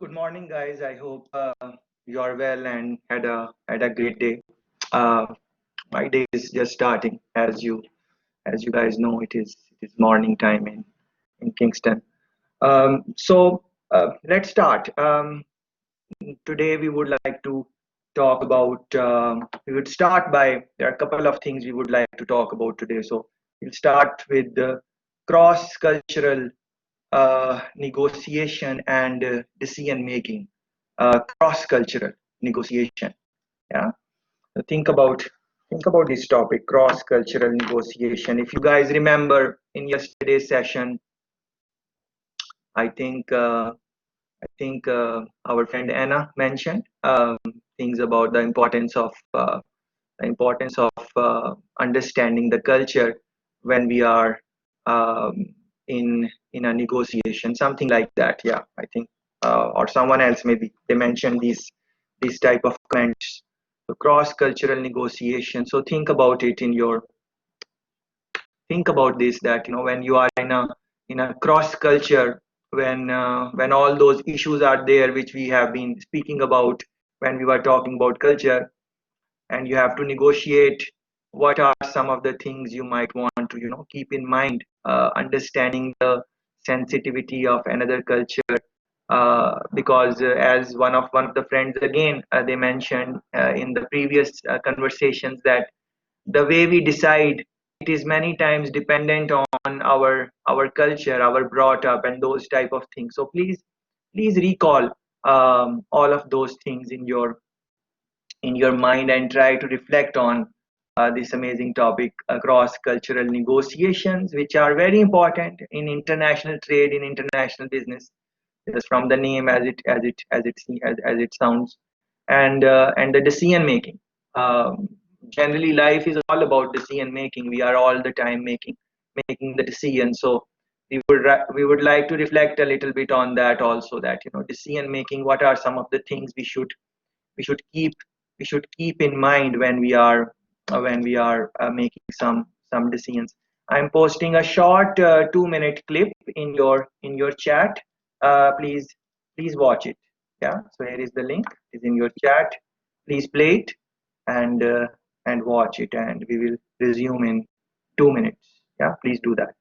Good morning, guys. I hope you are well and had a great day. Uh, my day is just starting, as you guys know. It is morning time in Kingston. Let's start. Today we would like to talk about. We would start by there are a couple of things we would like to talk about today. So we'll start with the cross-cultural negotiation and decision making, cross-cultural negotiation. Yeah. So think about this topic, cross-cultural negotiation. If you guys remember in yesterday's session, I think our friend Anna mentioned things about the importance of understanding the culture when we are um, in a negotiation, something like that. Yeah, I think, or someone else maybe they mentioned these type of comments. So cross-cultural negotiation. So think about this, that when you are in a cross culture, when all those issues are there which we have been speaking about when we were talking about culture, and you have to negotiate what are some of the things you might want to keep in mind, understanding the sensitivity of another culture, because as one of the friends again, they mentioned in the previous conversations, that the way we decide, it is many times dependent on our culture, our brought up, and those type of things. So please recall all of those things in your mind, and try to reflect on this amazing topic, across cultural negotiations, which are very important in international trade, in international business, just from the name, as it sounds, and the decision making. Um, Generally, life is all about decision making. We are all the time making the decision. So we would like to reflect a little bit on that also. That decision making. What are some of the things we should keep we should keep in mind when we are making some decisions. I'm posting a short 2-minute clip in your chat. Please watch it. Yeah. So here is the link. It's in your chat. Please play it and uh, and watch it, and we will resume in 2 minutes. Yeah. Please do that.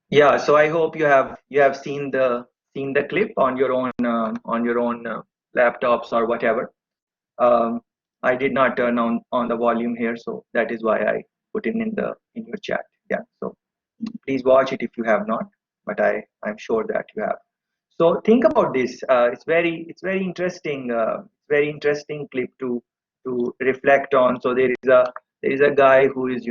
Yeah, so I hope you have seen the clip on your own laptops or whatever. Um, I did not turn on the volume here, so that is why I put in your chat. Yeah. So Please watch it if you have not, but I'm sure that you have. So think about this. It's very interesting. Very interesting clip to reflect on. So there is a guy who is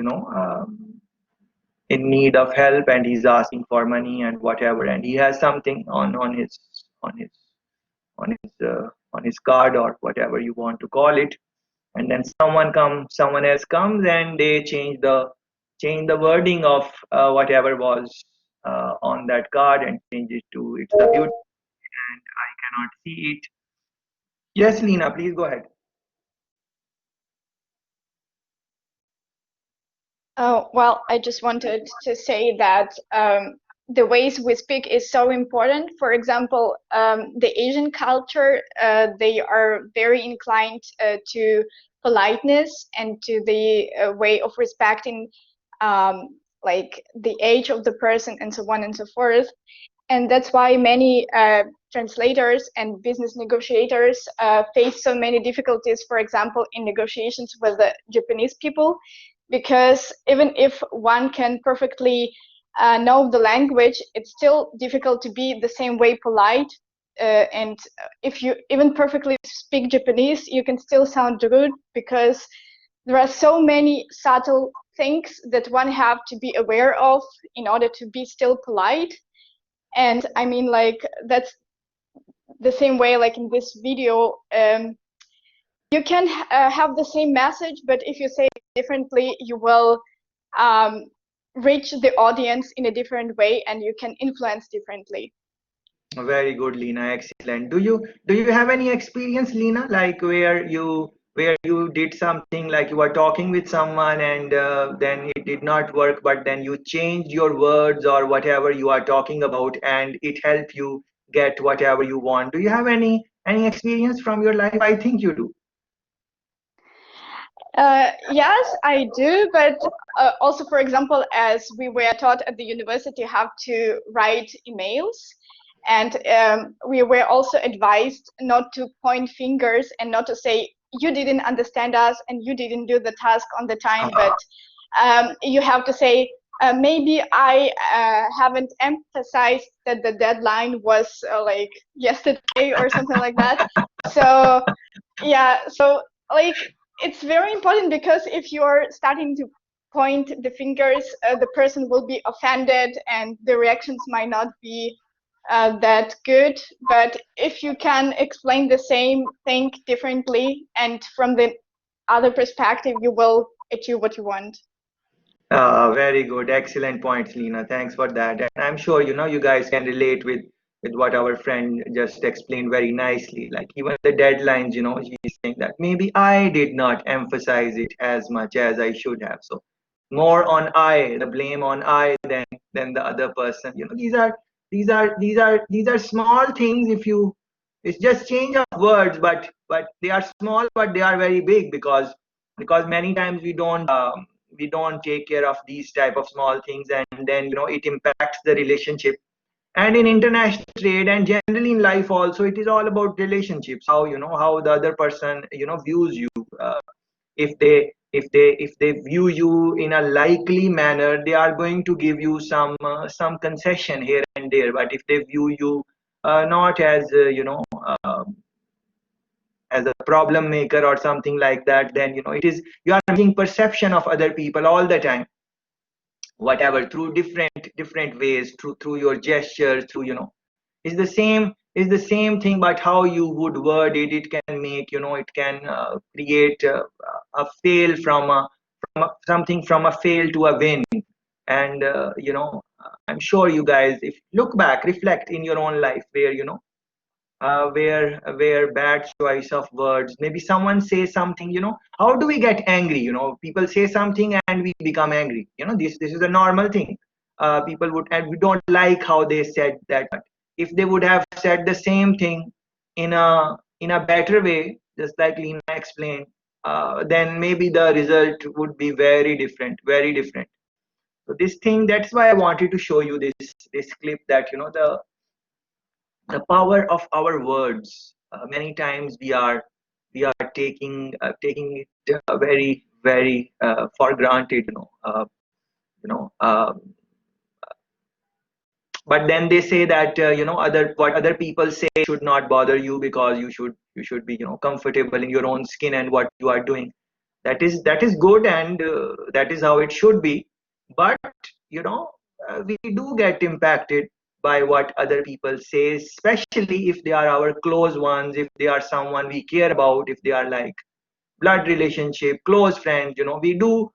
in need of help, and he's asking for money and whatever, and he has something on his on his card, or whatever you want to call it. And then someone else comes, and they change the wording of whatever was on that card, and change it to it's a beauty, and I cannot see it. Yes, Lena, please go ahead. Well, I just wanted to say that the ways we speak is so important. For example, the Asian culture, they are very inclined to politeness and to the way of respecting like the age of the person and so on and so forth. And that's why many translators and business negotiators face so many difficulties, for example, in negotiations with the Japanese people, because even if one can perfectly know the language, it's still difficult to be the same way polite. And if you even perfectly speak Japanese, you can still sound rude, because there are so many subtle things that one have to be aware of in order to be still polite. And I mean, like, that's the same way, like in this video, you can have the same message, but if you say it differently, you will reach the audience in a different way, and you can influence differently. Very good, Lena. Excellent. Do you have any experience, Lena, like where you did something, like you were talking with someone, and then it did not work, but then you changed your words or whatever you are talking about, and it helped you get whatever you want? Do you have any experience from your life? I think you do. Yes, I do, but also, for example, as we were taught at the university, you have to write emails. And we were also advised not to point fingers and not to say, you didn't understand us and you didn't do the task on the time, but you have to say, maybe I haven't emphasized that the deadline was like yesterday or something like that. So, yeah, so like it's very important, because if you're starting to point the fingers, the person will be offended and the reactions might not be that good. But if you can explain the same thing differently and from the other perspective, you will achieve what you want. Very good. Excellent points, Lena. Thanks for that. And I'm sure you guys can relate with what our friend just explained very nicely. Like even the deadlines, he's saying that maybe I did not emphasize it as much as I should have. So more on I, the blame on I than the other person. These are small things. It's just change of words, but they are small, but they are very big, because many times we don't take care of these type of small things, and then it impacts the relationship. And in international trade, and generally in life also, it is all about relationships, how the other person views you. If they view you in a likely manner, they are going to give you some concession here and there. But if they view you not as as a problem maker or something like that, then it is you are making perception of other people all the time, whatever, through different ways, through your gestures, through is the same thing. But how you would word it, it can make it can create a fail something from a fail to a win. And I'm sure you guys, if look back, reflect in your own life, where bad choice of words, maybe someone says something. How do we get angry? People say something and we become angry. This is a normal thing. People would, and we don't like how they said that. If they would have said the same thing in a better way, just like Lena explained, then maybe the result would be very different, very different. So this thing, that's why I wanted to show you this clip, that the power of our words. Many times we are taking it very, very for granted. but then they say that what other people say should not bother you, because you should be comfortable in your own skin and what you are doing. That is good, and that is how it should be. But we do get impacted by what other people say, especially if they are our close ones, if they are someone we care about, if they are like blood relationship, close friends. We do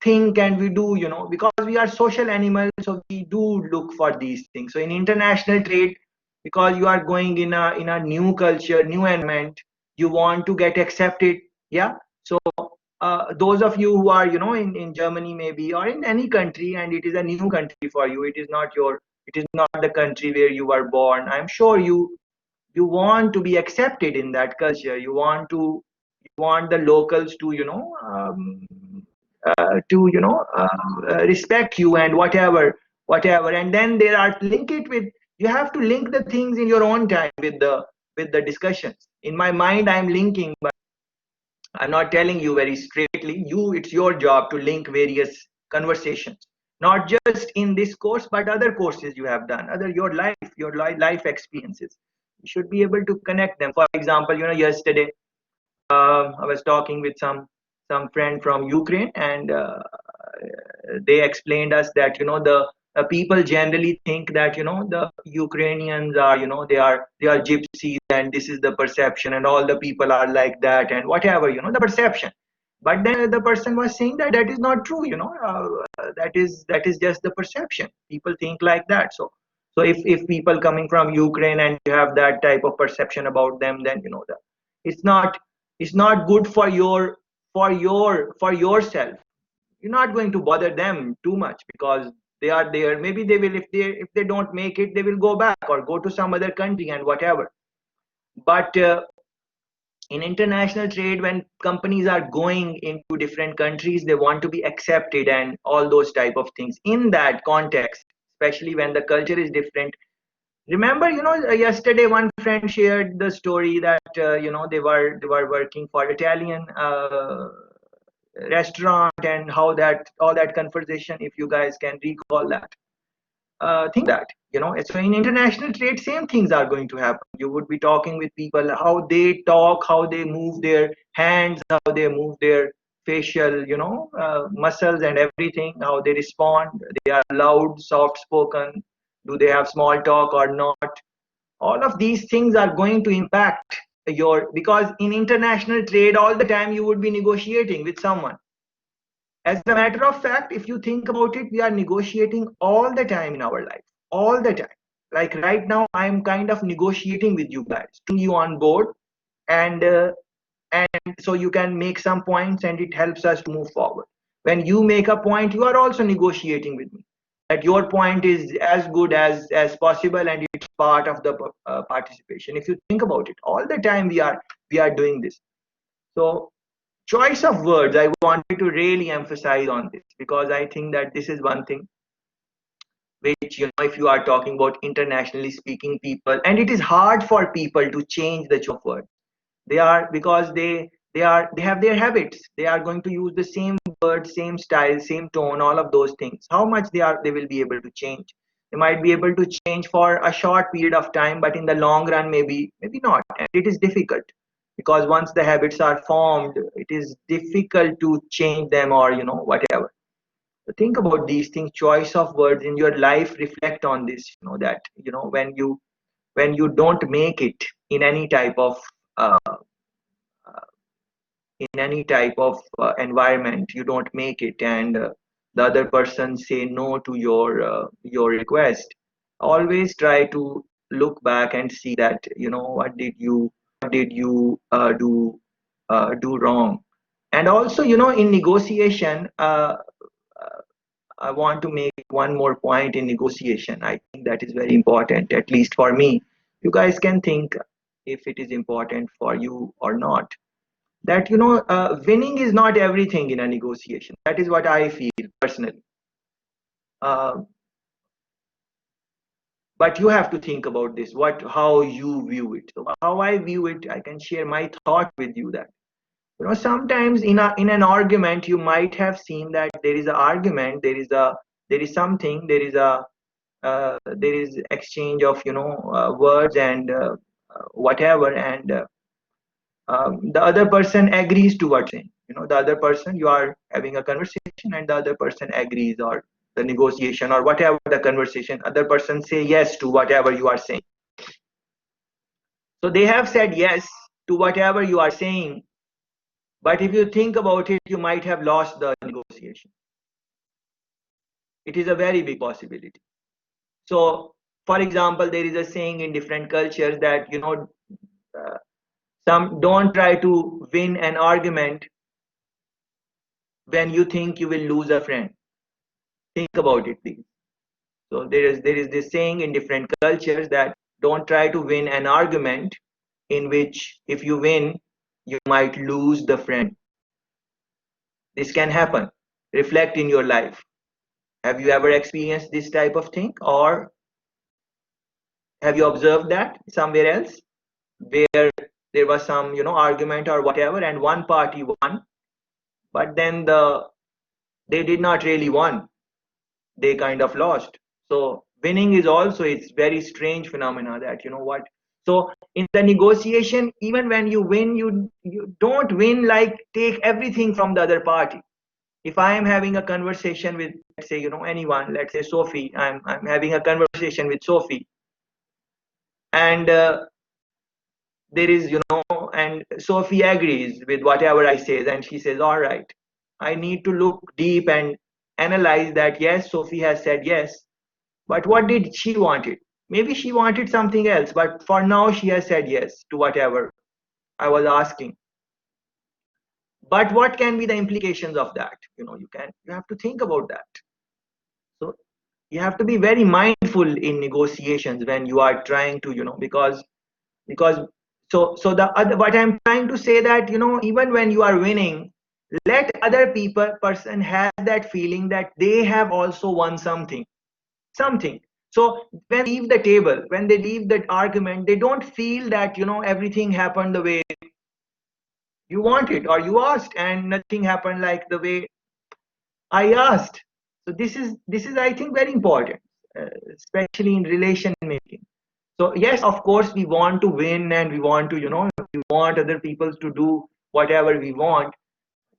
think, and we do, because we are social animals, so we do look for these things. So in international trade, because you are going in a new culture, new environment, you want to get accepted. Yeah. So those of you who are in Germany maybe, or in any country, and it is a new country for you, it is not the country where you were born. I'm sure you want to be accepted in that culture. You want the locals to respect you, and whatever. And then there are link it with, you have to link the things in your own time with the discussions. In my mind I'm linking, but I'm not telling you very straightly. It's your job to link various conversations, not just in this course, but other courses you have done, other your life experiences. You should be able to connect them. For example, yesterday I was talking with some friend from Ukraine, and they explained us that the people generally think that the Ukrainians are they are gypsies, and this is the perception, and all the people are like that, and whatever, the perception. But then the person was saying that that is not true. That is just the perception. People think like that. So if people coming from Ukraine and you have that type of perception about them, then that it's not it's not good for yourself. You're not going to bother them too much, because they are there. Maybe they will, if they don't make it, they will go back or go to some other country and whatever. But in international trade, when companies are going into different countries, they want to be accepted and all those type of things. In that context, especially when the culture is different, remember, yesterday one friend shared the story that they were working for Italian restaurant, and how that all that conversation, if you guys can recall that, think that, so in international trade, same things are going to happen. You would be talking with people, how they talk, how they move their hands, how they move their facial muscles and everything, how they respond. They are loud, soft spoken, do they have small talk or not? All of these things are going to impact because in international trade, all the time you would be negotiating with someone. As a matter of fact, if you think about it, we are negotiating all the time in our life, all the time. Like right now, I'm kind of negotiating with you guys, bring you on board, and so you can make some points, and it helps us to move forward. When you make a point, you are also negotiating with me that your point is as good as possible, and it's part of the participation. If you think about it, all the time we are doing this. So choice of words, I wanted to really emphasize on this, because I think that this is one thing which, if you are talking about internationally speaking people, and it is hard for people to change the choice of words. They are, because they have their habits. They are going to use the same word, same style, same tone, all of those things. How much they will be able to change? They might be able to change for a short period of time, but in the long run, maybe not. And it is difficult, because once the habits are formed, it is difficult to change them, or whatever. So think about these things. Choice of words in your life, reflect on this. That when you don't make it in any type of uh, environment, you don't make it, and the other person say no to your request. Always try to look back and see that, what did you do wrong. And also, in negotiation, uh, I want to make one more point. In negotiation, I think that is very important, at least for me. You guys can think if it is important for you or not. That, winning is not everything in a negotiation. That is what I feel personally. uh, but you have to think about this, how you view it. So how I view it, I can share my thought with you. That, sometimes in an argument, you might have seen that there is an argument, there is a there is something, there is exchange of words and whatever, and the other person agrees to what's saying. The other person, you are having a conversation and the other person agrees, or the negotiation or whatever the conversation, other person say yes to whatever you are saying. So they have said yes to whatever you are saying, but if you think about it, you might have lost the negotiation. It is a very big possibility. So for example, there is a saying in different cultures that some don't try to win an argument when you think you will lose a friend. Think about it, please. So there is this saying in different cultures that don't try to win an argument in which if you win, you might lose the friend. This can happen. Reflect in your life. Have you ever experienced this type of thing, or have you observed that somewhere else where there was some argument or whatever, and one party won, but then they did not really won, they kind of lost. So winning is also, it's very strange phenomena that what. So in the negotiation, even when you win, you don't win like take everything from the other party. If I am having a conversation with, let's say anyone, let's say Sophie, I'm having a conversation with Sophie, and there is and Sophie agrees with whatever I say, and she says, all right, I need to look deep and analyze that. Yes, Sophie has said yes, but what did she wanted? Maybe she wanted something else, but for now she has said yes to whatever I was asking. But what can be the implications of that? You have to think about that. So you have to be very mindful in negotiations when you are trying to because so the other, what I'm trying to say, that even when you are winning, let other person have that feeling that they have also won something. So when they leave the table, when they leave that argument, they don't feel that everything happened the way you wanted or you asked, and nothing happened like the way I asked. So this is I think very important, especially in relation making. So yes, of course we want to win, and we want to we want other people to do whatever we want.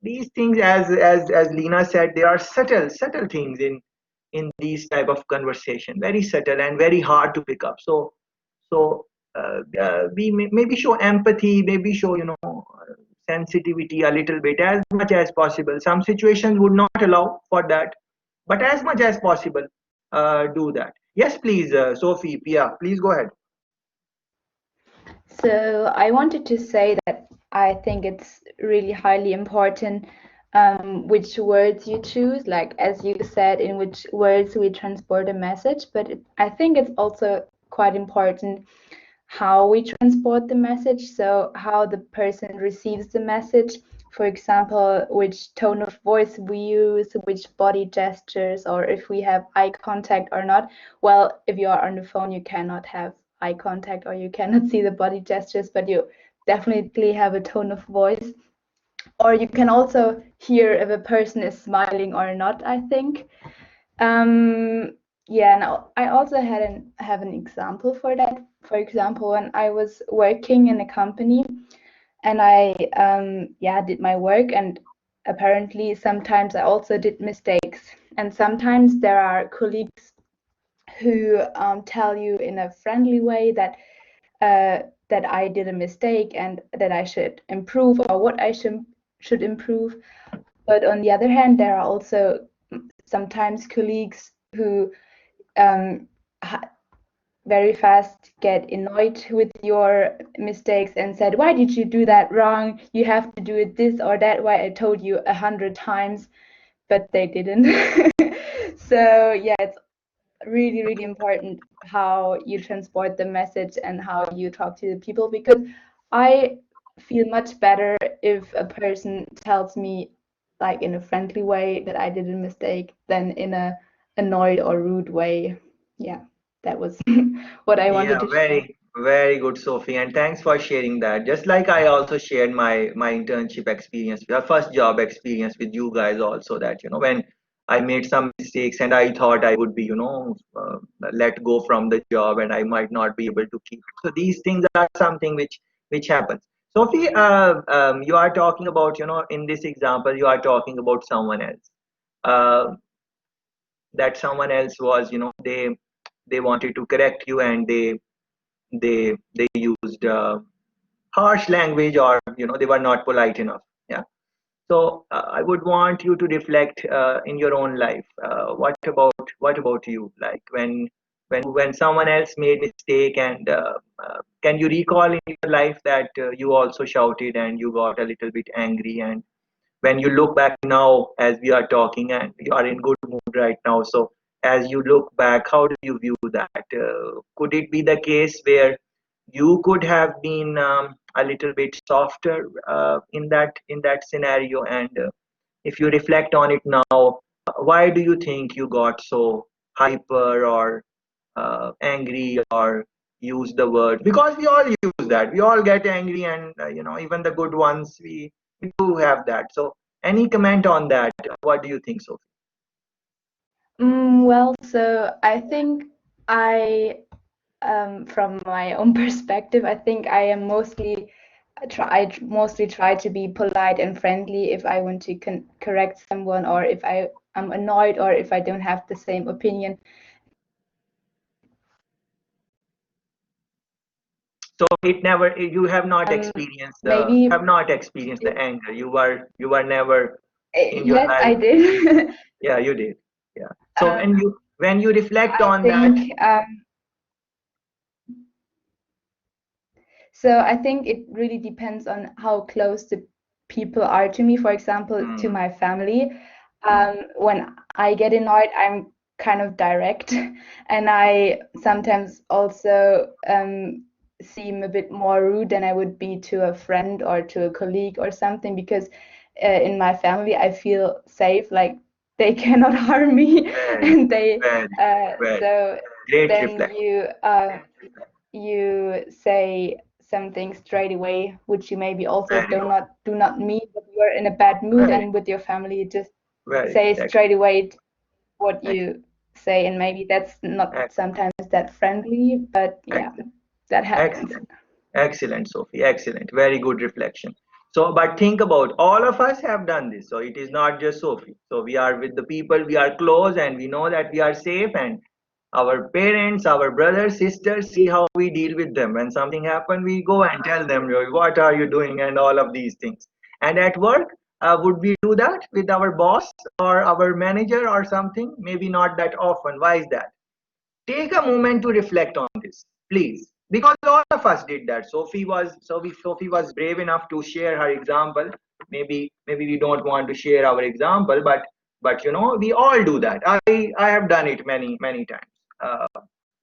These things, as Lena said, there are subtle things in these type of conversation, very subtle and very hard to pick up. So we maybe show empathy, maybe show sensitivity a little bit, as much as possible. Some situations would not allow for that, but as much as possible, do that. Yes, please, Sophie, Pia, please go ahead. So I wanted to say that I think it's really highly important which words you choose, like as you said, in which words we transport a message, but I think it's also quite important how we transport the message, so how the person receives the message. For example, which tone of voice we use, which body gestures, or if we have eye contact or not. Well, if you are on the phone, you cannot have eye contact or you cannot see the body gestures, but you definitely have a tone of voice. Or you can also hear if a person is smiling or not, I think. Yeah, now I also have an example for that. For example, when I was working in a company and I did my work, and apparently sometimes I also did mistakes, and sometimes there are colleagues who tell you in a friendly way that that I did a mistake and that I should improve, or what I should improve. But on the other hand, there are also sometimes colleagues who very fast get annoyed with your mistakes and said, why did you do that wrong? You have to do it this or that way. I told you 100 times, but they didn't. So yeah, it's really, really important how you transport the message and how you talk to the people, because I feel much better if a person tells me like in a friendly way that I did a mistake than in a annoyed or rude way. Yeah, that was what I wanted Yeah, to share. very good, Sophie, and thanks for sharing that. Just like I also shared my internship experience, my first job experience with you guys also, that when I made some mistakes and I thought I would be, let go from the job and I might not be able to keep it. So these things are something which happens. Sophie, you are talking about, in this example, you are talking about someone else. Uh, that someone else was, they wanted to correct you and they used harsh language, or they were not polite enough. Yeah. So I would want you to reflect in your own life. What about you? Like when someone else made mistake, and can you recall in your life that you also shouted and you got a little bit angry? And when you look back now, as we are talking, and you are in good mood right now, so as you look back, how do you view that? Could it be the case where you could have been a little bit softer in that scenario? And if you reflect on it now, why do you think you got so hyper or angry or use the word? Because we all use that. We all get angry, and even the good ones, we do have that. So any comment on that? What do you think, Sophie? Well, so I think from my own perspective, I think I mostly try to be polite and friendly if I want to correct someone, or if I am annoyed, or if I don't have the same opinion. So you have not experienced Maybe the anger. You were never in your yes, I life. did. Yeah, you did. Yeah. So when you reflect I on that. think so. I think it really depends on how close the people are to me. For example, to my family. When I get annoyed, I'm kind of direct, and I sometimes also seem a bit more rude than I would be to a friend or to a colleague or something, because in my family I feel safe, like they cannot harm me, and they Very, very so great then reflection. you say something straight away, which you maybe also Very, do not mean, but you're in a bad mood, very, and with your family, you just very. say straight away what Excellent. you say, and maybe that's not Excellent. sometimes that friendly, but yeah, that happens. Excellent, Sophie. Excellent. Very good reflection. So, but think about, all of us have done this. So it is not just Sophie. So we are with the people, we are close, and we know that we are safe. And our parents, our brothers, sisters, see how we deal with them. When something happens, we go and tell them, what are you doing, and all of these things. And at work, would we do that with our boss or our manager or something? Maybe not that often. Why is that? Take a moment to reflect on this, please, because all of us did that. Sophie was brave enough to share her example. Maybe we don't want to share our example, but we all do that. I have done it many times,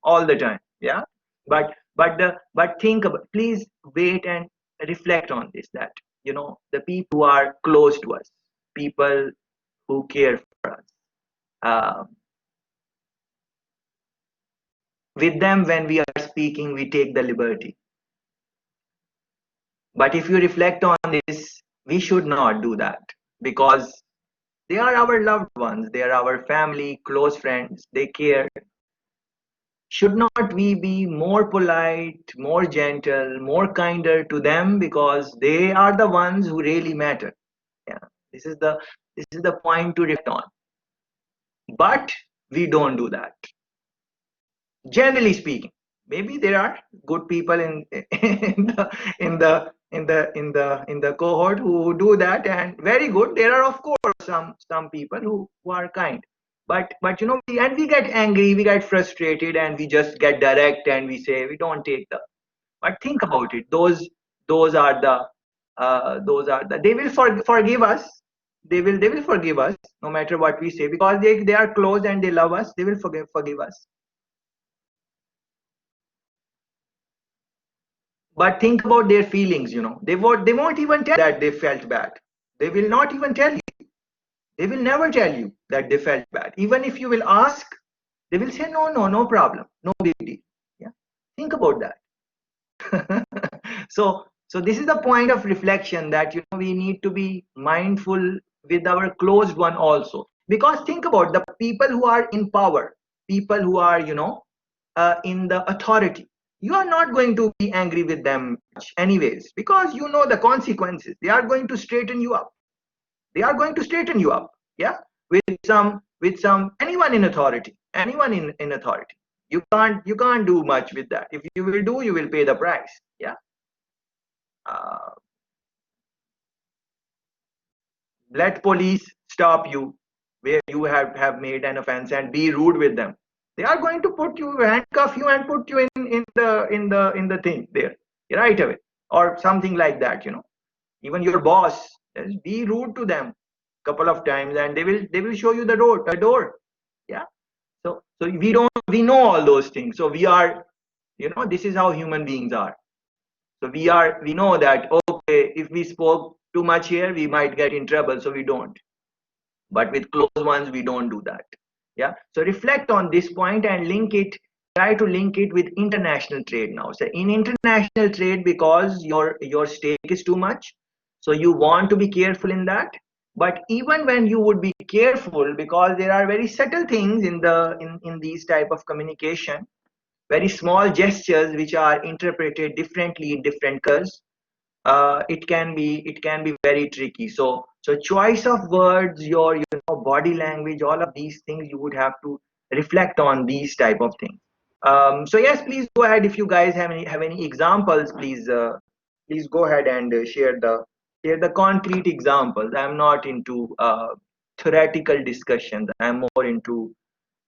all the time. Yeah. But think about, please wait and reflect on this, that the people who are close to us, people who care for us, uh, with them, when we are speaking, we take the liberty. But if you reflect on this, we should not do that, because they are our loved ones, they are our family, close friends, they care. Should not we be more polite, more gentle, more kinder to them, because they are the ones who really matter? Yeah, this is the point to reflect on. But we don't do that, generally speaking. Maybe there are good people in the cohort who do that, and very good. There are, of course, some people who are kind. But and we get angry, we get frustrated, and we just get direct, and we say, we don't take the. But think about it, those are the they will forgive us. They will forgive us no matter what we say, because they are close and they love us. They will forgive us. But think about their feelings. They won't even tell that they felt bad. They will not even tell you. They will never tell you that they felt bad. Even if you will ask, they will say, no, no, no problem, no big deal. Yeah. Think about that. So this is the point of reflection, that we need to be mindful with our closed one also. Because think about the people who are in power, people who are, in the authority. You are not going to be angry with them anyways, because you know the consequences. They are going to straighten you up. They are going to straighten you up. Yeah, with some anyone in authority, anyone in authority. You can't do much with that. If you will do, you will pay the price. Yeah. Uh, let police stop you where you have made an offense and be rude with them. They are going to put you, handcuff you, and put you in the thing there right away, or something like that. Even your boss, just be rude to them couple of times, and they will show you the door. Yeah. So we know all those things. So we are, this is how human beings are. So we know that, okay, if we spoke too much here, we might get in trouble, so we don't. But with close ones, we don't do that. Yeah. So reflect on this point and try to link it with international trade now. So in international trade, because your stake is too much, so you want to be careful in that. But even when you would be careful, because there are very subtle things in these type of communication, very small gestures which are interpreted differently in different cultures, it can be very tricky. So choice of words, your body language, all of these things, you would have to reflect on these type of things. So yes, please go ahead. If you guys have any examples, please go ahead and share the concrete examples. I'm not into theoretical discussions. I'm more into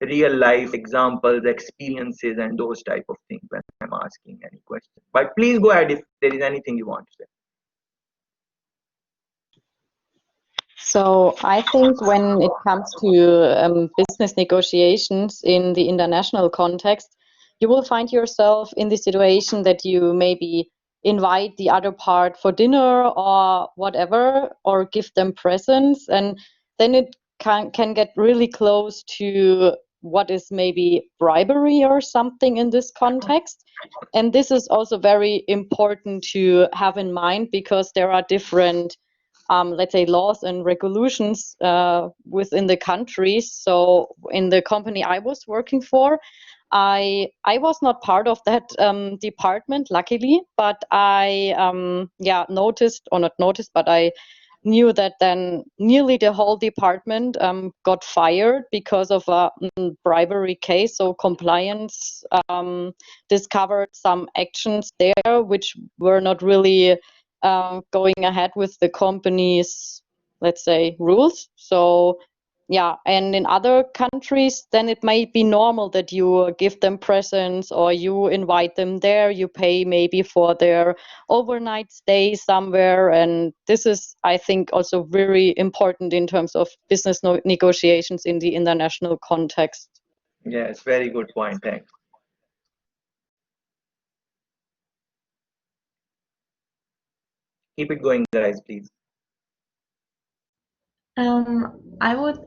real life examples, experiences, and those type of things when I'm asking any question. But please go ahead if there is anything you want to say. So I think when it comes to business negotiations in the international context, you will find yourself in the situation that you maybe invite the other part for dinner or whatever, or give them presents, and then it can get really close to what is maybe bribery or something in this context. And this is also very important to have in mind, because there are different let's say laws and regulations within the countries. So in the company I was working for, I was not part of that department, luckily, but I noticed, or not noticed, but I knew that then nearly the whole department got fired because of a bribery case. So compliance discovered some actions there which were not really going ahead with the company's, let's say, rules. So yeah, and in other countries, then it might be normal that you give them presents or you invite them there, you pay maybe for their overnight stay somewhere. And this is, I think, also very important in terms of business negotiations in the international context. Yes, very good point. Thanks. Keep it going, guys, please. I would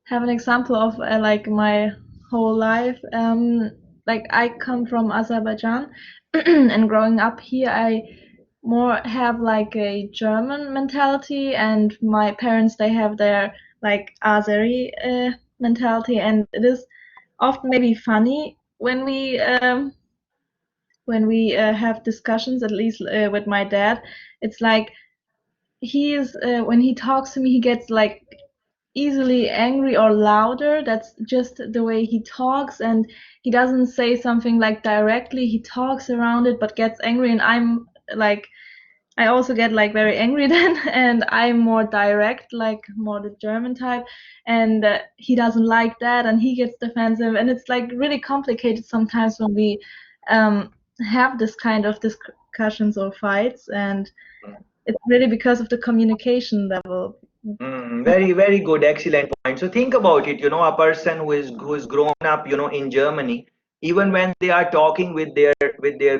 have an example of like my whole life. Like I come from Azerbaijan, and growing up here, I more have like a German mentality, and my parents, they have their like Azeri mentality, and it is often maybe funny when we have discussions, at least with my dad. It's like he is when he talks to me, he gets like easily angry or louder. That's just the way he talks, and he doesn't say something like directly. He talks around it but gets angry, and I'm like, I also get like very angry then, and I'm more direct, like more the German type, and he doesn't like that, and he gets defensive, and it's like really complicated sometimes when we have this kind of discussions or fights, and it's really because of the communication level. Very, very good, excellent point. So think about it. A person who is grown up, in Germany, even when they are talking with their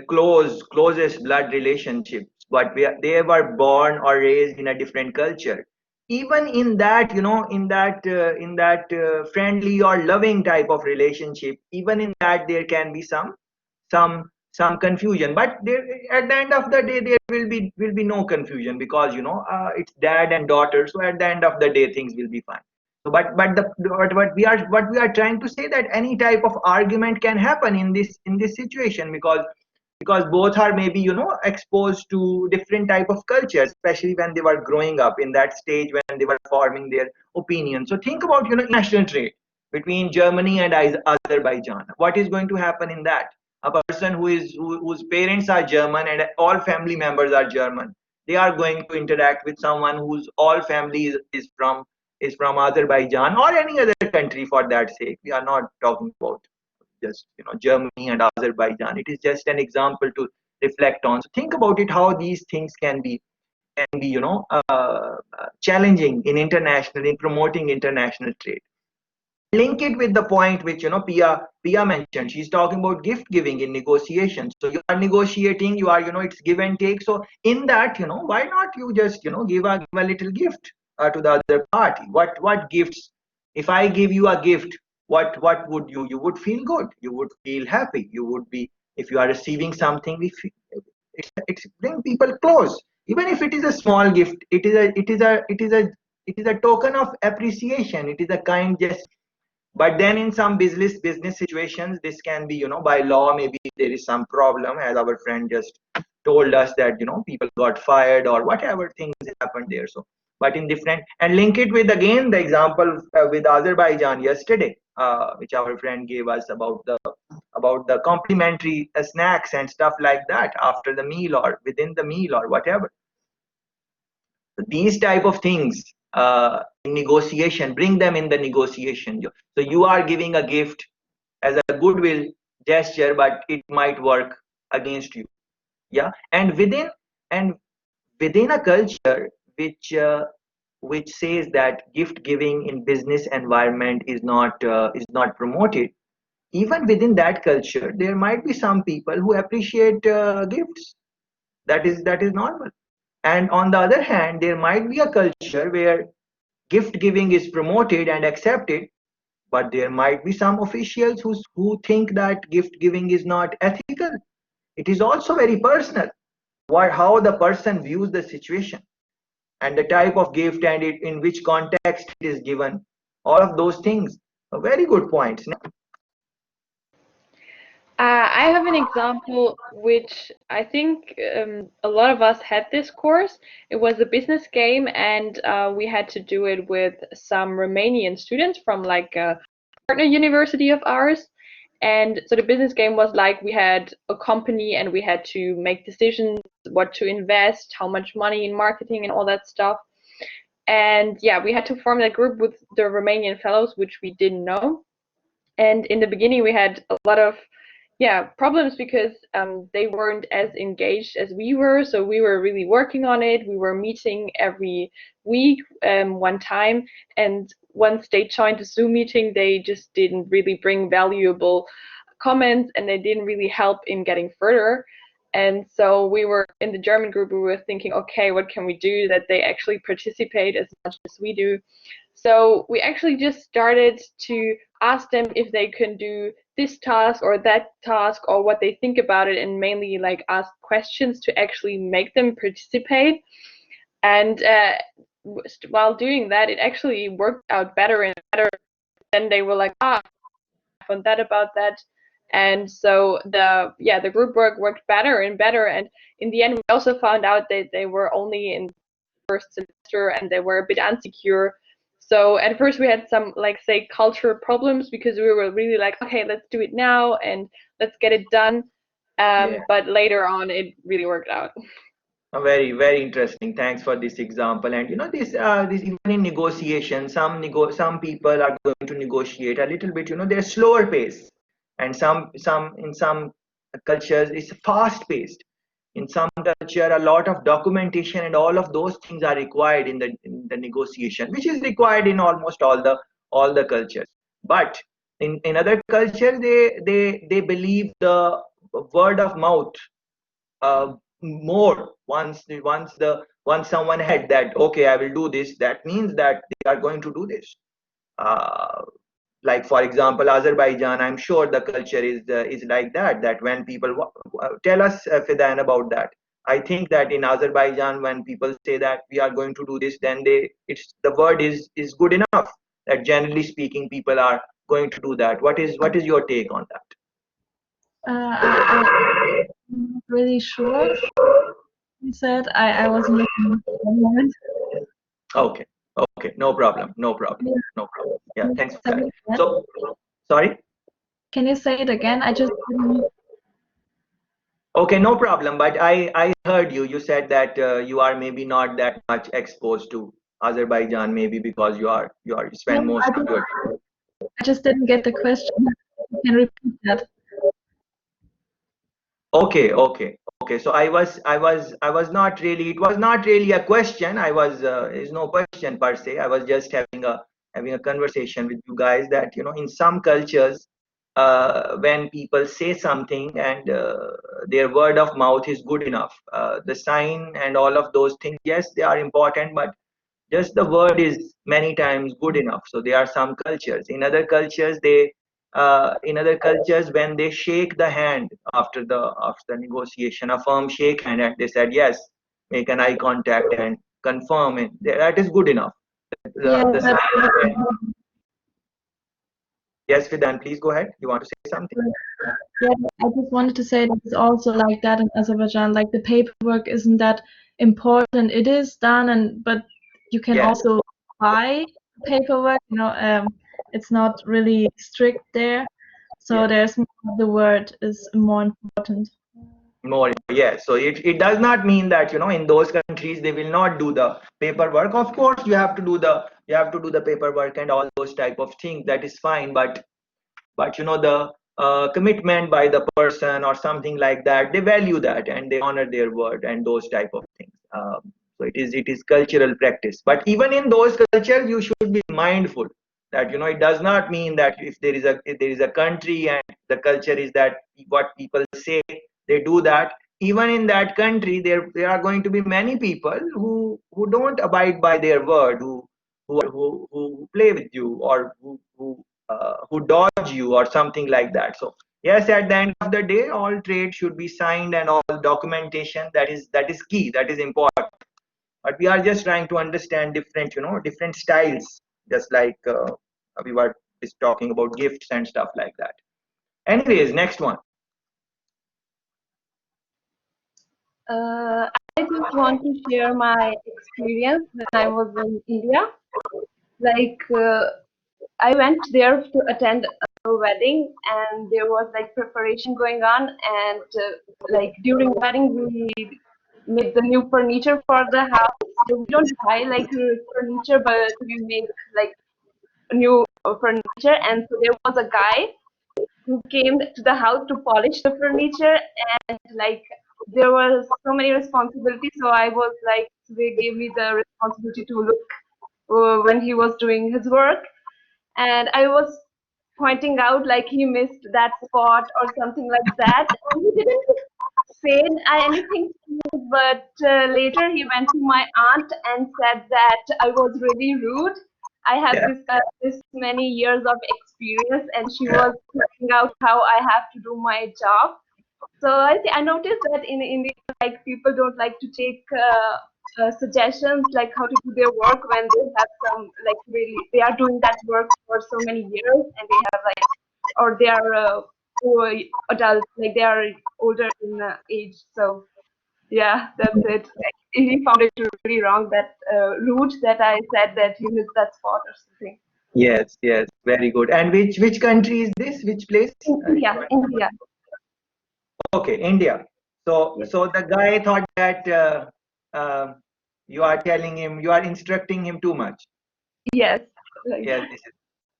closest blood relationships, but they were born or raised in a different culture. Even in that, friendly or loving type of relationship, even in that there can be some some confusion. But there, at the end of the day, there will be no confusion, because it's dad and daughter. So at the end of the day, things will be fine. So, what we are trying to say that any type of argument can happen in this situation, because both are maybe exposed to different type of cultures, especially when they were growing up in that stage when they were forming their opinion. So think about international trade between Germany and Azerbaijan. What is going to happen in that? A person whose parents are German and all family members are German, they are going to interact with someone whose all family is from Azerbaijan or any other country for that sake. We are not talking about just Germany and Azerbaijan. It is just an example to reflect on. So think about it, how these things can be challenging in promoting international trade. Link it with the point which Pia mentioned. She's talking about gift giving in negotiations. So you are negotiating, you are it's give and take. So in that, why not you just give a little gift to the other party? What gifts? If I give you a gift, what would you would feel good, you would feel happy, you would be, if you are receiving something, it's bring people close. Even if it is a small gift, it is a token of appreciation, it is a kind gesture. But then in some business situations, this can be by law, maybe there is some problem, as our friend just told us that people got fired or whatever things happened there. So but in different, and link it with again the example with Azerbaijan yesterday, which our friend gave us about the complimentary snacks and stuff like that after the meal or within the meal or whatever. These type of things in negotiation, bring them in the negotiation. So you are giving a gift as a goodwill gesture, but it might work against you. Yeah, and within a culture which says that gift giving in business environment is not promoted, even within that culture there might be some people who appreciate gifts. That is normal. And on the other hand, there might be a culture where gift giving is promoted and accepted, but there might be some officials who think that gift giving is not ethical. It is also very personal, how the person views the situation and the type of gift and in which context it is given. All of those things are very good points. I have an example which I think a lot of us had this course. It was a business game, and we had to do it with some Romanian students from like a partner university of ours. And so the business game was like we had a company and we had to make decisions what to invest, how much money in marketing and all that stuff. And yeah, we had to form that group with the Romanian fellows, which we didn't know. And in the beginning, we had a lot of problems because they weren't as engaged as we were. So we were really working on it. We were meeting every week, one time. And once they joined the Zoom meeting, they just didn't really bring valuable comments and they didn't really help in getting further. And so we were in the German group, we were thinking, okay, what can we do that they actually participate as much as we do? So we actually just started to ask them if they can do this task or that task or what they think about it, and mainly like ask questions to actually make them participate. And while doing that, it actually worked out better and better. Then they were like, I found that about that. And so the group work worked better and better. And in the end, we also found out that they were only in first semester and they were a bit insecure. So at first we had some, like, say, cultural problems because we were really like, okay, let's do it now and let's get it done. But later on, it really worked out. Very, very interesting. Thanks for this example. And this even in negotiation, some people are going to negotiate a little bit. They're slower paced, and some in some cultures it's fast paced. In some culture, a lot of documentation and all of those things are required in the negotiation, which is required in almost all the cultures. But in other cultures, they believe the word of mouth more. Once someone had that, okay, I will do this, that means that they are going to do this. Like for example, Azerbaijan, I'm sure the culture is like that when people tell us, Fidan, about that. I think that in Azerbaijan, when people say that we are going to do this, then the word is good enough. that generally speaking people are going to do that. What is your take on that? I'm not really sure. You said I wasn't looking at the moment. Okay, okay, no problem, no problem, Yeah. no problem. Yeah, Can you thanks for say that. it again? So, sorry. Can you say it again? I just didn't. Okay, no problem. But I heard you. You said that you are maybe not that much exposed to Azerbaijan, maybe because you No, spend most of your. I just didn't get the question. You can repeat that. Okay, okay, okay. So I was not really. It was not really a question. I was. Is no question per se. I was just having a conversation with you guys that in some cultures, when people say something and their word of mouth is good enough, the sign and all of those things, yes, they are important, but just the word is many times good enough. So there are some cultures. In other cultures, when they shake the hand after the negotiation, a firm shake hand, and they said yes, make an eye contact and confirm it, that is good enough. Yeah, The that's sign. Yes, Fidan, please go ahead. You want to say something? yeah. I just wanted to say that it's also like that in Azerbaijan. Like the paperwork isn't that important. It is done, but you can Yes. also buy paperwork. It's not really strict there. So Yes. there's more, the word is more important. More, yes. So it does not mean that in those countries they will not do the paperwork. Of course you have to do the paperwork and all those type of things. That is fine, but the commitment by the person or something like that, they value that and they honor their word and those type of things. So it is cultural practice. But even in those cultures, you should be mindful that it does not mean that if there is a country and the culture is that what people say they do that. Even in that country, there are going to be many people who don't abide by their word, who play with you, or who dodge you or something like that. So yes, at the end of the day, all trade should be signed and all documentation, that is key, that is important. But we are just trying to understand different styles, just like we were just talking about gifts and stuff like that. Anyways, next one. I just want to share my experience when I was in India. Like, I went there to attend a wedding, and there was like preparation going on, and like during wedding, we made the new furniture for the house. So we don't buy like furniture, but we make like new furniture. And so there was a guy who came to the house to polish the furniture, and like there was so many responsibilities, so I was like, they gave me the responsibility to look when he was doing his work, and I was pointing out like he missed that spot or something like that, and he didn't say anything to me, but later he went to my aunt and said that I was really rude. I have Yeah. this many years of experience, and she was pointing out how I have to do my job. So I noticed that in India, like people don't like to take suggestions like how to do their work when they have some like really they are doing that work for so many years, and they have like, or they are poor adults, like they are older in age. So yeah, that's it. Like, he found it really wrong, that rude that I said that he missed that spot or something. Yes, yes, very good. And which country is this? Which place? India, India. Okay, India. So Yes. so the guy thought that uh, you are telling him, you are instructing him too much. Yes. Like, Yes, this is.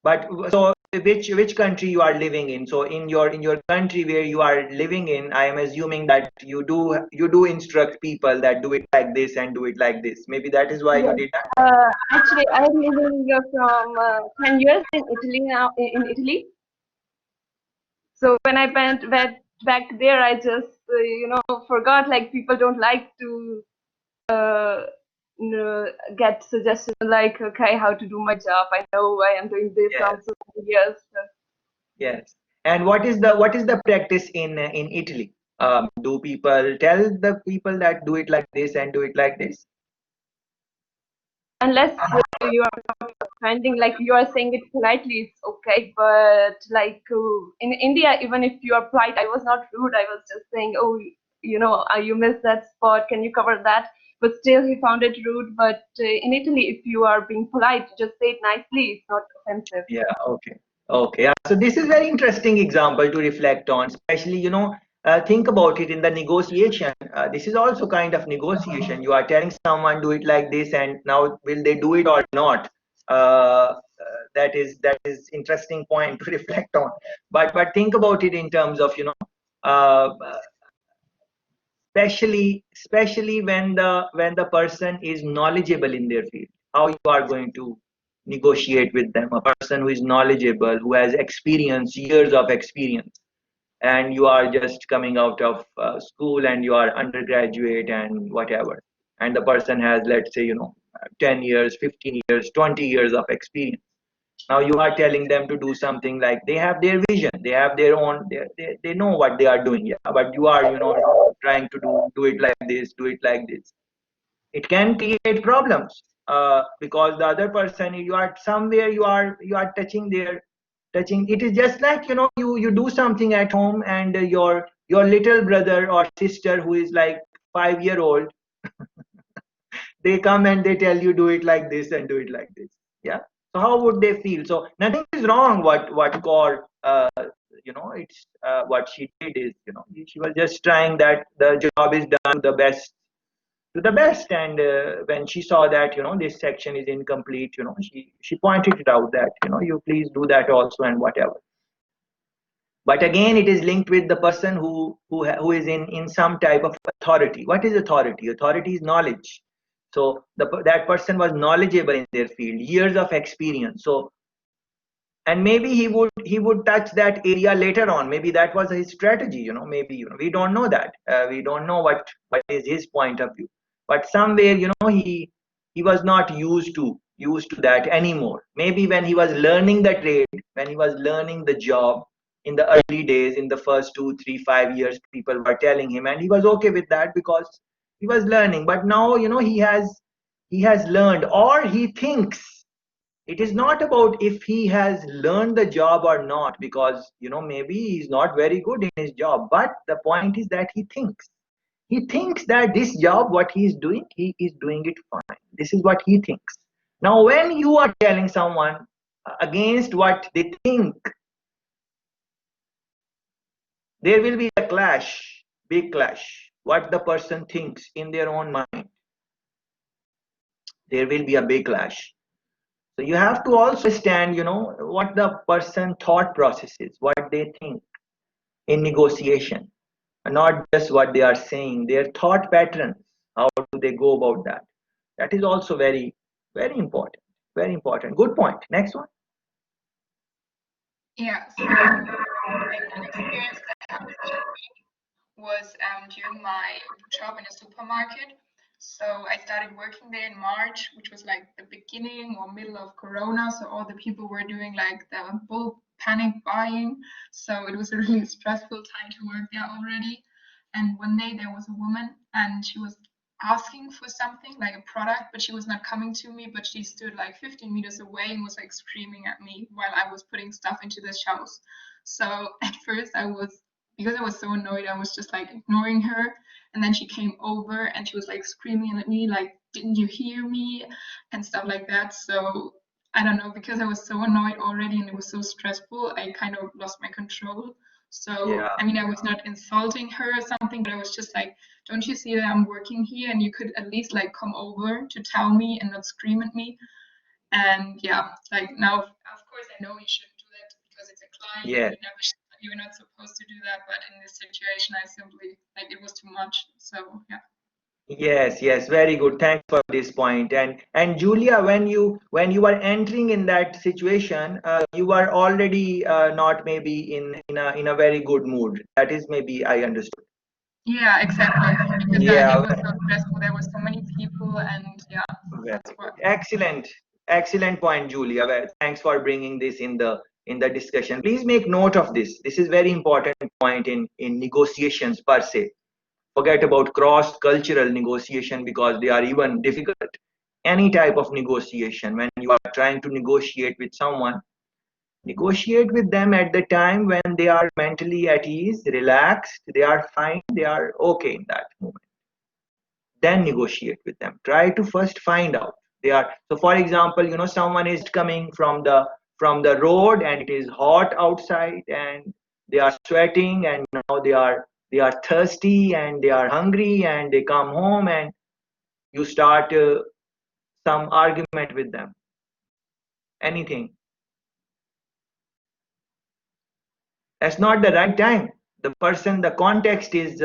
But so which country you are living in? So in your country where you are living in, I am assuming that you do instruct people that do it like this and do it like this. Maybe that is why you yes. did that. Actually, I'm living from 10 years in Italy now, in Italy. So when I went back there, I just, forgot, like, people don't like to uh, get suggestions like, okay, how to do my job. I know I am doing this Yes, from so many years. So, yes. And what is the practice in Italy? Do people tell the people that do it like this and do it like this? unless you are offending. Like you are saying it politely, it's okay, but like in India, even if you are polite, I was not rude. I was just saying, oh, you know, you missed that spot. Can you cover that? But still, he found it rude. But in Italy, if you are being polite, just say it nicely. It's not offensive. Yeah, okay. Okay. Yeah. So this is very interesting example to reflect on, especially, think about it in the negotiation. This is also kind of negotiation. You are telling someone do it like this, and now will they do it or not? That is interesting point to reflect on. But think about it in terms of, uh, especially when the person is knowledgeable in their field, how you are going to negotiate with them. A person who is knowledgeable, who has experience, years of experience, and you are just coming out of school and you are undergraduate and whatever, and the person has, let's say, 10 years, 15 years, 20 years of experience. Now you are telling them to do something, like they have their vision, they have their own, they know what they are doing. Yeah, but you are, trying to do it like this, do it like this. It can create problems, because the other person, you are somewhere, you are touching. It is just like, you do something at home, and your little brother or sister who is like 5 year old, they come and they tell you do it like this and do it like this. Yeah, so how would they feel? So nothing is wrong what Kaur, it's what she did is, she was just trying that the job is done to the best. And when she saw that, this section is incomplete, she pointed it out that, you please do that also and whatever. But again, it is linked with the person who is in some type of authority. What is authority? Authority is knowledge. So that person was knowledgeable in their field, years of experience. So, and maybe he would touch that area later on. Maybe that was his strategy. Maybe, we don't know that. We don't know what is his point of view. But somewhere, he was not used to that anymore. Maybe when he was learning the trade, when he was learning the job, in the early days, in the first 2, 3, 5 years, people were telling him, and he was okay with that because he was learning. But now, he has learned, or he thinks. It is not about if he has learned the job or not, because maybe he's not very good in his job. But the point is that he thinks that this job, what he is doing it fine. This is what he thinks. Now when you are telling someone against what they think, there will be a clash, big clash. What the person thinks in their own mind, there will be a big clash. So you have to also understand, what the person thought process is, what they think in negotiation, and not just what they are saying, their thought patterns. How do they go about that? That is also very, very important. Very important. Good point. Next one. Yeah, so an experience that happened to me was during my job in a supermarket. So I started working there in March, which was like the beginning or middle of Corona. So all the people were doing like the bulk panic buying. So it was a really stressful time to work there already. And one day there was a woman and she was asking for something like a product, but she was not coming to me, but she stood like 15 meters away and was like screaming at me while I was putting stuff into the shelves. So at first because I was so annoyed, I was just like ignoring her. And then she came over and she was like screaming at me, like, didn't you hear me? And stuff like that. So I don't know, because I was so annoyed already and it was so stressful, I kind of lost my control. So, Yeah. I mean, I was not insulting her or something, but I was just like, don't you see that I'm working here? And you could at least like come over to tell me and not scream at me. And yeah, like now, of course, I know you shouldn't do that because it's a client. Yeah. You're not supposed to do that, but in this situation, I simply like it was too much. So yeah. Yes, very good. Thanks for this point. And Julia, when you were entering in that situation, you were already not maybe in a very good mood. That is, maybe I understood. Yeah, exactly. Because Yeah. it was so stressful. There were so many people, and yeah, that's what. Excellent point, Julia. Well, thanks for bringing this in the discussion. Please make note of this. This is very important point in negotiations per se. Forget about cross-cultural negotiation because they are even difficult. any type of negotiation, when you are trying to negotiate with someone, negotiate with them at the time when they are mentally at ease, relaxed, they are fine, they are okay in that moment. Then negotiate with them. Try to first find out they are. So for example, someone is coming from the road and it is hot outside and they are sweating and now they are thirsty and they are hungry and they come home and you start some argument with them, anything. That's not the right time. The context is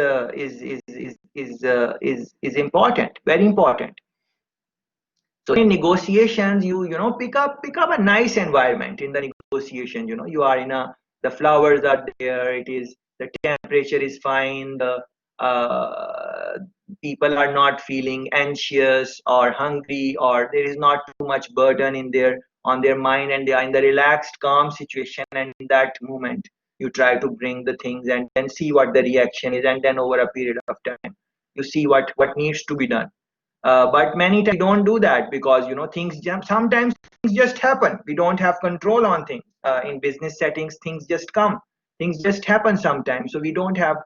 important, very important. So in negotiations, you pick up a nice environment in the negotiation. You are the flowers are there. The temperature is fine. The people are not feeling anxious or hungry, or there is not too much burden on their mind, and they are in the relaxed, calm situation. And in that moment, you try to bring the things and then see what the reaction is, and then over a period of time, you see what needs to be done. But many times we don't do that because sometimes things just happen. We don't have control on things. In business settings, things just come. Things just happen sometimes. So we don't have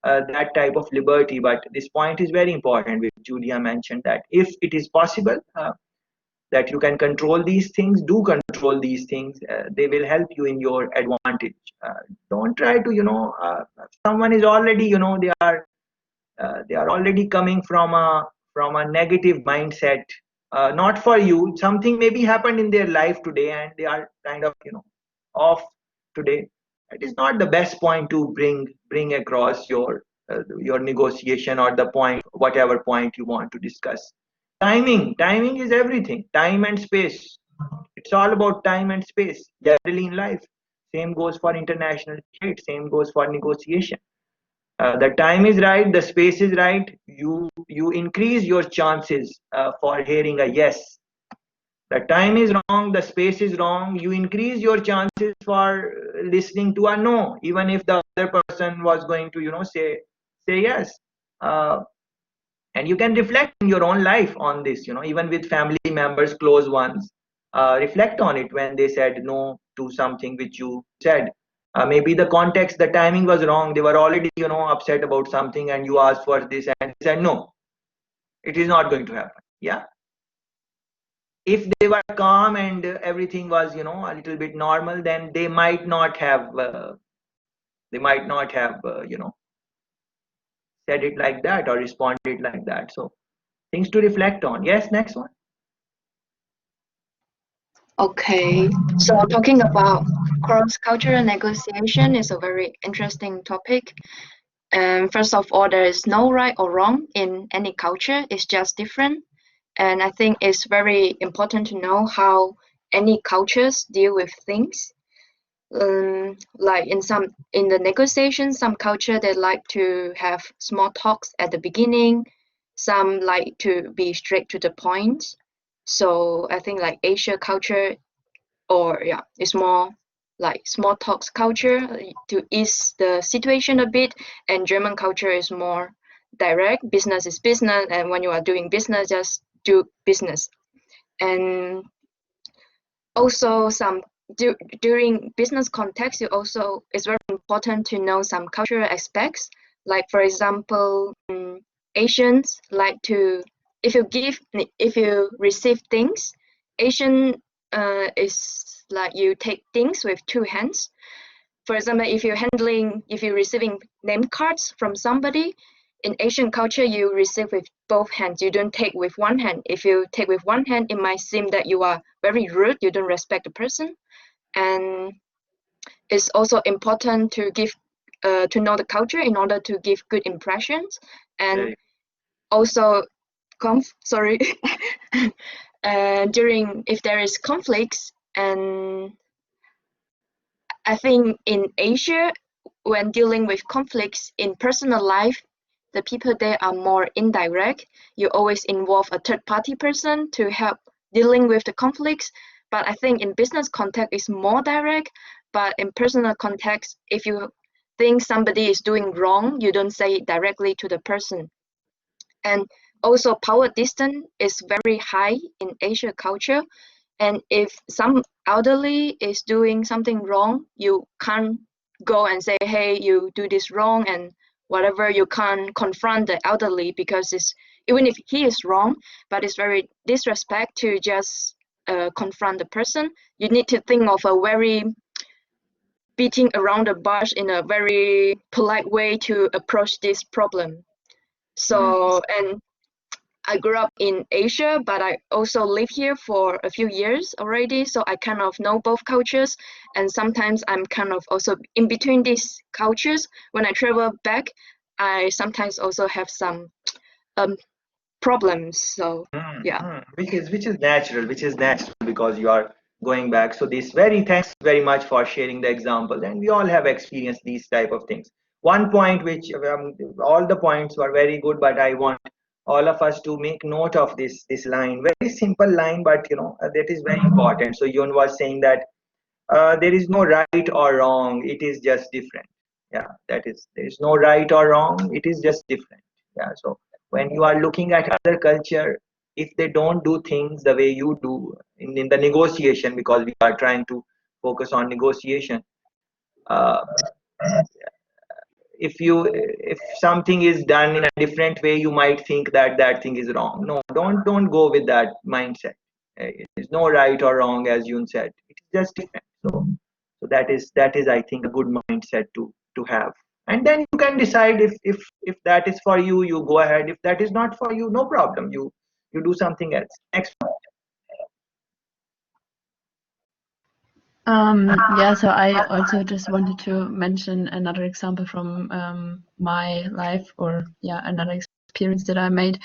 that type of liberty. But this point is very important, which Julia mentioned, that if it is possible that you can control these things, do control these things. They will help you in your advantage. Don't try to, someone is already, they are already coming from a negative mindset, not for you. Something maybe happened in their life today and they are kind of off today. It is not the best point to bring across your negotiation or the point, whatever point you want to discuss. Timing is everything. Time and space, it's all about time and space generally in life. Same goes for international trade, same goes for negotiation. The time is right, the space is right, you increase your chances for hearing a yes. The time is wrong, the space is wrong, you increase your chances for listening to a no, even if the other person was going to say yes. And you can reflect in your own life on this, even with family members, close ones. Reflect on it when they said no to something which you said. Maybe the context, the timing was wrong. They were already upset about something and you asked for this and they said no, it is not going to happen. Yeah, if they were calm and everything was a little bit normal, then they might not have said it like that or responded like that. So things to reflect on. Yes, next one. Okay, so talking about cross-cultural negotiation is a very interesting topic. First of all, there is no right or wrong in any culture. It's just different. And I think it's very important to know how any cultures deal with things. Like in the negotiation, some culture they like to have small talks at the beginning. Some like to be straight to the point. So I think like Asia culture, it's more like small talks culture to ease the situation a bit, and German culture is more direct. Business is business, and when you are doing business, just do business. And also during business context, it's very important to know some cultural aspects. Like for example, Asians like to, if you receive things, Asian is like you take things with two hands. For example, if you're receiving name cards from somebody, in Asian culture, you receive with both hands. You don't take with one hand. If you take with one hand, it might seem that you are very rude. You don't respect the person. And it's also important to to know the culture in order to give good impressions. And also, if there is conflicts, and I think in Asia, when dealing with conflicts in personal life, the people there are more indirect. You always involve a third party person to help dealing with the conflicts. But I think in business context, it's more direct. But in personal context, if you think somebody is doing wrong, you don't say it directly to the person. And Also, power distance is very high in Asia culture. And if some elderly is doing something wrong, you can't go and say, hey, you do this wrong and whatever. You can't confront the elderly because it's, even if he is wrong, but it's very disrespect to just confront the person. You need to think of a very beating around the bush in a very polite way to approach this problem. So, and I grew up in Asia, but I also live here for a few years already. So I kind of know both cultures. And sometimes I'm kind of also in between these cultures. When I travel back, I sometimes also have some problems. So yeah. Which is natural, because you are going back. So thanks very much for sharing the example. And we all have experienced these type of things. One point which all the points were very good, but I want all of us to make note of this line, very simple line, but that is very important. So Yun was saying that there is no right or wrong, it is just different. Yeah, that is, there is no right or wrong, it is just different. Yeah, so when you are looking at other culture, if they don't do things the way you do in the negotiation, because we are trying to focus on negotiation, uh, if something is done in a different way, you might think that that thing is wrong. No, don't go with that mindset. It is no right or wrong, as Yun said, it is just different. So that is I think a good mindset to have. And then you can decide if that is for you, you go ahead. If that is not for you, no problem, you do something else. Next one. Yeah, so I also just wanted to mention another example from my life, or yeah, another experience that I made.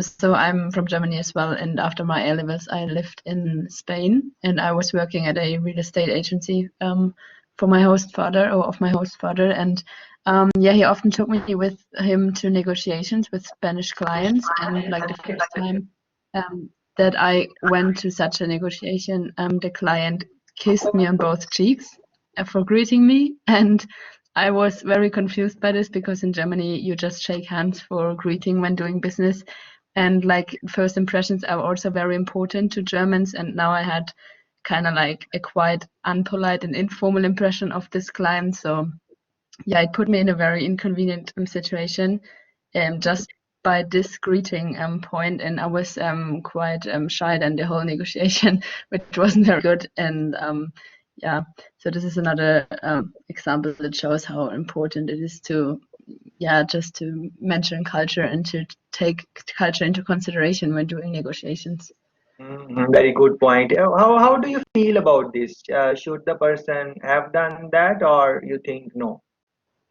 So I'm from Germany as well, and after my A-levels, I lived in Spain, and I was working at a real estate agency for my host father, or of my host father, and yeah, he often took me with him to negotiations with Spanish clients, and like the first time that I went to such a negotiation, the client kissed me on both cheeks for greeting me, and I was very confused by this because in Germany you just shake hands for greeting when doing business, and like first impressions are also very important to Germans, and now I had kind of like a quite unpolite and informal impression of this client. So yeah, it put me in a very inconvenient situation just by this greeting point, and I was quite shy in the whole negotiation, which wasn't very good. And yeah, so this is another example that shows how important it is to just to mention culture and to take culture into consideration when doing negotiations. Very good point. How do you feel about this? Should the person have done that, or you think no?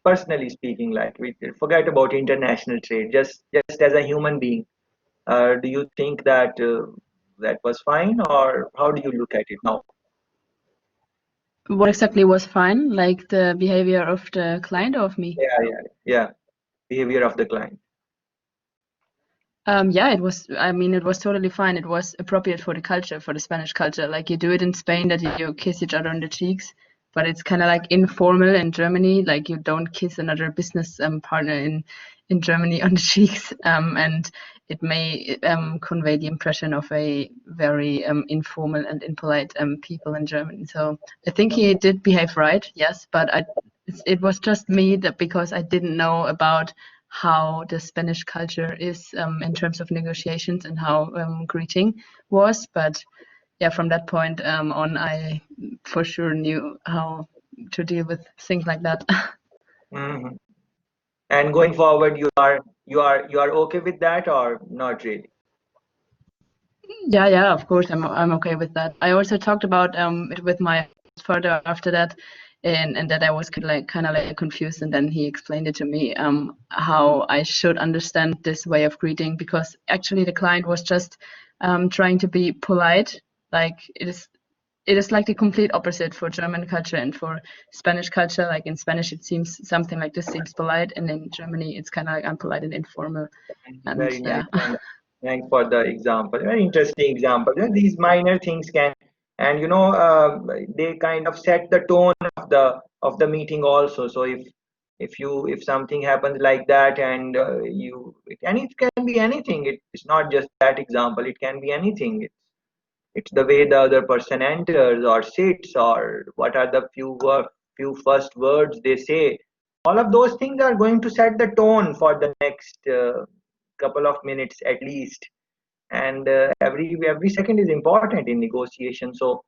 Personally speaking, like, we forget about international trade, just as a human being, do you think that that was fine, or how do you look at it now? What exactly was fine? Like the behavior of the client or of me? Yeah, behavior of the client. Yeah, it was, I mean, it was totally fine. It was appropriate for the culture, for the Spanish culture. Like you do it in Spain that you kiss each other on the cheeks, but it's kind of like informal in Germany. Like you don't kiss another business partner in Germany on the cheeks, and it may convey the impression of a very informal and impolite people in Germany. So I think he did behave right, yes, but it was just me that because I didn't know about how the Spanish culture is in terms of negotiations and how greeting was. But yeah, from that point on, I for sure knew how to deal with things like that. Hmm. And going forward, you are okay with that, or not really? Yeah, of course, I'm okay with that. I also talked about it with my father after that, and that I was kind of like confused, and then he explained it to me how I should understand this way of greeting, because actually the client was just trying to be polite. Like it is like the complete opposite for German culture and for Spanish culture. Like in Spanish, it seems something like this seems polite, and in Germany, it's kind of like unpolite and informal. And Very yeah. nice. Thanks for the example. Very interesting example. These minor things can, and they kind of set the tone of the meeting also. So If something happens like that, and and it can be anything. It's not just that example. It can be anything. It's the way the other person enters or sits, or what are the few first words they say. All of those things are going to set the tone for the next couple of minutes at least. And every second is important in negotiation. So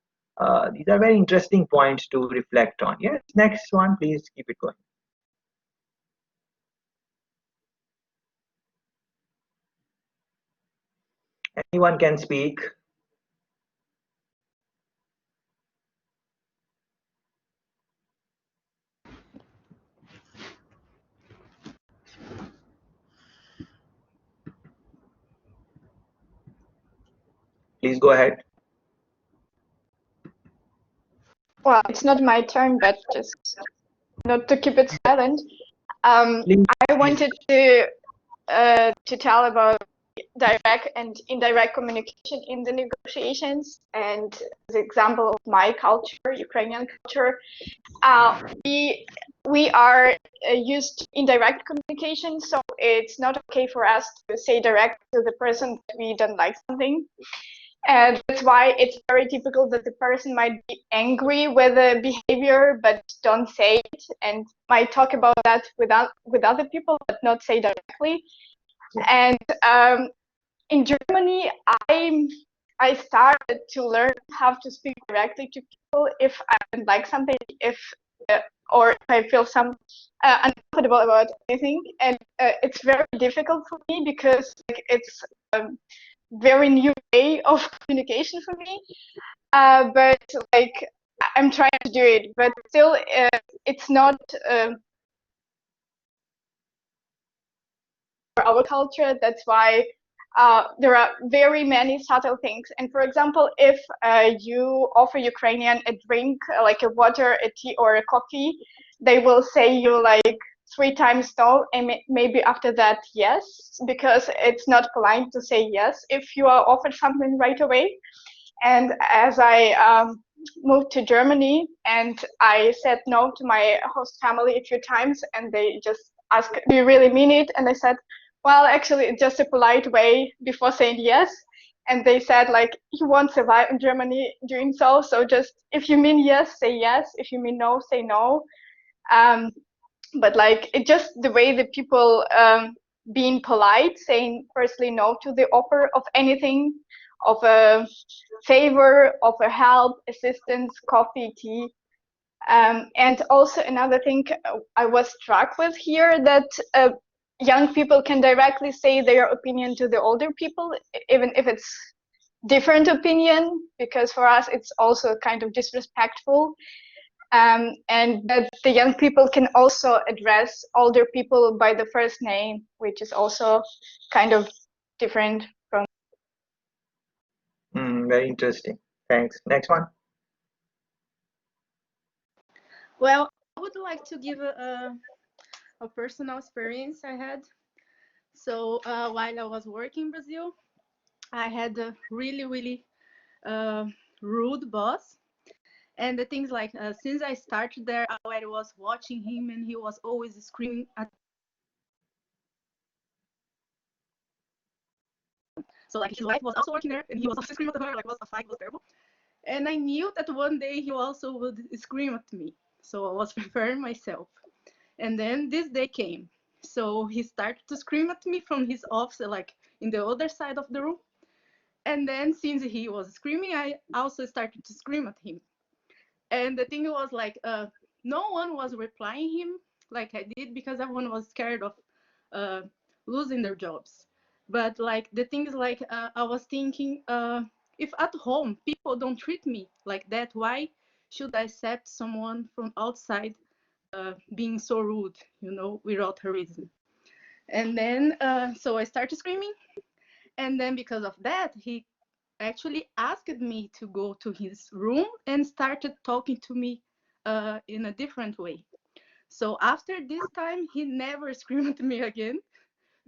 these are very interesting points to reflect on. Yes, next one, please keep it going. Anyone can speak. Please go ahead. Well, it's not my turn, but just not to keep it silent. Please. I wanted to tell about direct and indirect communication in the negotiations. And the example of my culture, Ukrainian culture, we are used to indirect communication, so it's not okay for us to say direct to the person that we don't like something. And that's why it's very typical that the person might be angry with the behavior, but don't say it, and might talk about that with other people, but not say directly. And in Germany, I started to learn how to speak directly to people if I don't like something, or if I feel uncomfortable about anything. And it's very difficult for me because it's very new way of communication for me, but I'm trying to do it, but still it's not for our culture. That's why there are very many subtle things. And for example, if you offer Ukrainian a drink, like a water, a tea, or a coffee, they will say you like 3 times no, and maybe after that yes, because it's not polite to say yes if you are offered something right away. And as I moved to Germany, and I said no to my host family a few times, and they just asked, do you really mean it? And I said, well, actually, it's just a polite way before saying yes. And they said, like, you won't survive in Germany doing so. So just, if you mean yes, say yes. If you mean no, say no. But like, it just the way the people being polite, saying firstly no to the offer of anything, of a favor, of a help, assistance, coffee, tea. And also another thing I was struck with here, that young people can directly say their opinion to the older people, even if it's different opinion, because for us it's also kind of disrespectful. And that the young people can also address older people by the first name, which is also kind of different from. Very interesting. Thanks. Next one. Well, I would like to give a personal experience I had. So while I was working in Brazil, I had a really rude boss. And the things like, since I started there, I was watching him, and he was always screaming at. So like his wife was also working there, and he was also screaming at her, like was a fight, was terrible. And I knew that one day he also would scream at me. So I was preparing myself. And then this day came. So he started to scream at me from his office, like in the other side of the room. And then since he was screaming, I also started to scream at him. And the thing was like, no one was replying him like I did, because everyone was scared of losing their jobs. But like the thing is like, I was thinking, if at home people don't treat me like that, why should I accept someone from outside being so rude, without a reason? And then so I started screaming, and then because of that, he actually asked me to go to his room and started talking to me in a different way. So after this time, he never screamed at me again,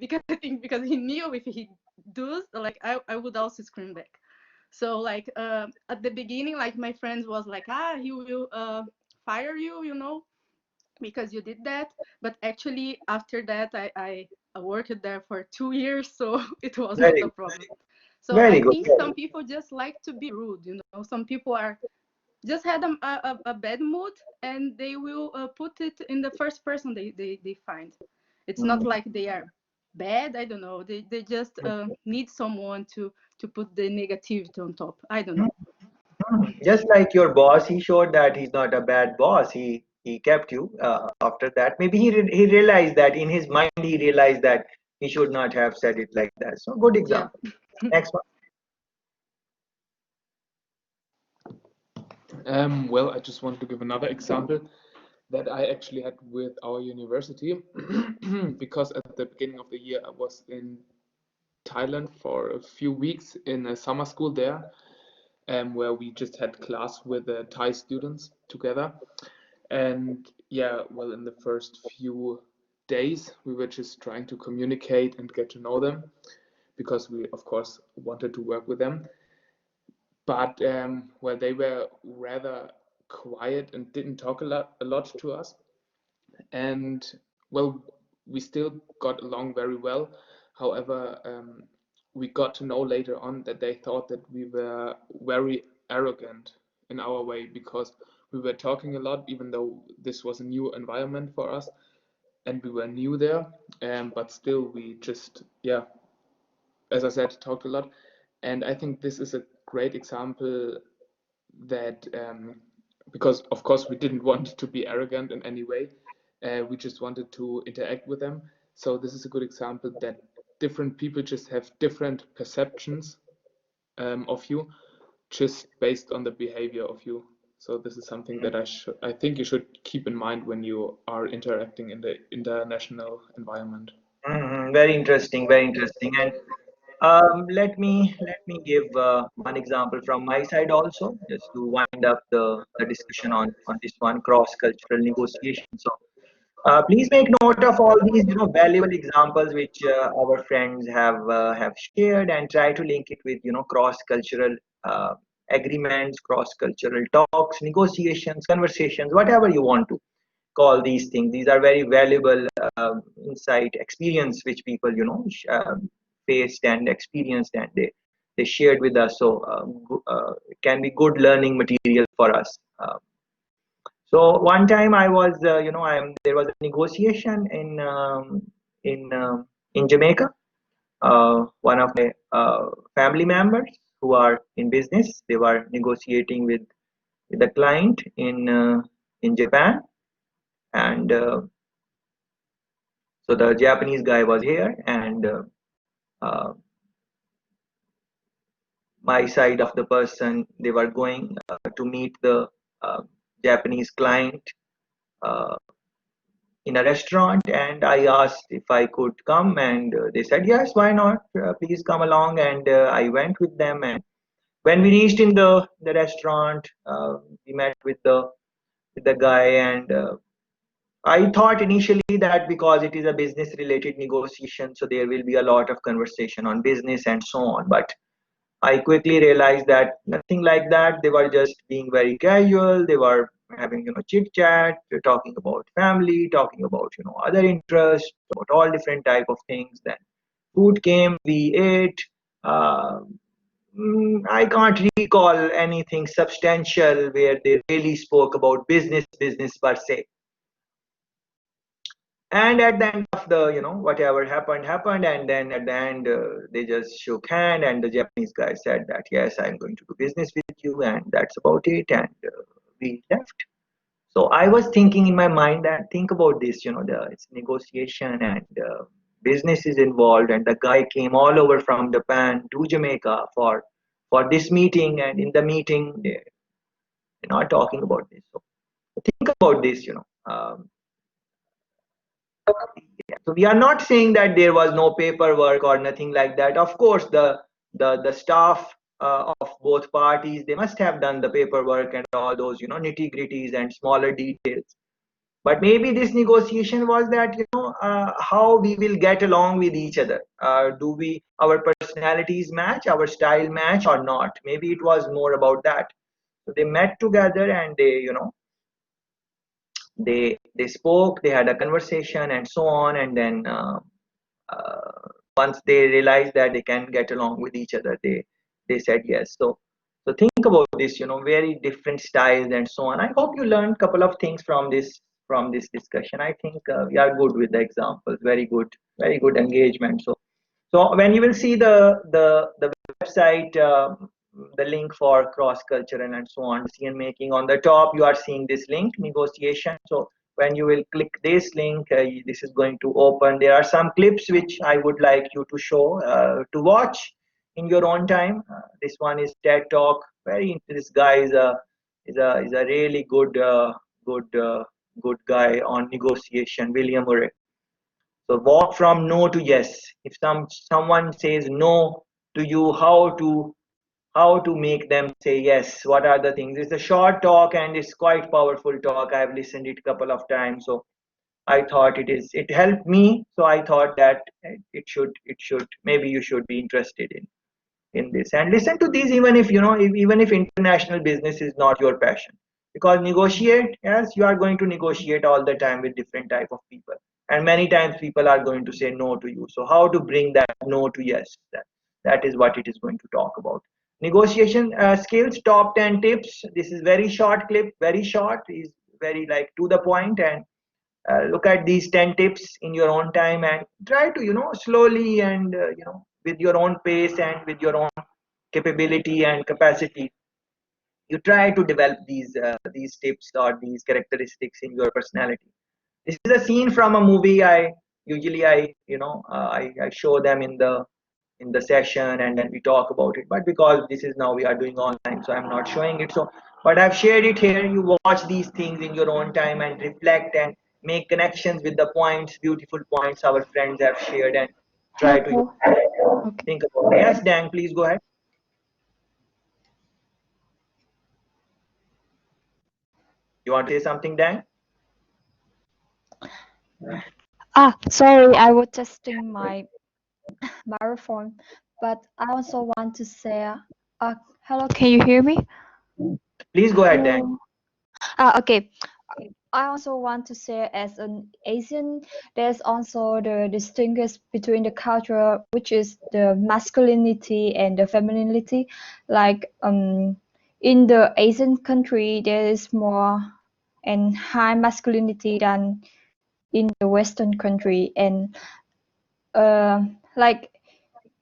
because I think because he knew if he does, like I would also scream back. So like at the beginning, like my friends was like, he will fire you, because you did that. But actually, after that, I worked there for 2 years, so it was not Very a good. problem. So Very I good. think some people just like to be rude, you know. Some people are just had a bad mood, and they will put it in the first person they find. It's not Mm. like they are bad. I don't know. They just need someone to put the negativity on top. I don't know. Just like your boss, he showed that he's not a bad boss. He kept you after that. Maybe he realized that in his mind, he realized that he should not have said it like that. So good Yeah. example. Next one. Well, I just want to give another example that I actually had with our university because at the beginning of the year I was in Thailand for a few weeks in a summer school there, where we just had class with the Thai students together. And yeah, well, in the first few days, we were just trying to communicate and get to know them because we, of course, wanted to work with them. But well, they were rather quiet and didn't talk a lot to us. And well, we still got along very well. However, we got to know later on that they thought that we were very arrogant in our way because we were talking a lot, even though this was a new environment for us and we were new there. But still, we just, yeah, as I said, talked a lot. And I think this is a great example that because of course we didn't want to be arrogant in any way, we just wanted to interact with them. So this is a good example that different people just have different perceptions of you just based on the behavior of you. So this is something that I think you should keep in mind when you are interacting in the international environment. Very interesting. Very interesting. And let me give one example from my side also, just to wind up the discussion on this one, cross-cultural negotiation. So please make note of all these valuable examples which our friends have shared, and try to link it with cross-cultural uh, agreements, cross-cultural talks, negotiations, conversations, whatever you want to call these things. These are very valuable insight, experience which people faced and experienced, and they shared with us. So it can be good learning material for us. So one time I was, there was a negotiation in Jamaica. One of my family members who are in business, they were negotiating with a client in Japan, and so the Japanese guy was here, and uh, my side of the person, they were going to meet the uh, Japanese client uh, in a restaurant, and I asked if I could come, and they said yes, why not? Please come along, and I went with them. And when we reached in the restaurant, we met with the guy, and I thought initially that because it is a business related negotiation, so there will be a lot of conversation on business and so on. But I quickly realized that nothing like that. They were just being very casual. They were having chit chat, talking about family, talking about other interests, about all different type of things. Then food came, we ate. Uh, I can't recall anything substantial where they really spoke about business per se. And at the end of the whatever happened, and then at the end they just shook hand, and the Japanese guy said that yes, I'm going to do business with you, and that's about it, and we left. So I was thinking in my mind that think about this, it's negotiation, and business is involved, and the guy came all over from Japan to Jamaica for this meeting, and in the meeting they're not talking about this. So think about this, so we are not saying that there was no paperwork or nothing like that. Of course, the staff of both parties, they must have done the paperwork and all those nitty gritties and smaller details. But maybe this negotiation was that how we will get along with each other. Do we our personalities match, our style match or not? Maybe it was more about that. So they met together, and they spoke, they had a conversation, and so on, and then once they realized that they can get along with each other, they said yes. So think about this, very different styles and so on. I hope you learned a couple of things from this discussion. I think we are good with the examples. Very good engagement. So when you will see the website, the link for cross cultural and so on, decision making, on the top you are seeing this link, negotiation. So when you will click this link, this is going to open. There are some clips which I would like you to show, to watch in your own time. This one is TED Talk. This guy is a really good guy on negotiation, William Murray. So walk from no to yes. If someone says no to you, how to make them say yes? What are the things? It's a short talk and it's quite powerful talk. I've listened it a couple of times, so I thought it helped me. So I thought that it should maybe you should be interested in this and listen to these, even if even if international business is not your passion, because negotiate, yes, you are going to negotiate all the time with different type of people, and many times people are going to say no to you. So how to bring that no to yes, that is what it is going to talk about. Negotiation skills, top 10 tips. This is very short clip, very short, is very like to the point, and look at these 10 tips in your own time and try to slowly and with your own pace and with your own capability and capacity, you try to develop these tips or these characteristics in your personality. This is a scene from a movie. I show them in the session, and then we talk about it, but because this is now we are doing online, so I'm not showing it. So but I've shared it here. You watch these things in your own time and reflect and make connections with the points, beautiful points our friends have shared, and try to think about it. Yes, Dan, please go ahead. You want to say something, Dan? Sorry, I was testing my microphone, but I also want to say, hello, can you hear me? Please go ahead, Dan. Okay. I also want to say, as an Asian, there's also the distinguish between the culture, which is the masculinity and the femininity. Like in the Asian country, there is more and high masculinity than in the Western country, and like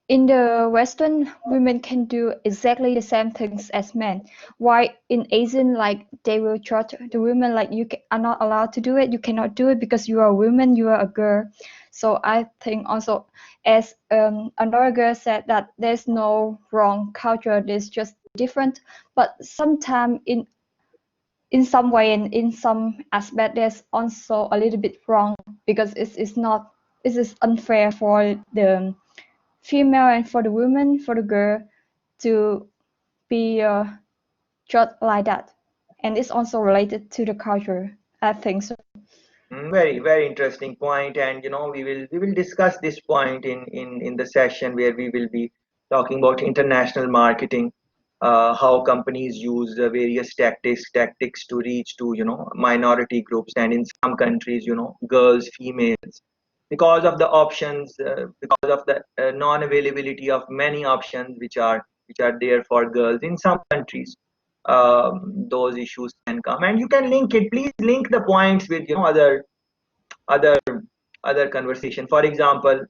in the Western, women can do exactly the same things as men. Why in Asian, like they will judge the women like you are not allowed to do it. You cannot do it because you are a woman, you are a girl. So I think also, as another girl said, that there's no wrong culture. There's just different. But sometimes in some way and in some aspect, there's also a little bit wrong, because it is unfair for the female and for the woman, for the girl, to be judged like that. And it's also related to the culture, I think so. Very interesting point, and we will discuss this point in the session where we will be talking about international marketing, how companies use various tactics to reach to minority groups, and in some countries girls, females, because of the options, because of the non-availability of many options which are there for girls in some countries. Those issues can come, and you can link it. Please link the points with other conversation. For example,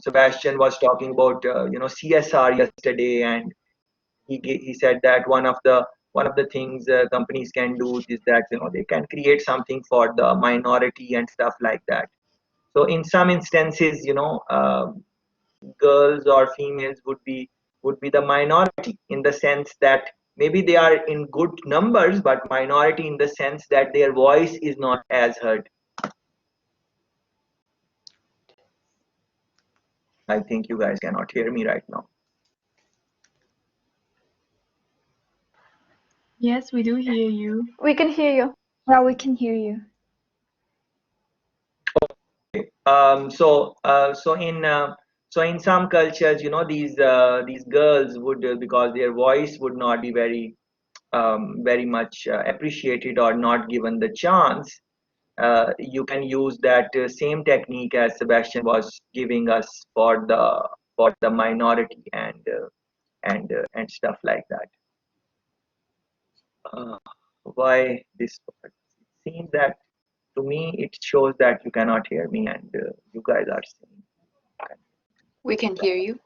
Sebastian was talking about CSR yesterday, and he said that one of the things companies can do is that they can create something for the minority and stuff like that. So in some instances, girls or females would be the minority, in the sense that maybe they are in good numbers, but minority in the sense that their voice is not as heard. I think you guys cannot hear me right now. Yes, we do hear you. We can hear you. Yeah, we can hear you. Okay. So in some cultures, these girls would, because their voice would not be very very much appreciated or not given the chance, you can use that same technique as Sebastian was giving us for the minority and stuff like that. Why this? It seems that to me it shows that you cannot hear me and you guys are saying. We can hear you.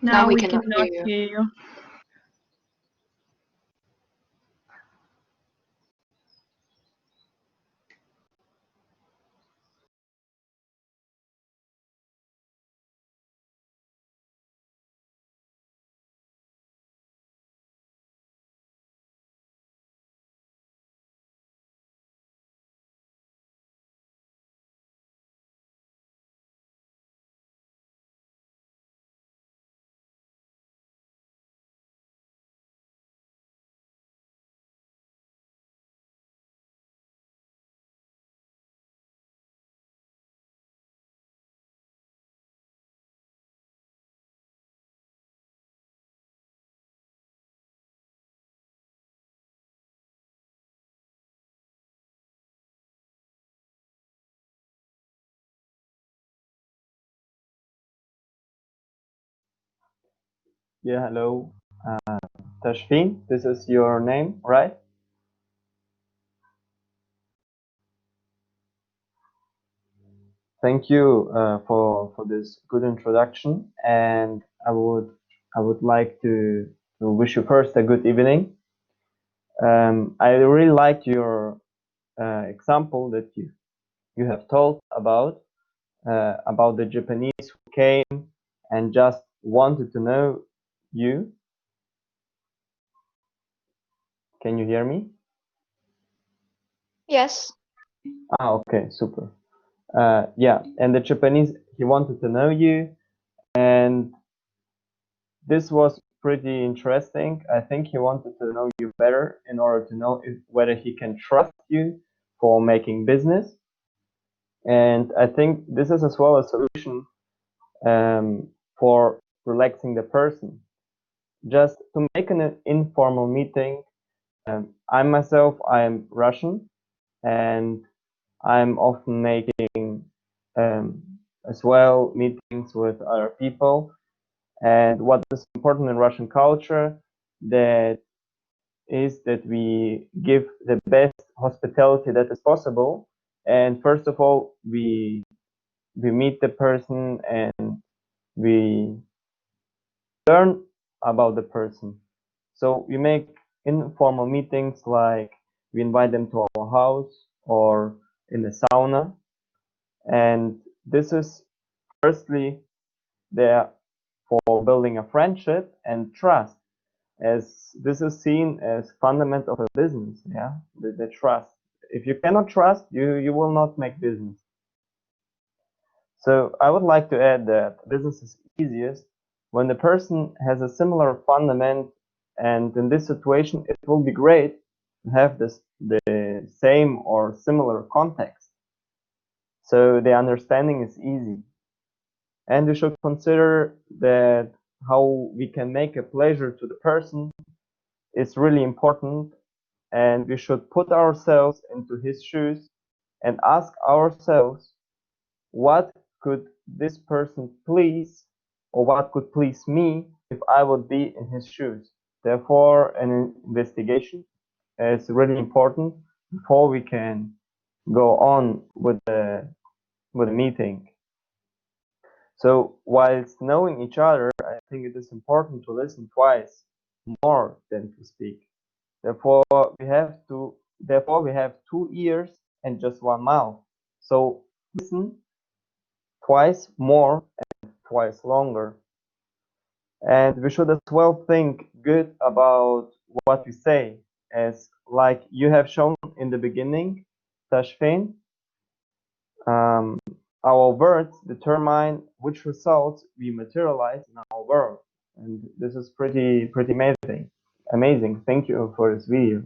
Now we cannot cannot hear you. hear you. Yeah, hello. Tashfin, this is your name, right? Thank you for this good introduction, and I would like to wish you first a good evening. I really liked your example that you have told about the Japanese who came and just wanted to know you. Can you hear me? Yes. Okay, super. Yeah, and the Japanese, he wanted to know you, and this was pretty interesting. I think he wanted to know you better in order to know whether he can trust you for making business. And I think this is as well a solution for relaxing the person. Just to make an informal meeting. I myself, I am Russian, and I'm often making as well meetings with other people. And what is important in Russian culture that is that we give the best hospitality that is possible. And first of all, we meet the person and we learn about the person. So we make informal meetings, like we invite them to our house or in the sauna. And this is firstly there for building a friendship and trust, as this is seen as fundament of a business. Yeah, the trust. If you cannot trust, you will not make business. So I would like to add that business is easiest when the person has a similar fundament, and in this situation it will be great to have the same or similar context, so the understanding is easy. And we should consider that how we can make a pleasure to the person is really important, and we should put ourselves into his shoes and ask ourselves, what could this person please, or what could please me if I would be in his shoes? Therefore, an investigation is really important before we can go on with the meeting. So whilst knowing each other, I think it is important to listen twice more than to speak. Therefore, we have 2 ears and just 1 mouth. So listen twice more and twice longer. And we should as well think good about what we say, as like you have shown in the beginning, Tashfin. Our words determine which results we materialize in our world, and this is pretty amazing. amazing. Thank you for this video.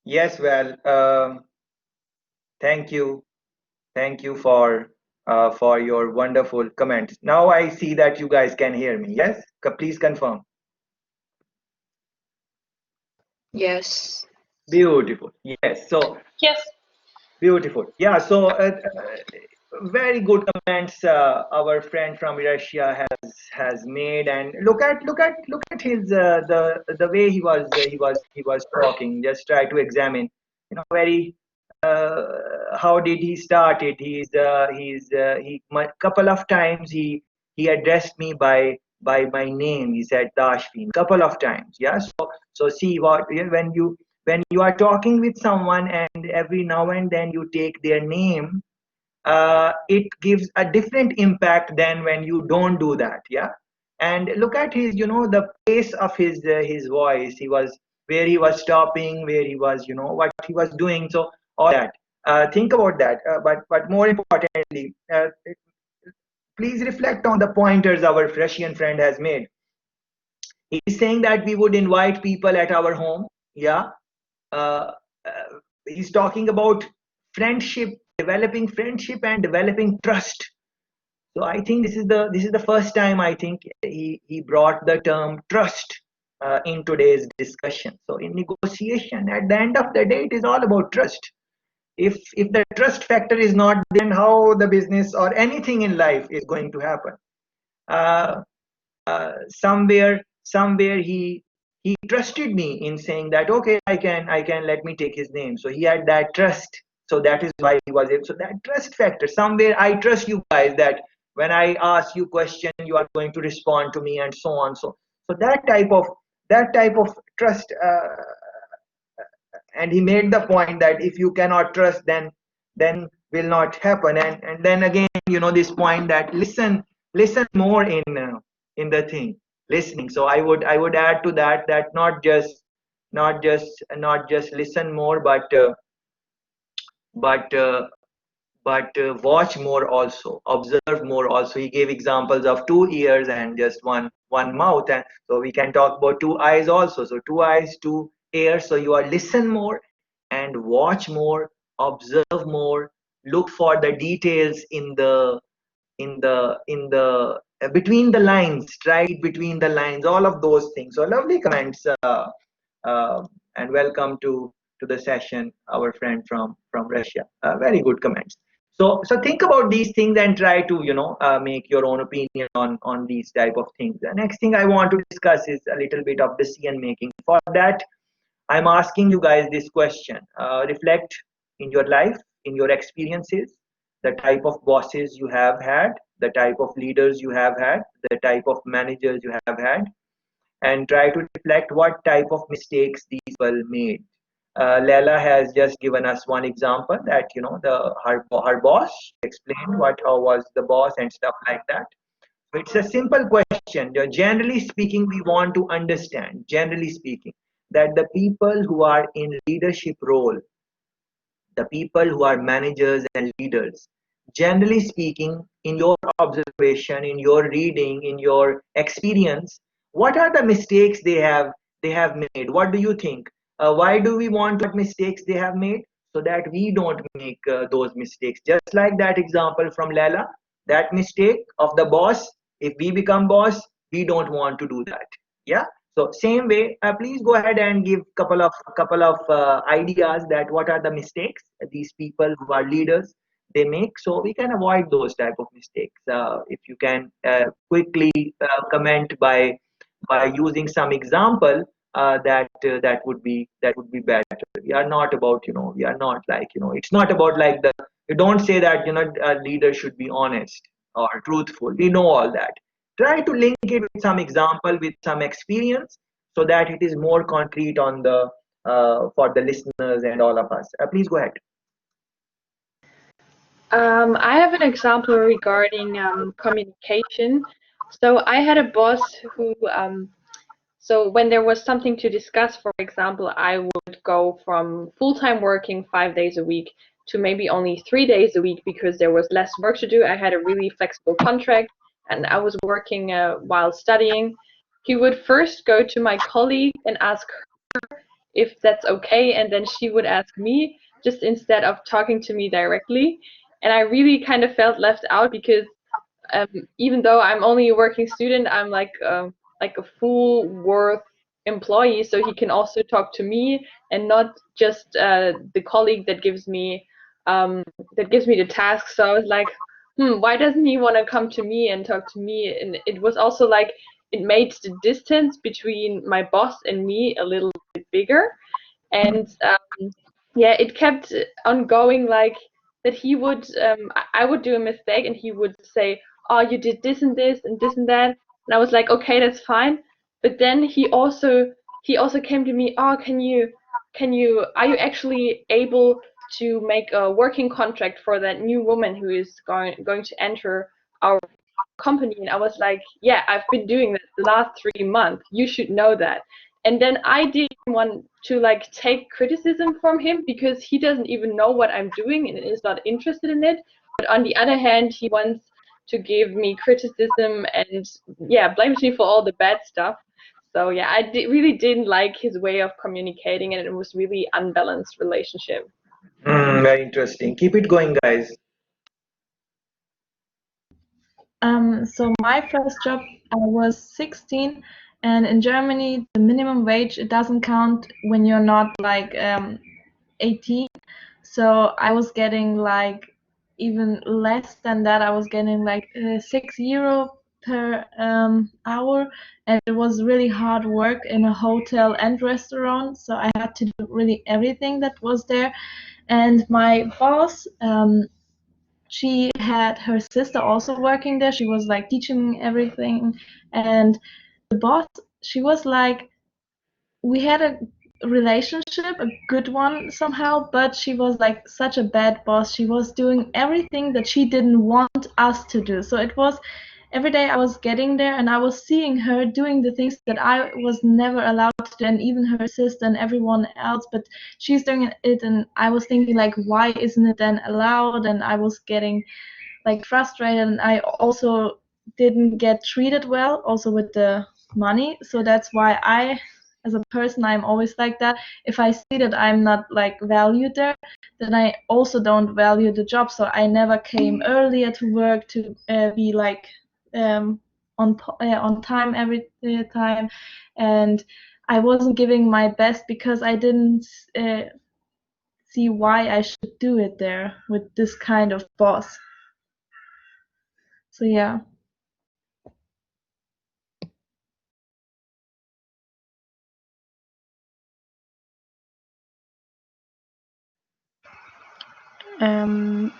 Yes, well, thank you. Thank you for your wonderful comments. Now I see that you guys can hear me. Yes? Please confirm. Yes. Beautiful. Yes. So Yes. beautiful. Yeah. So very good comments our friend from Russia has made, and look at his the way he was talking. Just try to examine, very how did he start it. He couple of times he addressed me by my name. He said Dashvin couple of times. Yeah. So see what when you are talking with someone and every now and then you take their name, it gives a different impact than when you don't do that. Yeah. And look at his, the pace of his voice. He was where he was stopping, where he was, what he was doing. So all that, think about that. But more importantly, please reflect on the pointers our Russian friend has made. He's saying that we would invite people at our home. Yeah. uh, he's talking about friendship, developing friendship and developing trust. So I think this is the first time I think he brought the term trust in today's discussion. So in negotiation, at the end of the day, it is all about trust. If the trust factor is not, then how the business or anything in life is going to happen? Uh, somewhere he trusted me in saying that, okay, I can let me take his name. So he had that trust. So that is why he was able. So that trust factor, somewhere I trust you guys that when I ask you question, you are going to respond to me, and so on. So that type of trust, and he made the point that if you cannot trust, then will not happen. And then again, this point that listen more in the thing, listening. So I would add to that not just listen more, but watch more also, observe more also. He gave examples of 2 ears and just one mouth, and so we can talk about 2 eyes also. So 2 eyes, 2 ears. So you are listen more and watch more, observe more, look for the details in the between the lines, right? Between the lines, all of those things. So lovely comments, and welcome to the session, our friend from Russia. Very good comments. So think about these things and try to make your own opinion on these type of things. The next thing I want to discuss is a little bit of decision making. For that, I'm asking you guys this question. Reflect in your life, in your experiences, the type of bosses you have had, the type of leaders you have had, the type of managers you have had, and try to reflect what type of mistakes these people made. Leila has just given us one example that her boss explained how was the boss and stuff like that. It's a simple question. Generally speaking, we want to understand, generally speaking, that the people who are in leadership role, the people who are managers and leaders, generally speaking, in your observation, in your reading, in your experience, what are the mistakes they have made? What do you think? Why do we want what mistakes they have made? So that we don't make those mistakes. Just like that example from Leila, that mistake of the boss. If we become boss, we don't want to do that. Yeah. So same way, please go ahead and give couple of ideas that what are the mistakes these people who are leaders they make, so we can avoid those type of mistakes. If you can quickly comment by using some example, that would be better. We are not about we are not like it's not about like the you don't say that a leader should be honest or truthful. We know all that. Try to link it with some example, with some experience, so that it is more concrete on the for the listeners and all of us. Please go ahead. I have an example regarding communication. So I had a boss who So when there was something to discuss, for example, I would go from full-time working 5 days a week to maybe only 3 days a week because there was less work to do. I had a really flexible contract and I was working while studying. He would first go to my colleague and ask her if that's okay, and then she would ask me, just instead of talking to me directly. And I really kind of felt left out because even though I'm only a working student, I'm like a full worth employee, so he can also talk to me and not just the colleague that gives me the task. So I was like, why doesn't he want to come to me and talk to me? And it was also like it made the distance between my boss and me a little bit bigger. And yeah, it kept on going like that. He would I would do a mistake and he would say, oh, you did this and this and this and that, and I was like, okay, that's fine. But then he also came to me, oh, are you actually able to make a working contract for that new woman who is going to enter our company? And I was like, yeah, I've been doing that the last 3 months, you should know that. And then I didn't want to like take criticism from him because he doesn't even know what I'm doing and is not interested in it. But on the other hand, he wants to give me criticism and yeah, blames me for all the bad stuff. So yeah, I really didn't like his way of communicating, and it was really unbalanced relationship. Very interesting. Keep it going, guys. So my first job, I was 16, and in Germany, the minimum wage, it doesn't count when you're not like 18. So I was getting like even less than that. I was getting like €6 per hour, and it was really hard work in a hotel and restaurant. So I had to do really everything that was there. And my boss, she had her sister also working there. She was like teaching me everything. And the boss, she was like, we had a relationship, a good one somehow, but she was like such a bad boss. She was doing everything that she didn't want us to do. So it was every day I was getting there and I was seeing her doing the things that I was never allowed to do, and even her sister and everyone else, but she's doing it, and I was thinking like, why isn't it then allowed? And I was getting like frustrated, and I also didn't get treated well also with the money. So that's why I, as a person, I'm always like that. If I see that I'm not like valued there, then I also don't value the job. So I never came earlier to work to be like on time every time, and I wasn't giving my best because I didn't see why I should do it there with this kind of boss. So yeah.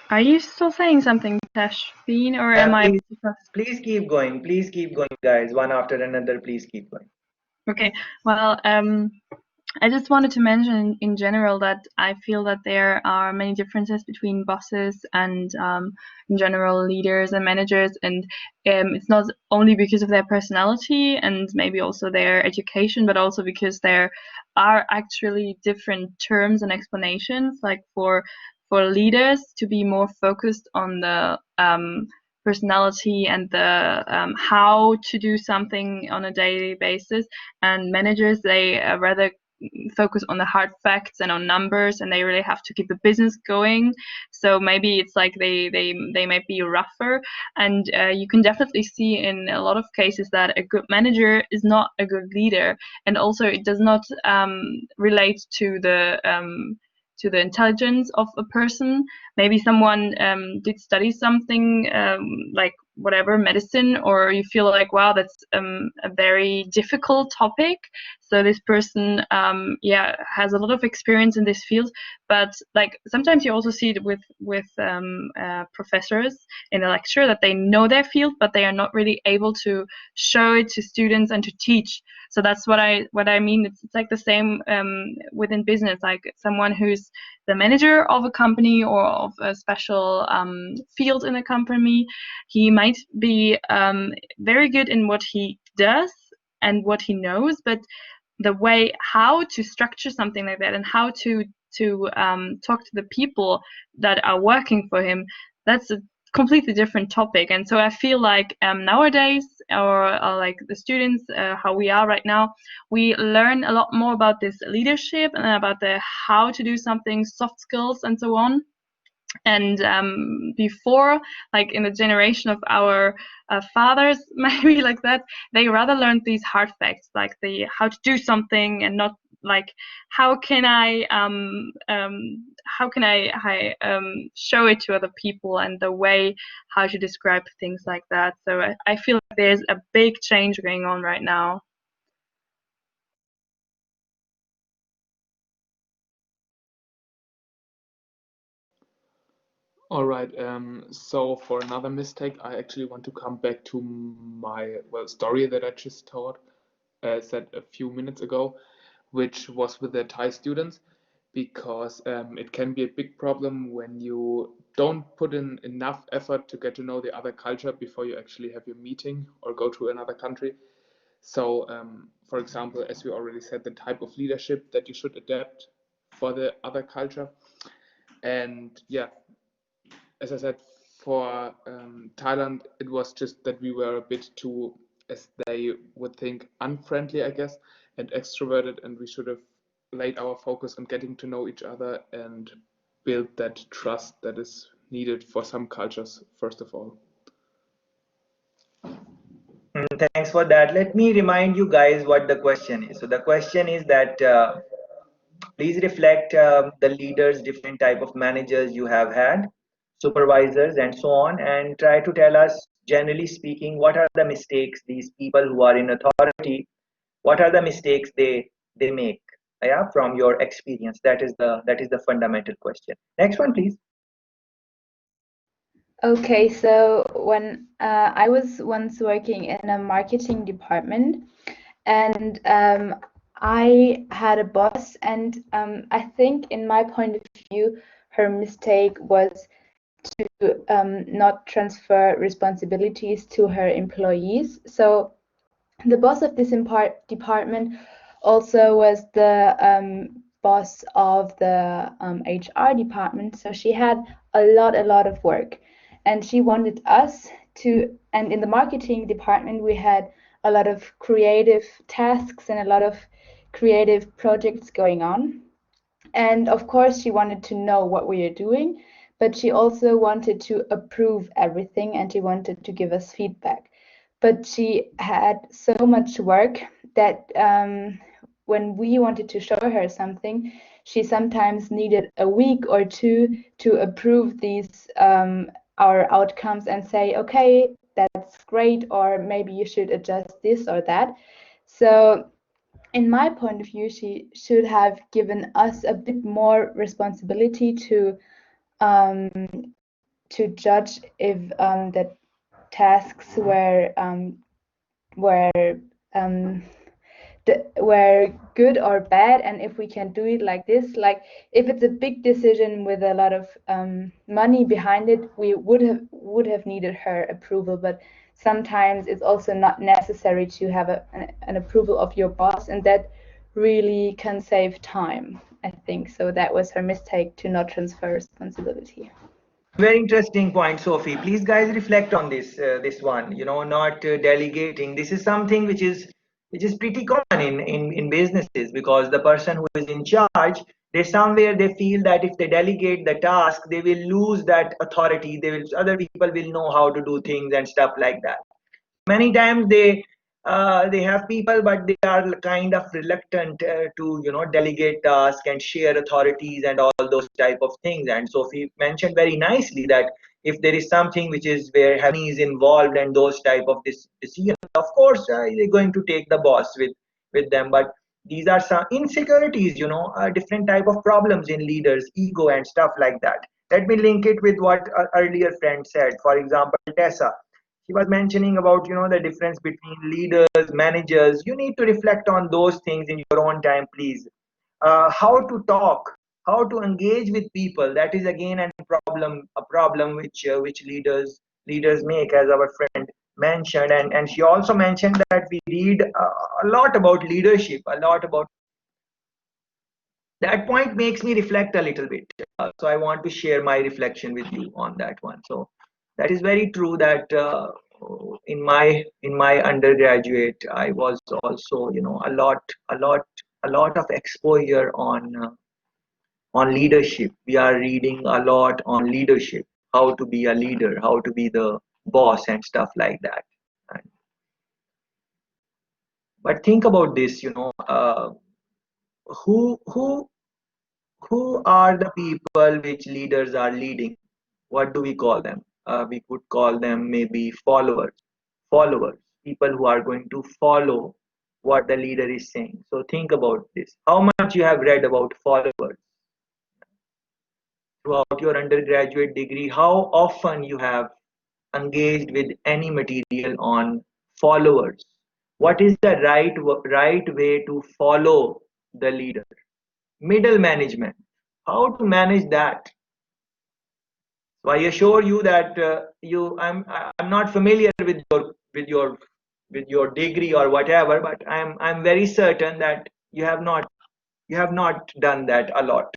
Are you still saying something, Tashveen, or am I? Please keep going. Please keep going, guys. One after another. Please keep going. Okay. Well, I just wanted to mention in general that I feel that there are many differences between bosses and in general leaders and managers, and it's not only because of their personality and maybe also their education, but also because there are actually different terms and explanations. Like for leaders to be more focused on the personality and the how to do something on a daily basis, and managers, they rather focus on the hard facts and on numbers, and they really have to keep the business going. So maybe it's like they might be rougher, and you can definitely see in a lot of cases that a good manager is not a good leader, and also it does not relate to the intelligence of a person. Maybe someone did study something like whatever, medicine, or you feel like, wow, that's a very difficult topic. So this person has a lot of experience in this field, but like sometimes you also see it with professors in a lecture, that they know their field, but they are not really able to show it to students and to teach. So that's what I mean. It's like the same within business. Like someone who's the manager of a company or of a special field in a company, he might be very good in what he does, and what he knows, but the way how to structure something like that and how to talk to the people that are working for him, that's a completely different topic. And so I feel like nowadays, or like the students, how we are right now, we learn a lot more about this leadership and about the how to do something, soft skills and so on. And before, like in the generation of our fathers, maybe like that, they rather learned these hard facts, like the how to do something, and not like how can I show it to other people, and the way how to describe things like that. So I feel like there's a big change going on right now. All right. So for another mistake, I actually want to come back to my story that I just said a few minutes ago, which was with the Thai students, because it can be a big problem when you don't put in enough effort to get to know the other culture before you actually have your meeting or go to another country. So, for example, as we already said, the type of leadership that you should adapt for the other culture. And yeah, as I said, for Thailand, it was just that we were a bit too, as they would think, unfriendly, I guess, and extroverted, and we should have laid our focus on getting to know each other and build that trust that is needed for some cultures, first of all. Thanks for that. Let me remind you guys what the question is. So the question is that please reflect the leaders, different type of managers you have had, supervisors and so on, and try to tell us, generally speaking, what are the mistakes these people who are in authority, what are the mistakes they make, yeah, from your experience. That is the fundamental question. Next one, please. Okay, so when I was once working in a marketing department, and I had a boss, and I think, in my point of view, her mistake was to not transfer responsibilities to her employees. So the boss of this department also was the boss of the HR department. So she had a lot of work, and she wanted us to, and in the marketing department, we had a lot of creative tasks and a lot of creative projects going on. And of course, she wanted to know what we are doing, but she also wanted to approve everything, and she wanted to give us feedback. But she had so much work that when we wanted to show her something, she sometimes needed a week or two to approve these our outcomes and say, okay, that's great, or maybe you should adjust this or that. So in my point of view, she should have given us a bit more responsibility to judge if the tasks were good or bad, and if we can do it like this. Like if it's a big decision with a lot of money behind it, we would have needed her approval. But sometimes it's also not necessary to have an approval of your boss, and that really can save time, I think. So that was her mistake, to not transfer responsibility. Very interesting point, Sophie. Please, guys, reflect on this one. You know, not delegating. This is something which is pretty common in businesses, because the person who is in charge, they feel that if they delegate the task, they will lose that authority. Other people will know how to do things and stuff like that. Many times they have people, but they are kind of reluctant to delegate tasks and share authorities and all those type of things. And Sophie mentioned very nicely that if there is something which is where money is involved and those type of decisions, of course they're going to take the boss with them. But these are some insecurities, different type of problems in leaders, ego and stuff like that. Let me link it with what our earlier friend said. For example, Tessa, she was mentioning about the difference between leaders, managers. You need to reflect on those things in your own time, please. How to talk, how to engage with people, that is again a problem which leaders make, as our friend mentioned, and she also mentioned that we read a lot about leadership, a lot about that. Point makes me reflect a little bit. So I want to share my reflection with you on that one. So that is very true that in my undergraduate, I was also, a lot of exposure on leadership. We are reading a lot on leadership, how to be a leader, how to be the boss and stuff like that. And, but think about this, who who who are the people which leaders are leading? What do we call them? We could call them maybe followers, people who are going to follow what the leader is saying. So think about this. How much you have read about followers throughout your undergraduate degree? How often you have engaged with any material on followers? What is the right way to follow the leader? Middle management, how to manage that? So I assure you that I'm not familiar with your degree or whatever, but I'm very certain that you have not done that a lot.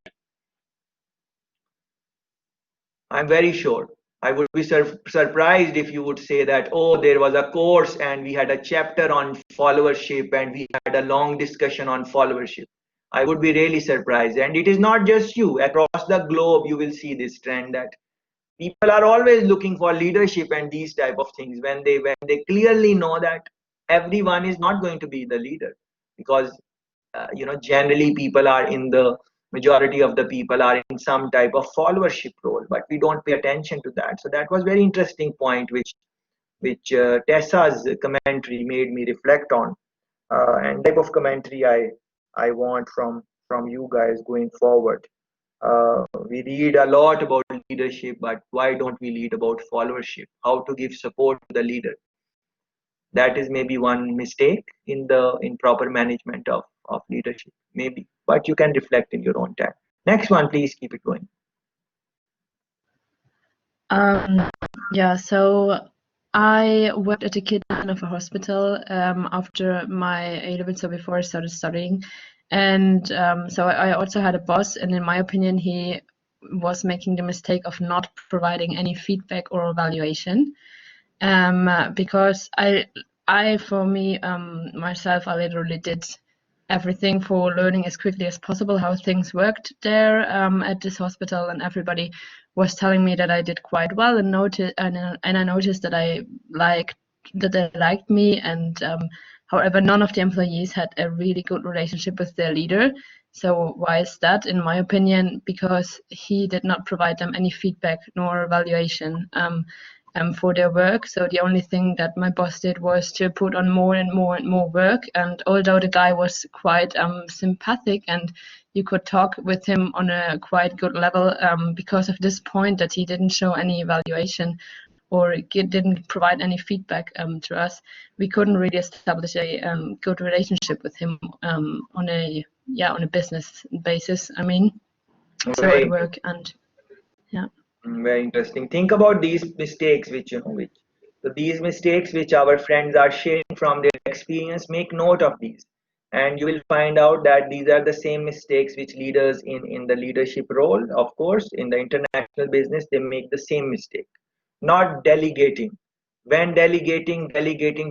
I'm very sure. I would be surprised if you would say that, oh, there was a course and we had a chapter on followership and we had a long discussion on followership. I would be really surprised. And it is not just you. Across the globe, you will see this trend that people are always looking for leadership and these type of things when they clearly know that everyone is not going to be the leader, because generally people are in the majority of the people are in some type of followership role, but we don't pay attention to that. So that was very interesting point which Tessa's commentary made me reflect on, and type of commentary I want from you guys going forward. We read a lot about leadership, but why don't we read about followership? How to give support to the leader? That is maybe one mistake in proper management of leadership, maybe. But you can reflect in your own time. Next one, please keep it going. Yeah, so I worked at a kitchen of a hospital after my A-level, so before I started studying. And so I also had a boss, and in my opinion, he was making the mistake of not providing any feedback or evaluation. Because for me, myself, I literally did everything for learning as quickly as possible how things worked there at this hospital, and everybody was telling me that I did quite well, and I noticed that they liked me, and however, none of the employees had a really good relationship with their leader. So why is that? In my opinion, because he did not provide them any feedback nor evaluation for their work. So the only thing that my boss did was to put on more and more and more work. And although the guy was quite sympathetic and you could talk with him on a quite good level, because of this point that he didn't show any evaluation or didn't provide any feedback to us, we couldn't really establish a good relationship with him on a business basis. I mean, so at work, and yeah. Very interesting. Think about these mistakes so these mistakes which our friends are sharing from their experience. Make note of these, and you will find out that these are the same mistakes which leaders in the leadership role, of course, in the international business, they make the same mistake. Not delegating. When delegating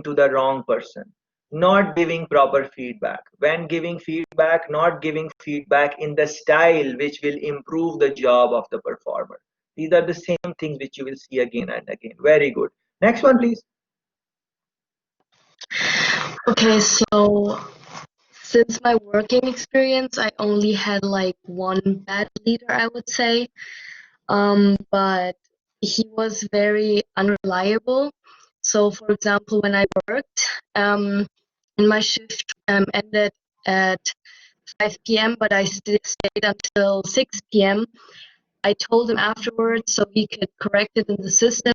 to the wrong person. Not giving proper feedback. When giving feedback, not giving feedback in the style which will improve the job of the performer. These are the same things which you will see again and again. Very good. Next one, please. Okay, so since my working experience, I only had like one bad leader, I would say. But he was very unreliable. So, for example, when I worked, and my shift ended at 5 p.m., but I stayed until 6 p.m. I told him afterwards so he could correct it in the system,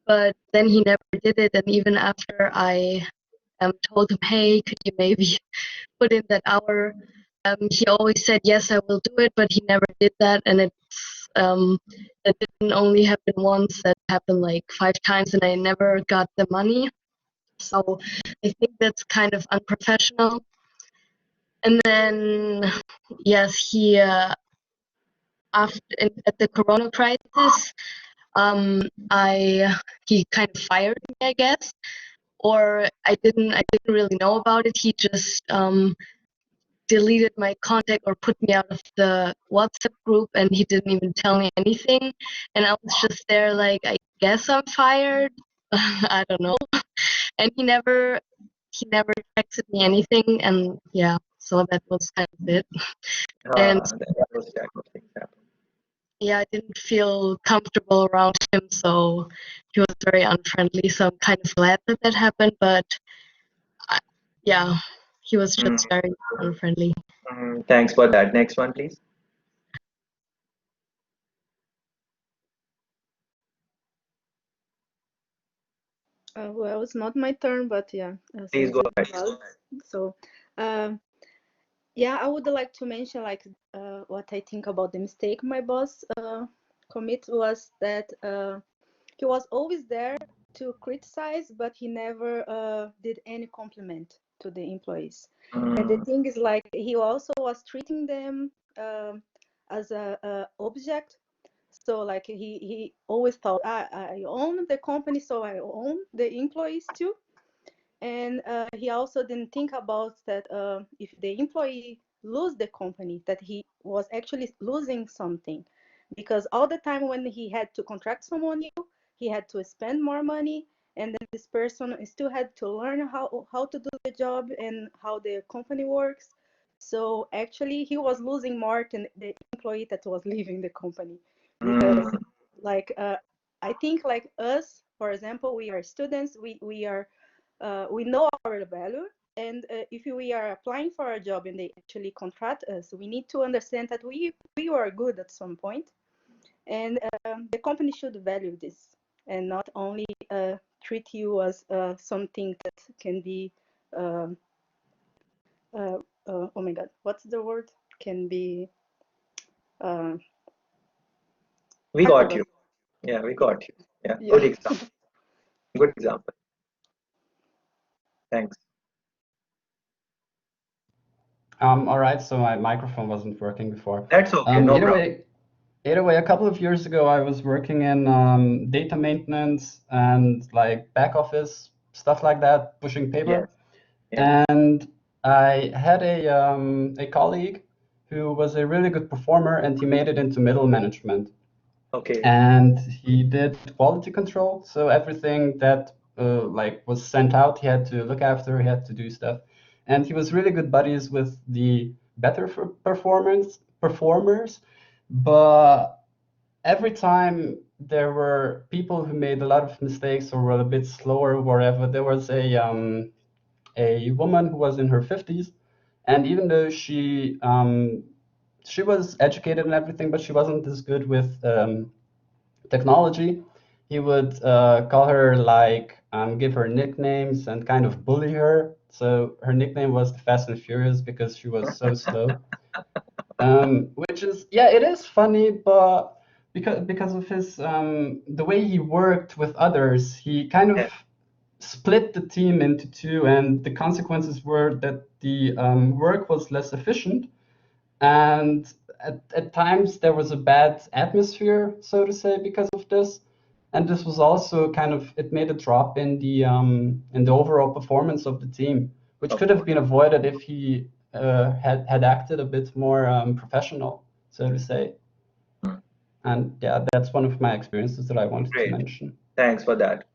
but then he never did it. And even after I told him, hey, could you maybe put in that hour? He always said, yes, I will do it, but he never did that. And it's That didn't only happen once, that happened like 5 times, and I never got the money. So I think that's kind of unprofessional. And then, yes, at the Corona crisis, he kind of fired me, I guess, or I didn't really know about it. He just deleted my contact or put me out of the WhatsApp group, and he didn't even tell me anything. And I was just there like, I guess I'm fired. I don't know. And he never texted me anything, and yeah, so that was kind of it. And those type of things happen. yeah, I didn't feel comfortable around him, so he was very unfriendly. So I'm kind of glad that that happened, but yeah, he was just very unfriendly. Thanks for that. Next one, please. Well, it's not my turn, but yeah. Please go ahead. So, yeah, I would like to mention like what I think about the mistake my boss commit was that he was always there to criticize, but he never did any compliment to the employees. And the thing is, like, he also was treating them as a object. So like he always thought, I own the company, so I own the employees too. And he also didn't think about that if the employee lose the company, that he was actually losing something, because all the time when he had to contract someone new, he had to spend more money, and then this person still had to learn how to do the job and how the company works. So actually he was losing more than the employee that was leaving the company, because like I think like us, for example, we are students, we know our value, and if we are applying for a job and they actually contract us, we need to understand that we are good at some point, and the company should value this and not only treat you as something that can be oh my god, what's the word, can be We got you. Yeah, we got you. Yeah, good example. Good example. Thanks. All right, so my microphone wasn't working before. That's okay, no problem. Either way, a couple of years ago, I was working in data maintenance and like back office stuff like that, pushing paper. And I had a colleague who was a really good performer, and he made it into middle management. Okay. And he did quality control, so everything that like was sent out, he had to look after, he had to do stuff. And he was really good buddies with the better performers, but every time there were people who made a lot of mistakes or were a bit slower or whatever. There was a woman who was in her 50s, and even though she was educated and everything, but she wasn't as good with technology, he would call her, like, give her nicknames and kind of bully her. So her nickname was the Fast and Furious because she was so slow. Which is, yeah, it is funny, but because of his the way he worked with others, he kind of split the team into two, and the consequences were that the work was less efficient, and at times there was a bad atmosphere, so to say, because of this. And this was also kind of, it made a drop in the overall performance of the team, which could have been avoided if he had acted a bit more professional, so to say. And yeah, that's one of my experiences that I wanted to mention. Thanks for that.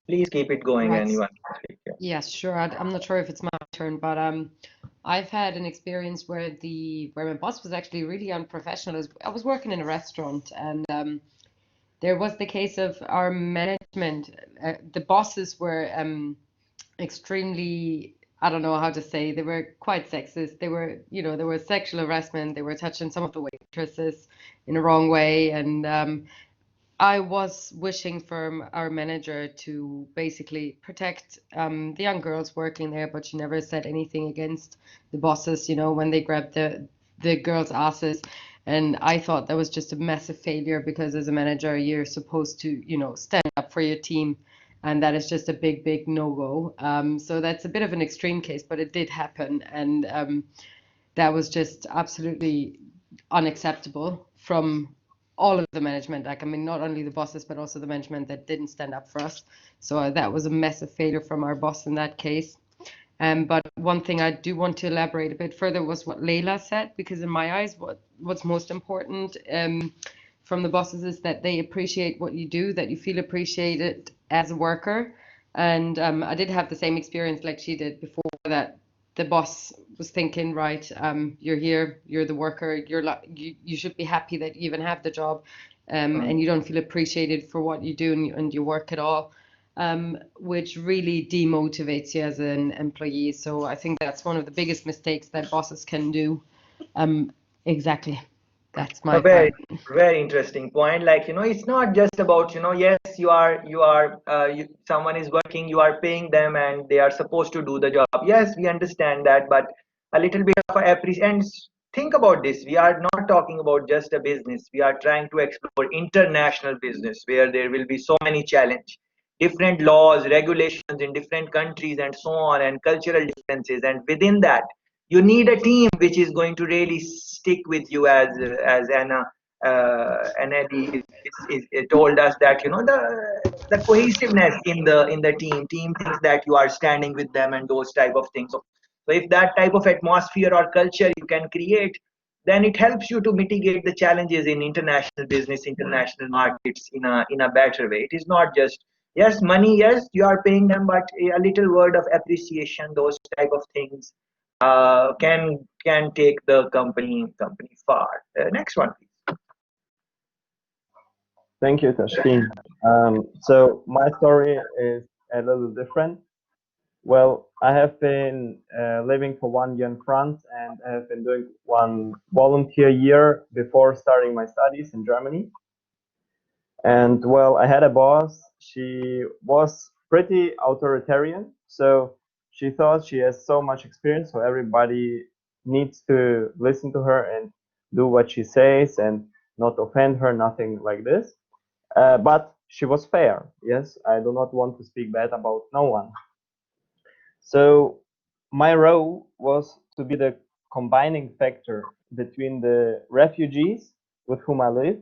Please keep it going, Right. anyone. Yes, sure. I'm not sure if it's my turn, but I've had an experience where my boss was actually really unprofessional. I was working in a restaurant, and there was the case of our management. The bosses were extremely, I don't know how to say, they were quite sexist. They were, there was sexual harassment. They were touching some of the waitresses in the wrong way, and I was wishing for our manager to basically protect the young girls working there, but she never said anything against the bosses, you know, when they grabbed the girls' asses. And I thought that was just a massive failure because as a manager, you're supposed to, you know, stand up for your team. And that is just a big, big no-go. So that's a bit of an extreme case, but it did happen. And that was just absolutely unacceptable from all of the management. Like, I mean, not only the bosses, but also the management that didn't stand up for us. So that was a massive failure from our boss in that case. But one thing I do want to elaborate a bit further was what Leila said, because in my eyes, what's most important from the bosses is that they appreciate what you do, that you feel appreciated as a worker. And I did have the same experience like she did before, that the boss was thinking, right, you're here, you're the worker, you should be happy that you even have the job, and you don't feel appreciated for what you do and your work at all, which really demotivates you as an employee. So I think that's one of the biggest mistakes that bosses can do. Exactly. That's A my very, point. very interesting point. Like, it's not just about, yes, someone is working, you are paying them and they are supposed to do the job. Yes, we understand that, but a little bit of appreciation. And think about this. We are not talking about just a business. We are trying to explore international business where there will be so many challenge, different laws, regulations in different countries and so on, and cultural differences. And within that, you need a team which is going to really stick with you, as Anna and Eddie told us, that the cohesiveness in the team thinks that you are standing with them and those type of things. So if that type of atmosphere or culture you can create, then it helps you to mitigate the challenges in international business, international markets in a better way. It is not just, yes, money, yes, you are paying them, but a little word of appreciation, those type of things can take the company far. Next one, please. Thank you, Tashkeen. So my story is a little different. Well, I have been living for 1 year in France, and I have been doing one volunteer year before starting my studies in Germany. And well, I had a boss. She was pretty authoritarian, so she thought she has so much experience, so everybody needs to listen to her and do what she says and not offend her, nothing like this. But she was fair. Yes, I do not want to speak bad about no one. So my role was to be the combining factor between the refugees with whom I live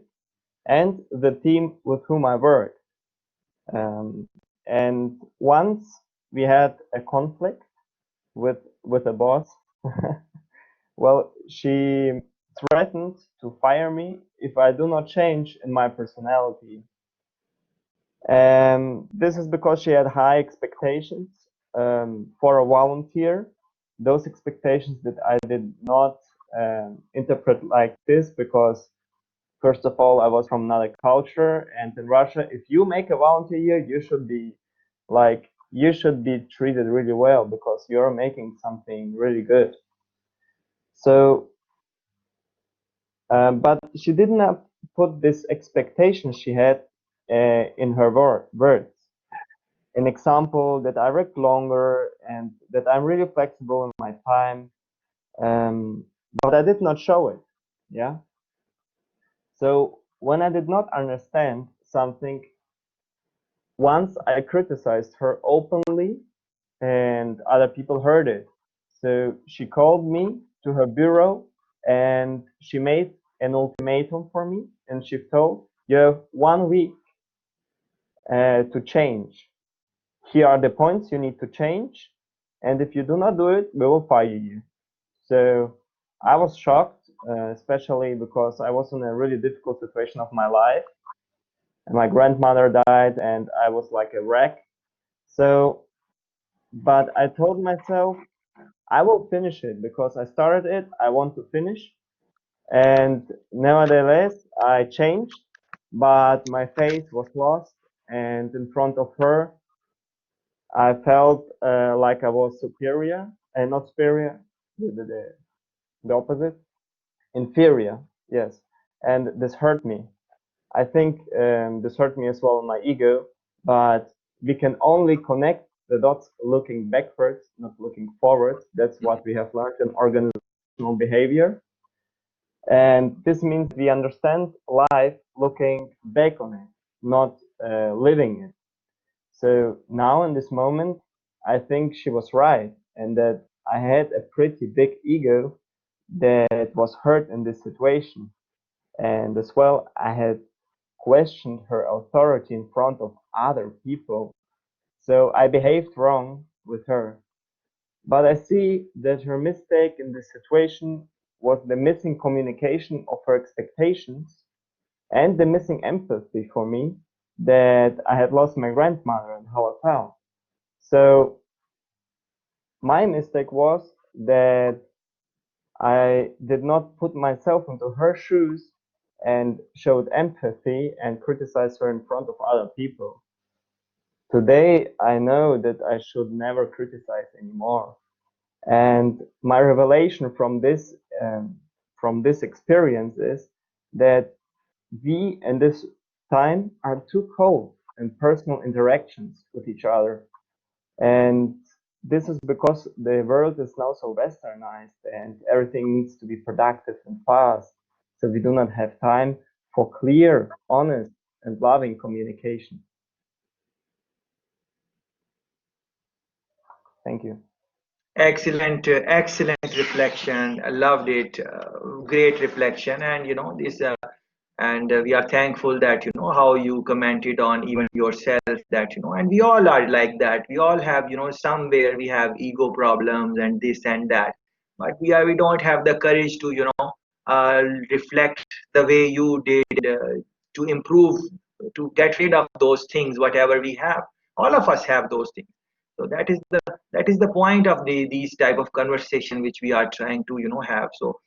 and the team with whom I work. And once we had a conflict with a boss. Well, she threatened to fire me if I do not change in my personality. And this is because she had high expectations for a volunteer. Those expectations that I did not interpret like this, because first of all, I was from another culture, and in Russia, if you make a volunteer year, you should be treated really well because you're making something really good. So, but she did not put this expectation she had in her words. An example that I work longer and that I'm really flexible in my time, but I did not show it. Yeah. So when I did not understand something, once I criticized her openly and other people heard it. So she called me to her bureau and she made an ultimatum for me, and she told, you have 1 week to change. Here are the points you need to change, and if you do not do it, we will fire you. So I was shocked, especially because I was in a really difficult situation of my life. My grandmother died and I was like a wreck. So, but I told myself, I will finish it because I started it, I want to finish. And nevertheless, I changed, but my face was lost, and in front of her, I felt like I was superior, and not superior, the opposite, inferior, yes. And this hurt me. I think this hurt me as well in my ego, but we can only connect the dots looking backwards, not looking forwards. That's what we have learned in organizational behavior. And this means we understand life looking back on it, not living it. So now in this moment, I think she was right, and that I had a pretty big ego that was hurt in this situation. And as well, I had questioned her authority in front of other people. So I behaved wrong with her. But I see that her mistake in this situation was the missing communication of her expectations and the missing empathy for me, that I had lost my grandmother and how I felt. So my mistake was that I did not put myself into her shoes and showed empathy and criticized her in front of other people. Today, I know that I should never criticize anymore. And my revelation from this experience is that we in this time are too cold in personal interactions with each other. And this is because the world is now so westernized and everything needs to be productive and fast. So we do not have time for clear, honest, and loving communication. Thank you. Excellent, excellent reflection. I loved it. Great reflection, and this. And we are thankful that how you commented on even yourself, that and we all are like that. We all have somewhere we have ego problems and this and that, but we don't have the courage to reflect the way you did, to improve, to get rid of those things whatever we have. All of us have those things. So that is the point of these type of conversation which we are trying to have. So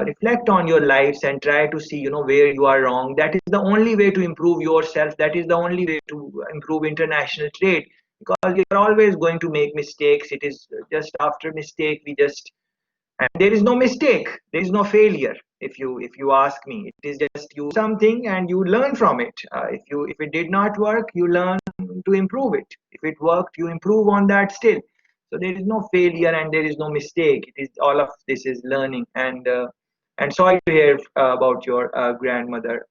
reflect on your lives and try to see where you are wrong. That is the only way to improve yourself. That is the only way to improve international trade, because you're always going to make mistakes. It is just after mistake we just, and there is no mistake, there is no failure. If you ask me, it is just you something and you learn from it. If it did not work, you learn to improve it. If it worked, you improve on that still. So there is no failure and there is no mistake. It is all of this is learning. And sorry to hear about your grandmother,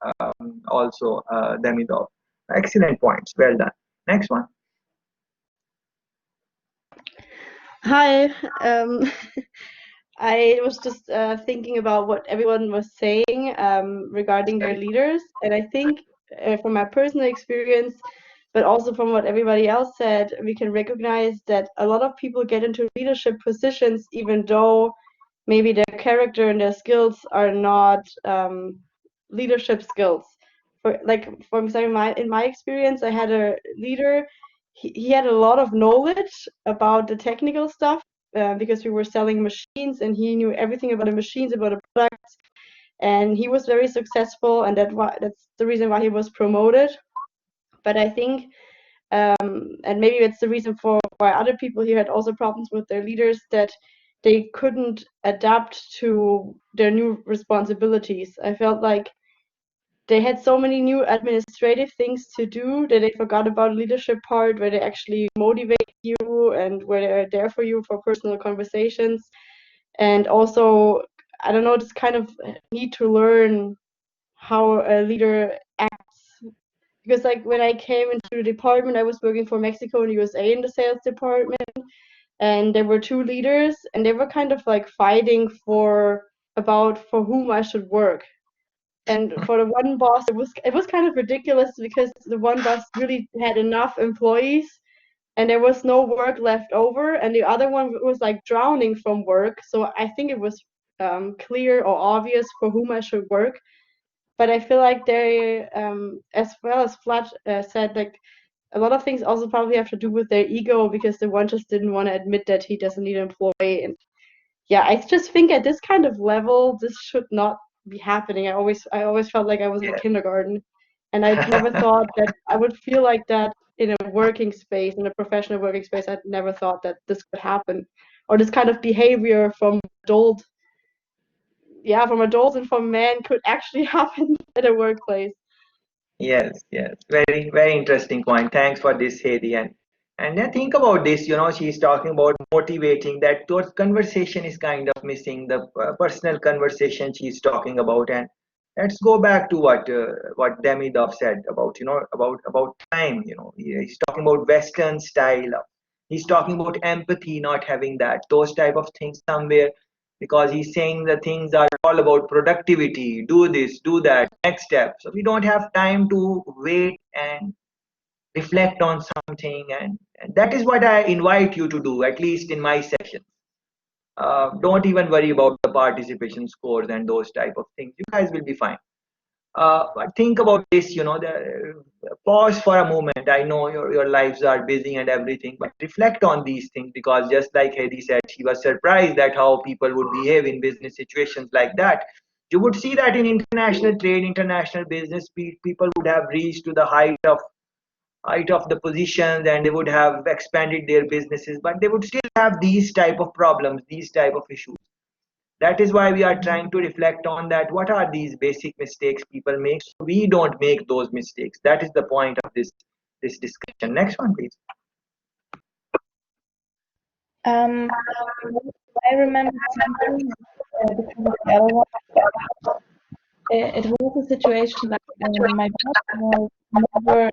also, Demidov. Excellent points. Well done. Next one. Hi. I was just thinking about what everyone was saying regarding their leaders, and I think from my personal experience, but also from what everybody else said, we can recognize that a lot of people get into leadership positions even though maybe their character and their skills are not leadership skills. For example, in my experience, I had a leader. He had a lot of knowledge about the technical stuff because we were selling machines, and he knew everything about the machines, about the products, and he was very successful, and that's the reason why he was promoted. But I think, and maybe it's the reason for why other people here had also problems with their leaders, that they couldn't adapt to their new responsibilities. I felt like they had so many new administrative things to do that they forgot about the leadership part, where they actually motivate you and where they're there for you for personal conversations. And also, I don't know, just kind of need to learn how a leader acts. Because like when I came into the department, I was working for Mexico and USA in the sales department, and there were two leaders, and they were kind of like fighting for whom I should work. And for the one boss, it was kind of ridiculous because the one boss really had enough employees and there was no work left over, and the other one was like drowning from work. So I think it was clear or obvious for whom I should work. But I feel like they, as well as Vlad said, like a lot of things also probably have to do with their ego, because the one just didn't want to admit that he doesn't need an employee. And yeah, I just think at this kind of level, this should not be happening. I always felt like I was in kindergarten, and I never thought that I would feel like that in a working space, in a professional working space. I'd never thought that this could happen, or this kind of behavior from adults and from men could actually happen at a workplace. Yes, yes. Very, very interesting point. Thanks for this, Hedi. And then think about this, she's talking about motivating that towards conversation is kind of missing the personal conversation she's talking about. And let's go back to what Demidov said about, about time, he's talking about Western style. He's talking about empathy, not having that, those type of things somewhere, because he's saying the things are all about productivity, do this, do that, next step. So we don't have time to wait and reflect on something, and that is what I invite you to do, at least in my session. Don't even worry about the participation scores and those type of things. You guys will be fine. But think about this, pause for a moment. I know your lives are busy and everything, but reflect on these things, because just like Hedi said, she was surprised at how people would behave in business situations like that. You would see that in international trade, international business, people would have reached to the height of the positions, and they would have expanded their businesses, but they would still have these type of problems, these type of issues. That is why we are trying to reflect on that. What are these basic mistakes people make, so we don't make those mistakes? That is the point of this discussion. Next one, please. I remember something because of the other one. It was a situation like my boss was never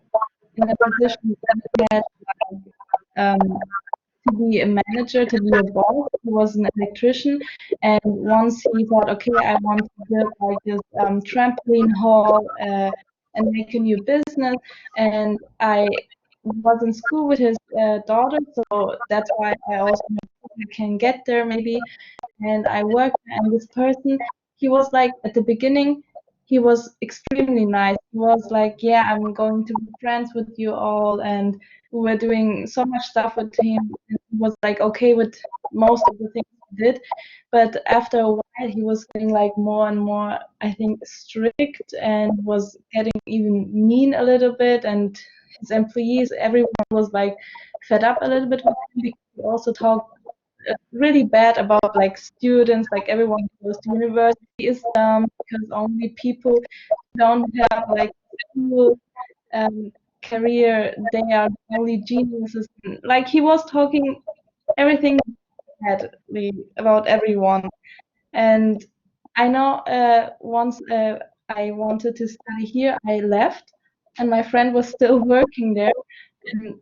in a position that he had to be a manager, to be a boss. He was an electrician, and once he thought, okay, I want to build like this trampoline hall and make a new business, and I was in school with his daughter, so that's why I also can get there maybe. And I worked, and this person, he was like at the beginning, he was extremely nice. He was like, yeah, I'm going to be friends with you all, and we were doing so much stuff with him. And he was like okay with most of the things we did, but after a while he was getting like more and more, I think, strict, and was getting even mean a little bit, and his employees, everyone was like fed up a little bit with him, because he also talked really bad about like students, like everyone who goes to university is dumb because only people who don't have like school career, they are the only geniuses. Like he was talking everything badly about everyone. And I know once I wanted to study here, I left, and my friend was still working there, and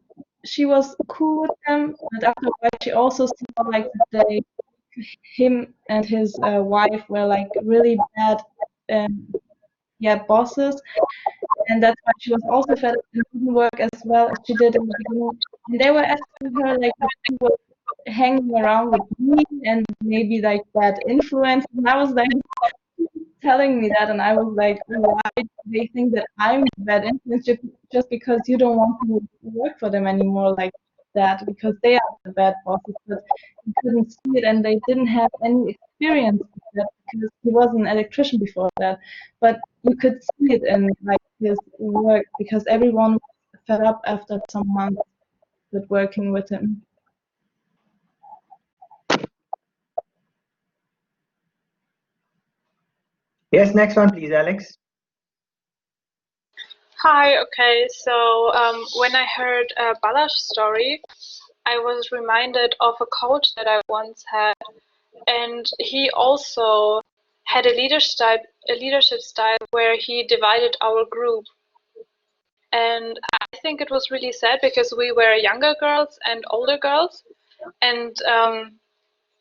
she was cool with them. But after a while, she also saw like they, him and his wife were like really bad, yeah, bosses, and that's why she was also fed up and didn't work as well as she did in the beginning. And they were asking her like if she was hanging around with me and maybe like bad influence, and I was like telling me that, and I was like, why do they think that I'm bad influence just because you don't want to work for them anymore like that, because they are the bad bosses? But he couldn't see it, and they didn't have any experience with that because he was an electrician before that. But you could see it in like his work, because everyone was fed up after some months with working with him. Yes, next one, please, Alex. Hi, okay, so when I heard Balazs's story, I was reminded of a coach that I once had, and he also had a leadership style where he divided our group. And I think it was really sad because we were younger girls and older girls, and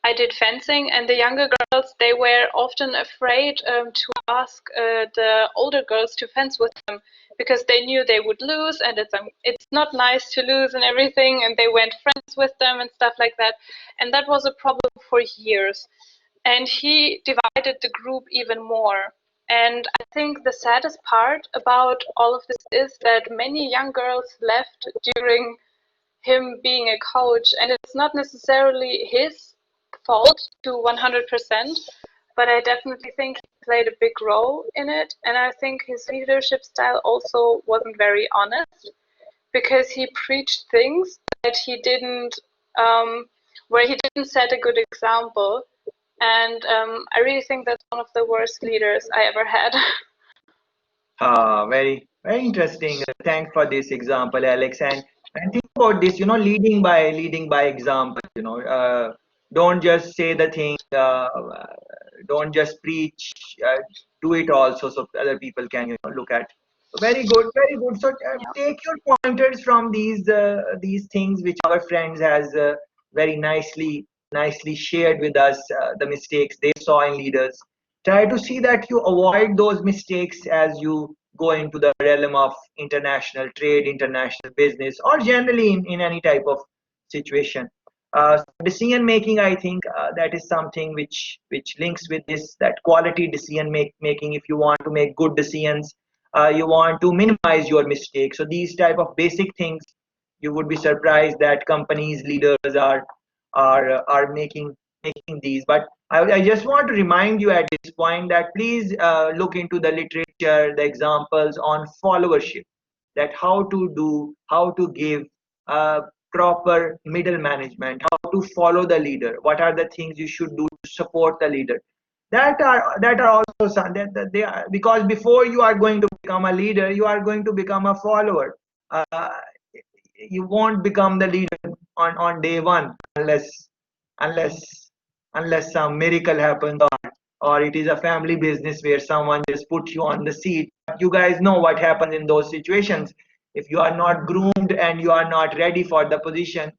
I did fencing, and the younger girls, they were often afraid to ask the older girls to fence with them because they knew they would lose, and it's not nice to lose and everything, and they weren't friends with them and stuff like that. And that was a problem for years. And he divided the group even more. And I think the saddest part about all of this is that many young girls left during him being a coach, and it's not necessarily his fault to 100%, but I definitely think he played a big role in it. And I think his leadership style also wasn't very honest, because he preached things that he didn't, where he didn't set a good example. And I really think that's one of the worst leaders I ever had. Very, Very interesting. Thanks for this example, Alex. And think about this. Leading by example. Don't just say the thing. Don't just preach. Do it also, so other people can look at. Very good, very good. So take your pointers from these things which our friends has very nicely shared with us. The mistakes they saw in leaders. Try to see that you avoid those mistakes as you go into the realm of international trade, international business, or generally in any type of situation. Decision making, I think that is something which links with this, that quality decision making. If you want to make good decisions, you want to minimize your mistakes. So these type of basic things, you would be surprised that companies leaders are making these. But I just want to remind you at this point that please look into the literature, the examples on followership, that how to give proper middle management, how to follow the leader, what are the things you should do to support the leader. That are also some that they are, because before you are going to become a leader, you are going to become a follower. Uh, you won't become the leader on day one unless unless some miracle happens, or it is a family business where someone just puts you on the seat. You guys know what happens in those situations. If you are not groomed and you are not ready for the position,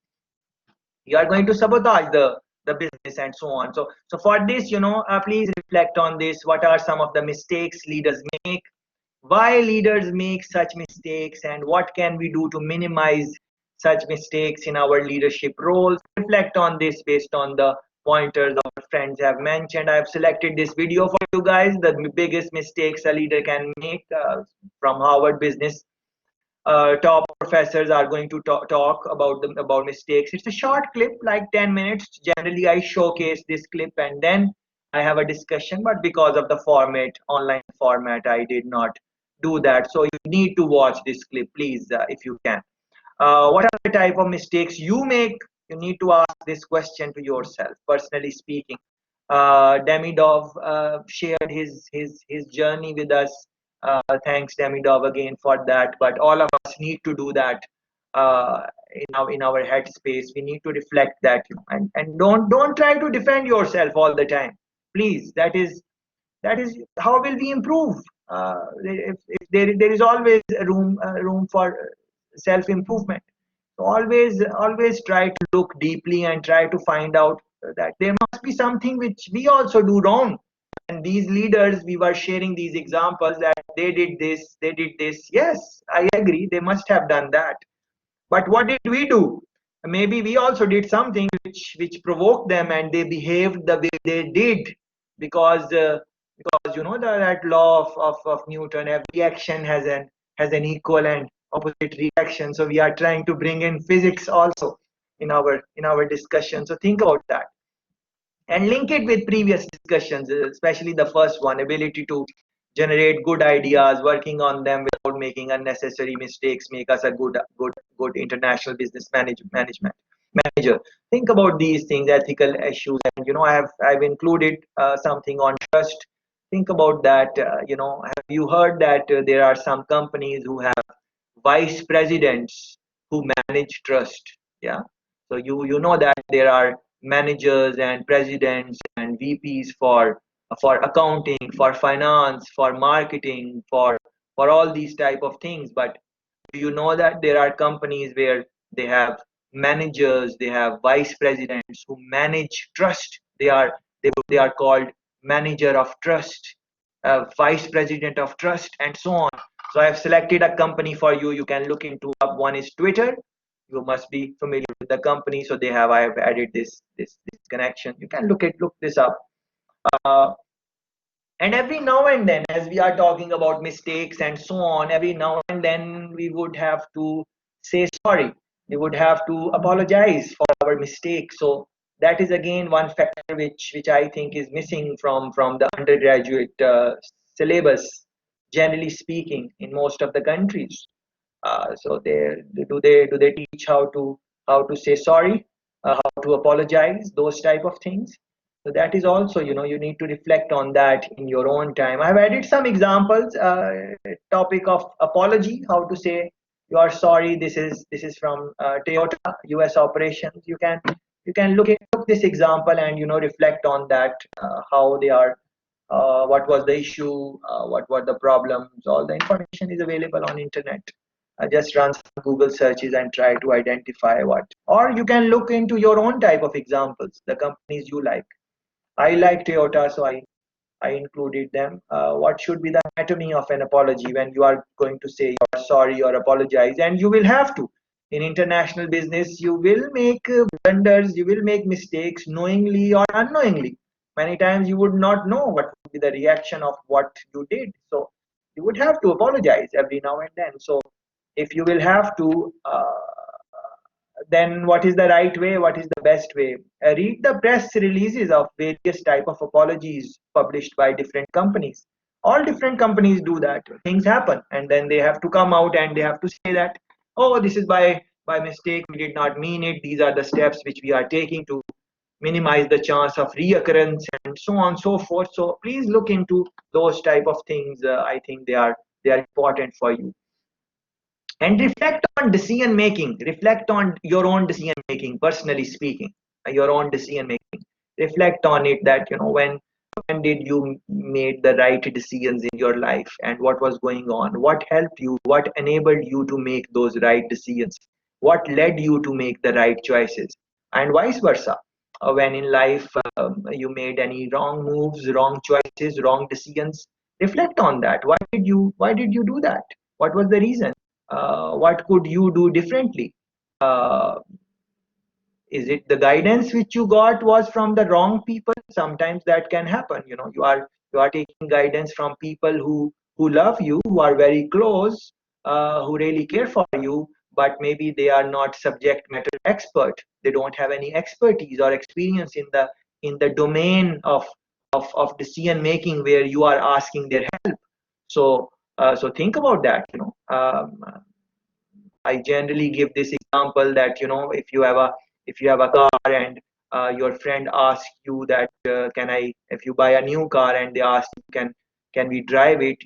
you are going to sabotage the business and so on. So for this, please reflect on this. What are some of the mistakes leaders make, why leaders make such mistakes, and what can we do to minimize such mistakes in our leadership roles. Reflect on this based on the pointers our friends have mentioned. I have selected this video for you guys, the biggest mistakes a leader can make, from Harvard Business. Top professors are going to talk about mistakes. It's a short clip, like 10 minutes. Generally, I showcase this clip and then I have a discussion, but because of the format, online format, I did not do that. So you need to watch this clip, please, if you can. What are the type of mistakes you make? You need to ask this question to yourself. Personally speaking, Demidov shared his journey with us. Thanks, Demidov, again for that. But all of us need to do that in our headspace. We need to reflect that, and don't try to defend yourself all the time. Please, that is how will we improve. If there is always room for self improvement. So always try to look deeply and try to find out that there must be something which we also do wrong. And these leaders, we were sharing these examples that they did this. Yes, I agree, they must have done that. But what did we do? Maybe we also did something which provoked them, and they behaved the way they did, because that law of Newton, every action has an equal and opposite reaction. So we are trying to bring in physics also in our discussion. So think about that and link it with previous discussions, especially the first one, ability to generate good ideas, working on them without making unnecessary mistakes, make us a good international business manager. Think about these things, ethical issues, and I've included something on trust. Think about that. Have you heard that there are some companies who have vice presidents who manage trust? Yeah. So you know that there are managers and presidents and VPs for accounting, for finance, for marketing, for all these type of things. But do you know that there are companies where they have managers, they have vice presidents who manage trust? They are called manager of trust, vice president of trust, and so on. So I have selected a company for you. You can look into one is Twitter. You must be familiar with the company, so I have added this connection. You can look this up. Uh, and every now and then, as we are talking about mistakes and so on, every now and then we would have to say sorry. We would have to apologize for our mistakes. So that is again one factor which I think is missing from the undergraduate syllabus, generally speaking, in most of the countries. So do they teach how to say sorry, how to apologize, those type of things? So that is also, you need to reflect on that in your own time. I've added some examples. Topic of apology, how to say you are sorry. This is from Toyota US operations. You can look this example and reflect on that, how they are, what was the issue, what were the problems. All the information is available on internet. Just run some Google searches and try to identify what. Or you can look into your own type of examples, the companies you like. I like Toyota, so I included them. What should be the anatomy of an apology when you are going to say you're sorry or apologize? And you will have to. In international business, you will make blunders, you will make mistakes knowingly or unknowingly. Many times you would not know what would be the reaction of what you did. So you would have to apologize every now and then. So if you will have to, then what is the right way? What is the best way? Read the press releases of various type of apologies published by different companies. All different companies do that. Things happen, and then they have to come out and they have to say that, oh, this is by mistake. We did not mean it. These are the steps which we are taking to minimize the chance of reoccurrence, and so on and so forth. So please look into those type of things. I think they are important for you. And reflect on decision making. Reflect on your own decision making, personally speaking, your own decision making. Reflect on it, that when did you made the right decisions in your life, and what was going on, what helped you, what enabled you to make those right decisions, what led you to make the right choices, and vice versa. When in life you made any wrong moves, wrong choices, wrong decisions, reflect on that. Why did you do that? What was the reason? What could you do differently? Is it the guidance which you got was from the wrong people? Sometimes that can happen. You are taking guidance from people who love you, who are very close, who really care for you, but maybe they are not subject matter expert. They don't have any expertise or experience in the domain of decision making where you are asking their help. So think about that. I generally give this example that if you have a car and your friend asks you that if you buy a new car and they ask you, can we drive it,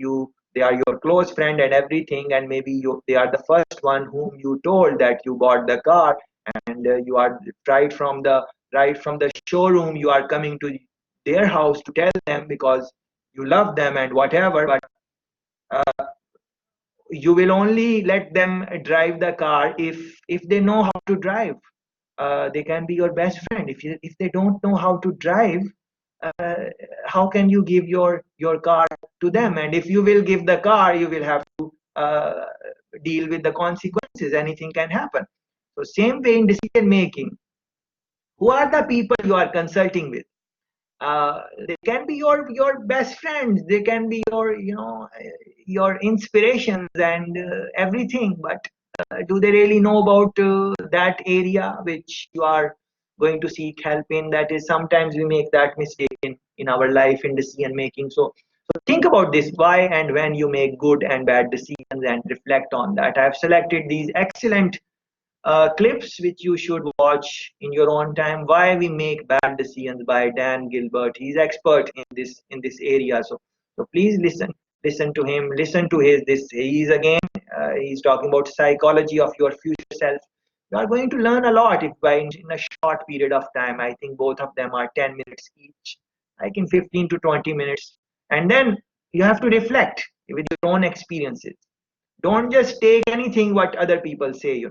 they are your close friend and everything, and maybe they are the first one whom you told that you bought the car, and you are right from the showroom, you are coming to their house to tell them because you love them and whatever, but you will only let them drive the car if they know how to drive. They can be your best friend. If they don't know how to drive, how can you give your car to them? And if you will give the car, you will have to deal with the consequences. Anything can happen. So same way in decision making, who are the people you are consulting with? They can be your best friends, they can be your inspirations and everything, but do they really know about that area which you are going to seek help in? That is, sometimes we make that mistake in our life in decision making. So think about this, why and when you make good and bad decisions, and reflect on that. I have selected these excellent clips which you should watch in your own time. Why we make bad decisions, by Dan Gilbert. He's expert in this area. So please listen to him. Listen to he's talking about psychology of your future self. You are going to learn a lot in a short period of time. I think both of them are 10 minutes each, like in 15 to 20 minutes. And then you have to reflect with your own experiences. Don't just take anything what other people say.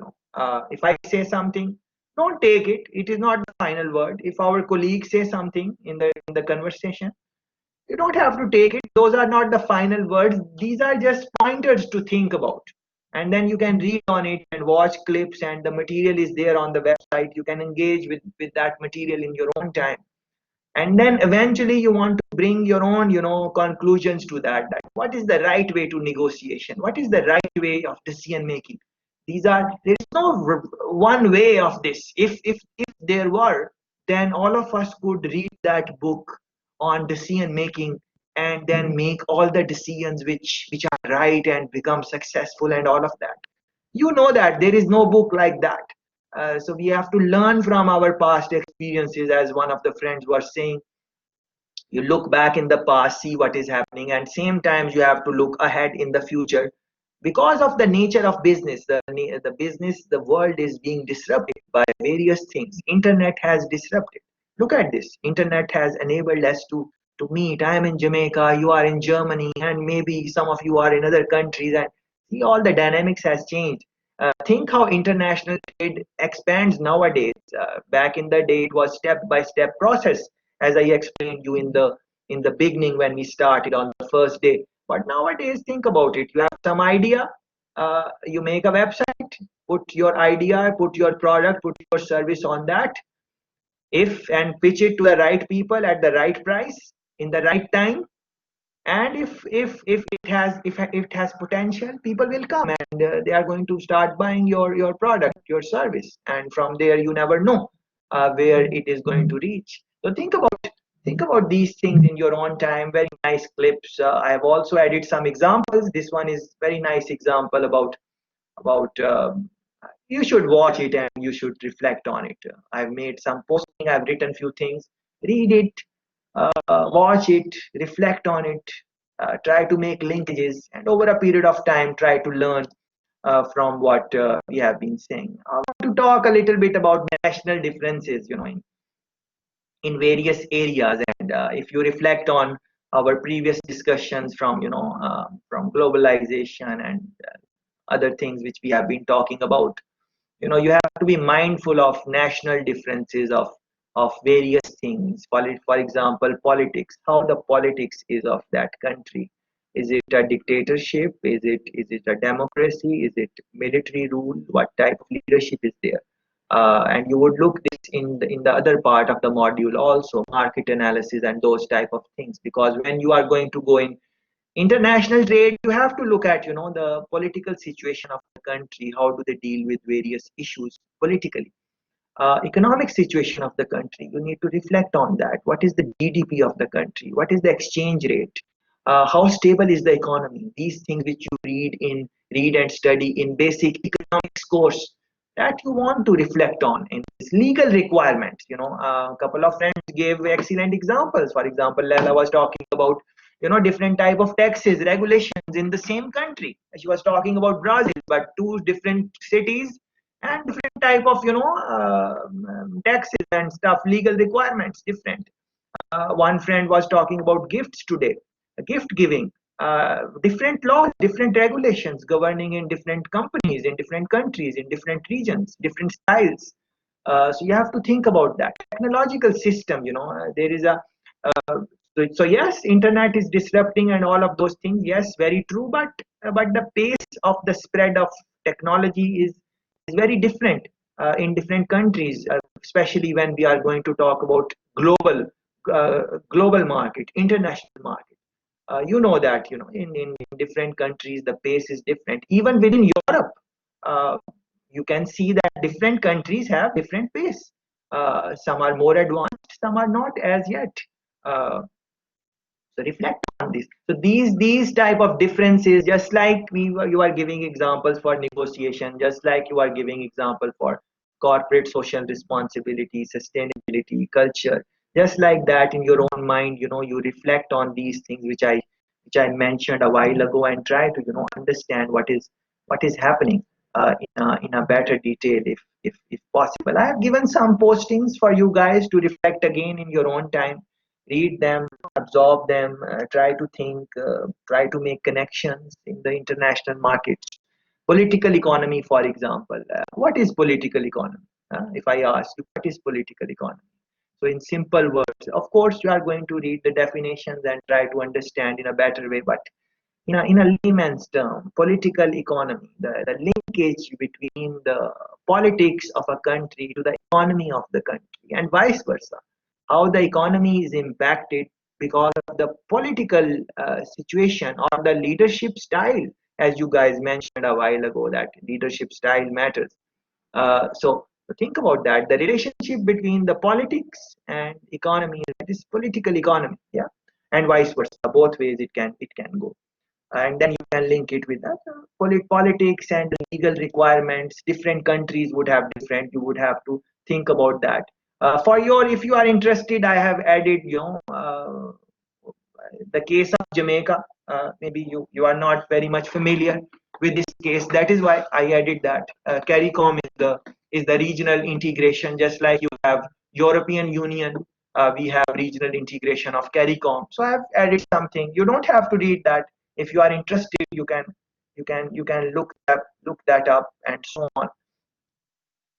If I say something, don't take it. It is not the final word. If our colleagues say something in the conversation, you don't have to take it. Those are not the final words. These are just pointers to think about. And then you can read on it and watch clips, and the material is there on the website. You can engage with that material in your own time. And then eventually you want to bring your own conclusions to that what is the right way to negotiation, what is the right way of decision making. There is no one way of this. If there were, then all of us could read that book on decision making and then make all the decisions which are right and become successful and all of that. That there is no book like that. So we have to learn from our past experiences, as one of the friends was saying. You look back in the past, see what is happening, and same times you have to look ahead in the future. Because of the nature of business, the world is being disrupted by various things. Internet has disrupted. Look at this. Internet has enabled us to meet. I am in Jamaica, you are in Germany, and maybe some of you are in other countries, and see, all the dynamics has changed. Think how international trade expands nowadays. Back in the day, it was step-by-step process, as I explained you in the beginning when we started on the first day. But nowadays, think about it. You have some idea, you make a website, put your idea, put your product, put your service on that, and pitch it to the right people at the right price in the right time. And if it has potential, people will come, and they are going to start buying your product, your service, and from there you never know where it is going to reach. So think about these things in your own time. Very nice clips. I have also added some examples. This one is very nice example about you should watch it and you should reflect on it. I've made some posting, I've written few things. Read it, watch it, reflect on it, try to make linkages, and over a period of time try to learn from what we have been saying. I want to talk a little bit about national differences, in various areas. And if you reflect on our previous discussions from from globalization and other things which we have been talking about, you have to be mindful of national differences of various things. For example, politics, how the politics is of that country. Is it a dictatorship? Is it a democracy? Is it military rule? What type of leadership is there? And you would look this in the other part of the module also, market analysis and those type of things. Because when you are going to go in international trade, you have to look at the political situation of the country. How do they deal with various issues politically? Economic situation of the country, you need to reflect on that. What is the GDP of the country? What is the exchange rate? How stable is the economy? These things which you read and study in basic economics course, that you want to reflect on. In this legal requirements, a couple of friends gave excellent examples. For example, Leila was talking about different type of taxes, regulations in the same country. She was talking about Brazil, but two different cities and different type of taxes and stuff, legal requirements different. One friend was talking about gifts today, gift giving, different laws, different regulations governing in different companies, in different countries, in different regions, different styles. So you have to think about that technological system. There is a so yes, internet is disrupting and all of those things. Yes, very true. But the pace of the spread of technology is very different in different countries, especially when we are going to talk about global market, international market. You know that in different countries the pace is different. Even within Europe, you can see that different countries have different pace. Some are more advanced, some are not as yet. So reflect on this. So these type of differences, just like you are giving examples for negotiation, just like you are giving example for corporate social responsibility, sustainability, culture, just like that in your own mind, you reflect on these things which I mentioned a while ago, and try to understand what is happening in a better detail if possible. I have given some postings for you guys to reflect again in your own time. Read them, absorb them, try to think, try to make connections in the international markets. Political economy, for example. What is political economy? If I ask you, what is political economy? So in simple words, of course, you are going to read the definitions and try to understand in a better way, but in a layman's term, political economy, the linkage between the politics of a country to the economy of the country, and vice versa. How the economy is impacted because of the political situation or the leadership style, as you guys mentioned a while ago, that leadership style matters. So think about that. The relationship between the politics and economy, that is political economy, yeah, and vice versa. Both ways it can go. And then you can link it with that politics and legal requirements. Different countries would have different. You would have to think about that. If you are interested, I have added the case of Jamaica, maybe you are not very much familiar with this case. That is why I added that. CARICOM is the regional integration, just like you have European Union. We have regional integration of CARICOM. So I have added something. You don't have to read that. If you are interested, you can look that up and so on.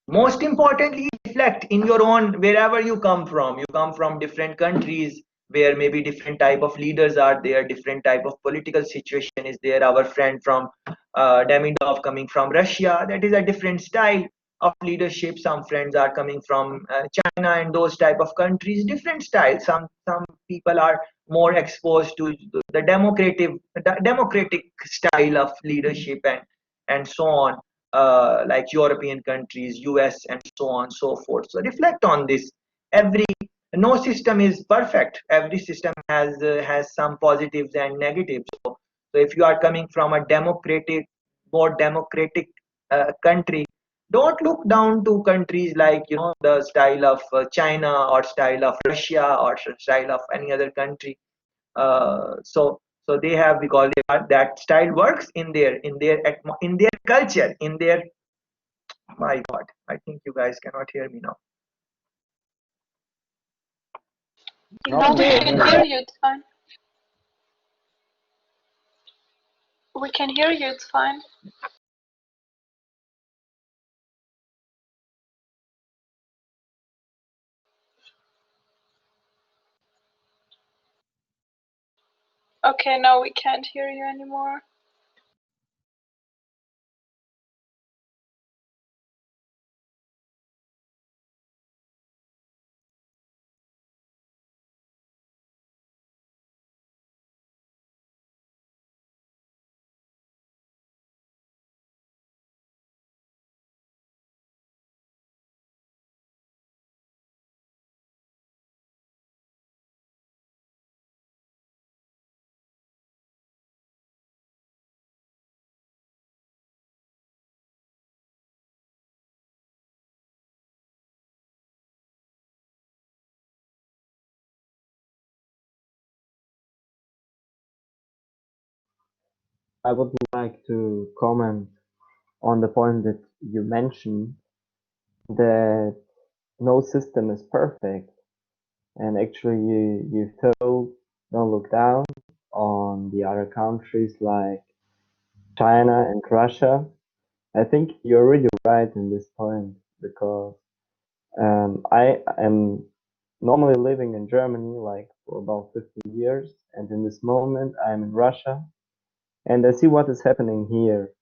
Most importantly, reflect in your own, wherever you come from. You come from different countries where maybe different type of leaders are there, different type of political situation is there. Our friend from Demidov coming from Russia, that is a different style of leadership. Some friends are coming from China and those type of countries, different style. Some people are more exposed to the democratic style of leadership and so on. Like European countries, US, and so on and so forth. So reflect on this. No system is perfect. Every system has some positives and negatives. So if you are coming from a more democratic country, don't look down to countries like the style of China or style of Russia or style of any other country. So they have, because that style works in their culture, in their, my God, I think you guys cannot hear me now. No, we can hear you, it's fine. We can hear you, it's fine. Okay, now we can't hear you anymore. I would like to comment on the point that you mentioned, that no system is perfect, and actually you told don't look down on the other countries like China and Russia. I think you're really right in this point, because I am normally living in Germany like for about 15 years, and in this moment I'm in Russia, and I see what is happening here.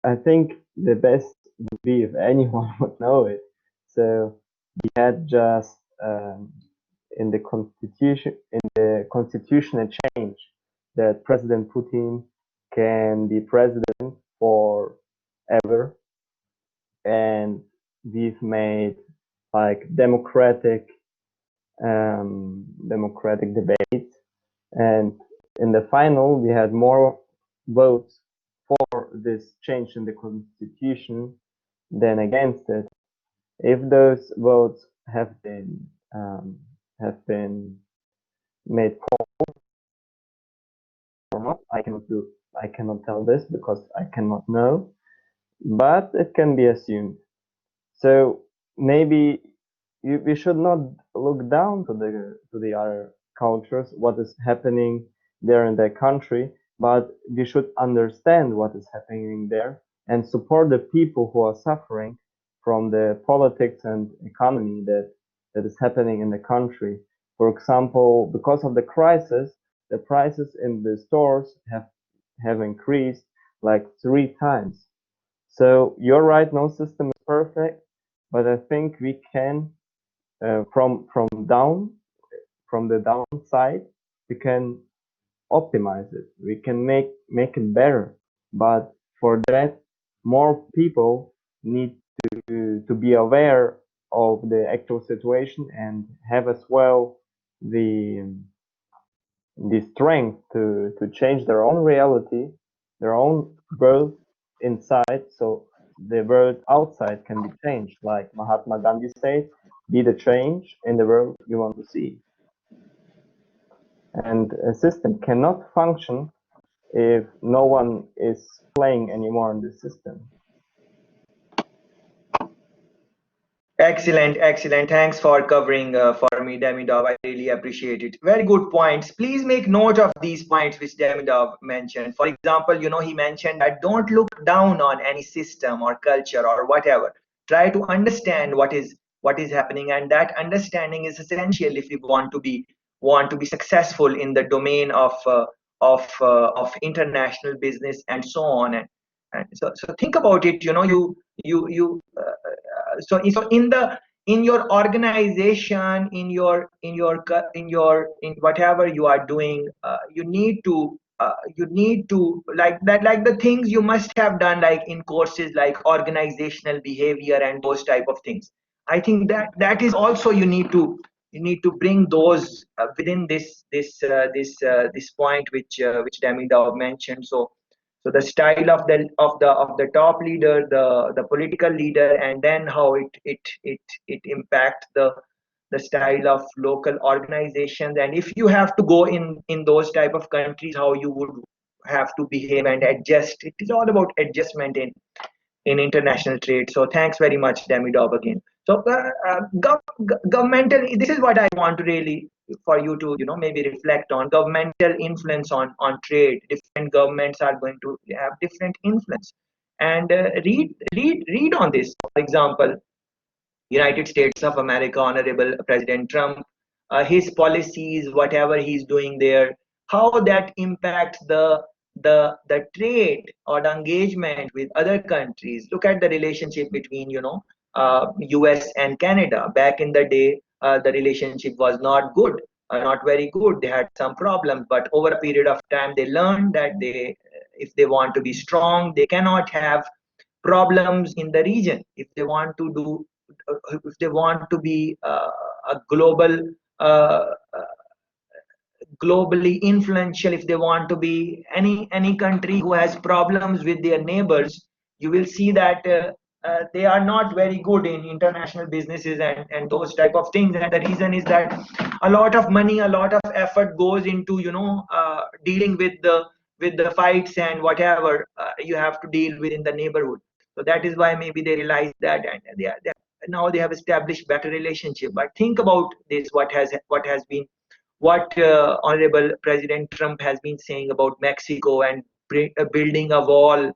I think the best would be if anyone would know it. So we had just in the constitution a change that President Putin can be president forever, and we've made like democratic debates, and in the final we had more votes for this change in the constitution than against it. If those votes have been made or not, I cannot tell this because I cannot know, but it can be assumed. So maybe we should not look down to the other cultures, what is happening there in their country, but we should understand what is happening there and support the people who are suffering from the politics and economy that is happening in the country. For example, because of the crisis, the prices in the stores have increased like 3 times. So you're right, no system is perfect, but I think we can from the downside, we can optimize it. We can make it better. But for that, more people need to be aware of the actual situation and have as well the strength to change their own reality, their own growth inside, so the world outside can be changed. Like Mahatma Gandhi said, be the change in the world you want to see. And a system cannot function if no one is playing anymore in the system. Excellent, excellent. Thanks for covering for me, Demidov. I really appreciate it. Very good points. Please make note of these points which Demidov mentioned. For example, he mentioned that don't look down on any system or culture or whatever. Try to understand what is happening, and that understanding is essential if you want to be successful in the domain of international business and so on. And so think about it. So in your organization, in whatever you are doing, you need to like the things you must have done, like in courses like organizational behavior and those type of things. I think that is also you need to bring those within this point which Demidov mentioned. So the style of the top leader, the political leader, and then how it impacts the style of local organizations. And if you have to go in those type of countries, how you would have to behave and adjust. It is all about adjustment in international trade. So thanks very much, Demidov, again. So governmental, this is what I want to really for you to maybe reflect on. Governmental influence on trade. Different governments are going to have different influence, and read on this. For example, United States of America, Honorable President Trump, his policies, whatever he's doing there, how that impacts the trade or the engagement with other countries. Look at the relationship between US and Canada. Back in the day, the relationship was not good, not very good. They had some problems, but over a period of time, they learned that if they want to be strong, they cannot have problems in the region. If they want to be a globally influential, if they want to be any country who has problems with their neighbors, you will see that they are not very good in international businesses and those type of things. And the reason is that a lot of money, a lot of effort goes into dealing with the fights and whatever you have to deal with in the neighborhood. So that is why maybe they realize that, and now they have established better relationship. But think about this: what Honorable President Trump has been saying about Mexico and building a wall,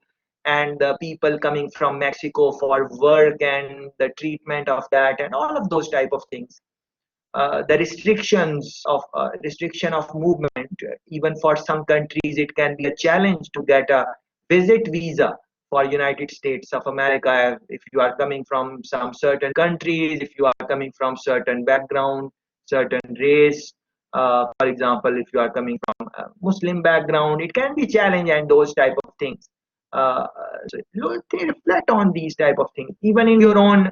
and the people coming from Mexico for work and the treatment of that, and all of those type of things. The restriction of movement, even for some countries, it can be a challenge to get a visit visa for United States of America if you are coming from some certain countries, if you are coming from certain background, certain race. For example, if you are coming from a Muslim background, it can be challenge and those type of things. So reflect on these type of things, even in your own,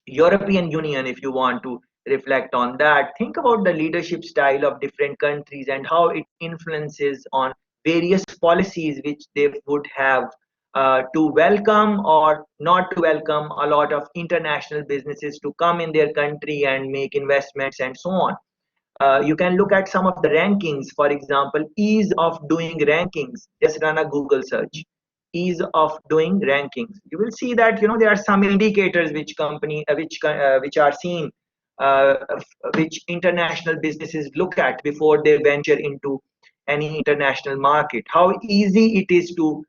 European Union. If you want to reflect on that, think about the leadership style of different countries and how it influences on various policies which they would have to welcome or not to welcome a lot of international businesses to come in their country and make investments and so on. You can look at some of the rankings. For example, ease of doing rankings. Just run a Google search. Ease of doing rankings. You will see that there are some indicators which are seen, which international businesses look at before they venture into any international market. How easy it is to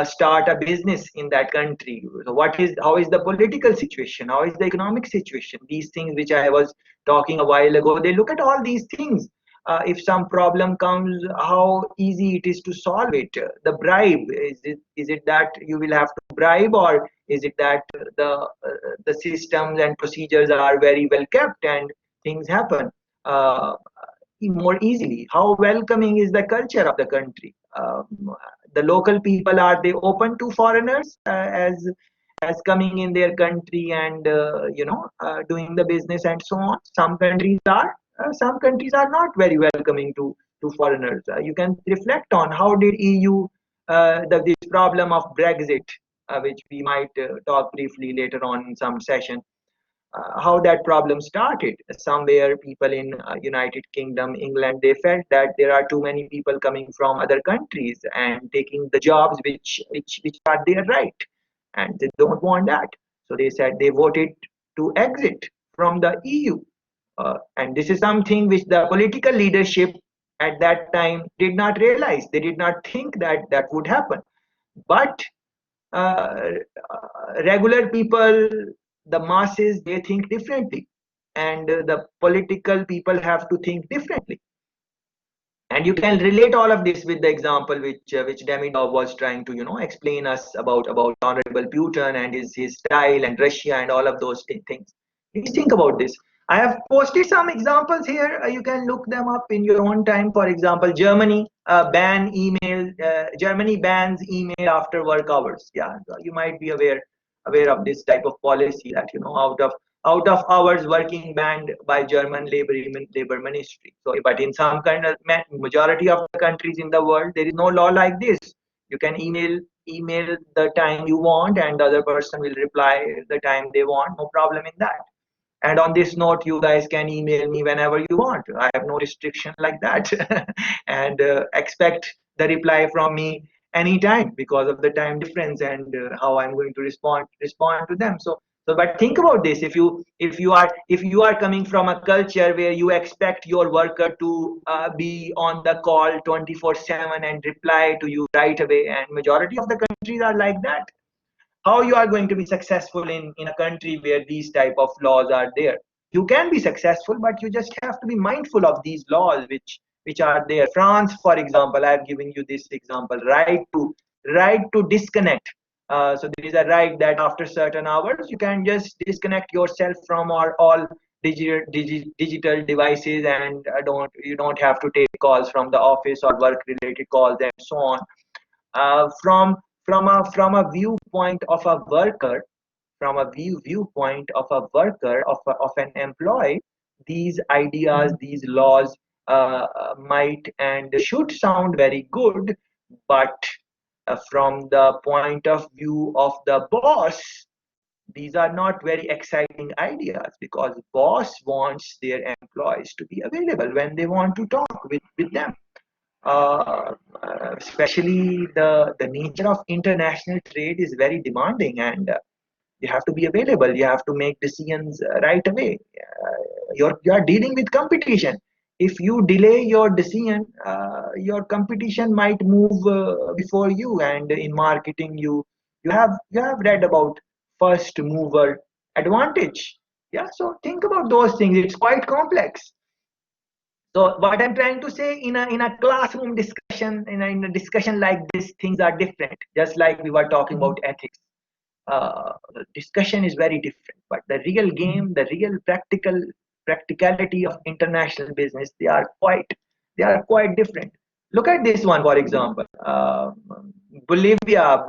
start a business in that country. So how is the political situation? How is the economic situation? These things which I was talking a while ago, they look at all these things. If some problem comes, how easy it is to solve it. The bribe, is it that you will have to bribe, or is it that the systems and procedures are very well kept and things happen more easily? How welcoming is the culture of the country? The local people, are they open to foreigners as coming in their country and doing the business and so on? Some countries are not very welcoming to foreigners. You can reflect on how did EU this problem of Brexit, which we might talk briefly later on in some session. how that problem started. Somewhere people in United Kingdom, England, they felt that there are too many people coming from other countries and taking the jobs which are their right, and they don't want that. So they said they voted to exit from the EU. And this is something which the political leadership at that time did not realize. They did not think that that would happen. But regular people, the masses, they think differently, and the political people have to think differently. And you can relate all of this with the example which Demidov was trying to explain us about Honorable Putin and his style and Russia and all of those things. Please think about this. I have posted some examples here. You can look them up in your own time. For example, Germany Germany bans email after work hours. Yeah, so you might be aware of this type of policy that out of hours working banned by German labor ministry. So, but in some kind of majority of the countries in the world, there is no law like this. You can email the time you want, and the other person will reply the time they want. No problem in that. And on this note, you guys can email me whenever you want. I have no restriction like that. And expect the reply from me anytime because of the time difference and how I'm going to respond to them. So but think about this. If you are coming from a culture where you expect your worker to be on the call 24/7 and reply to you right away, and majority of the countries are like that, how you are going to be successful in a country where these type of laws are there? You can be successful, but you just have to be mindful of these laws which are there. France, for example, I have given you this example, right to disconnect. So there is a right that after certain hours you can just disconnect yourself from all digital devices, and you don't have to take calls from the office or work related calls and so on. From a viewpoint of a worker, of an employee, these ideas, these laws might and should sound very good, but from the point of view of the boss, these are not very exciting ideas, because boss wants their employees to be available when they want to talk with them. Especially the nature of international trade is very demanding, and you have to be available. You have to make decisions right away. You are dealing with competition. If you delay your decision, your competition might move before you. And in marketing, you have read about first mover advantage. Yeah, so think about those things. It's quite complex. So what I'm trying to say, in a classroom discussion, in a discussion like this, things are different. Just like we were talking about ethics, the discussion is very different. But the real game, the real practicality of international business, they are quite different. Look at this one, for example. Bolivia.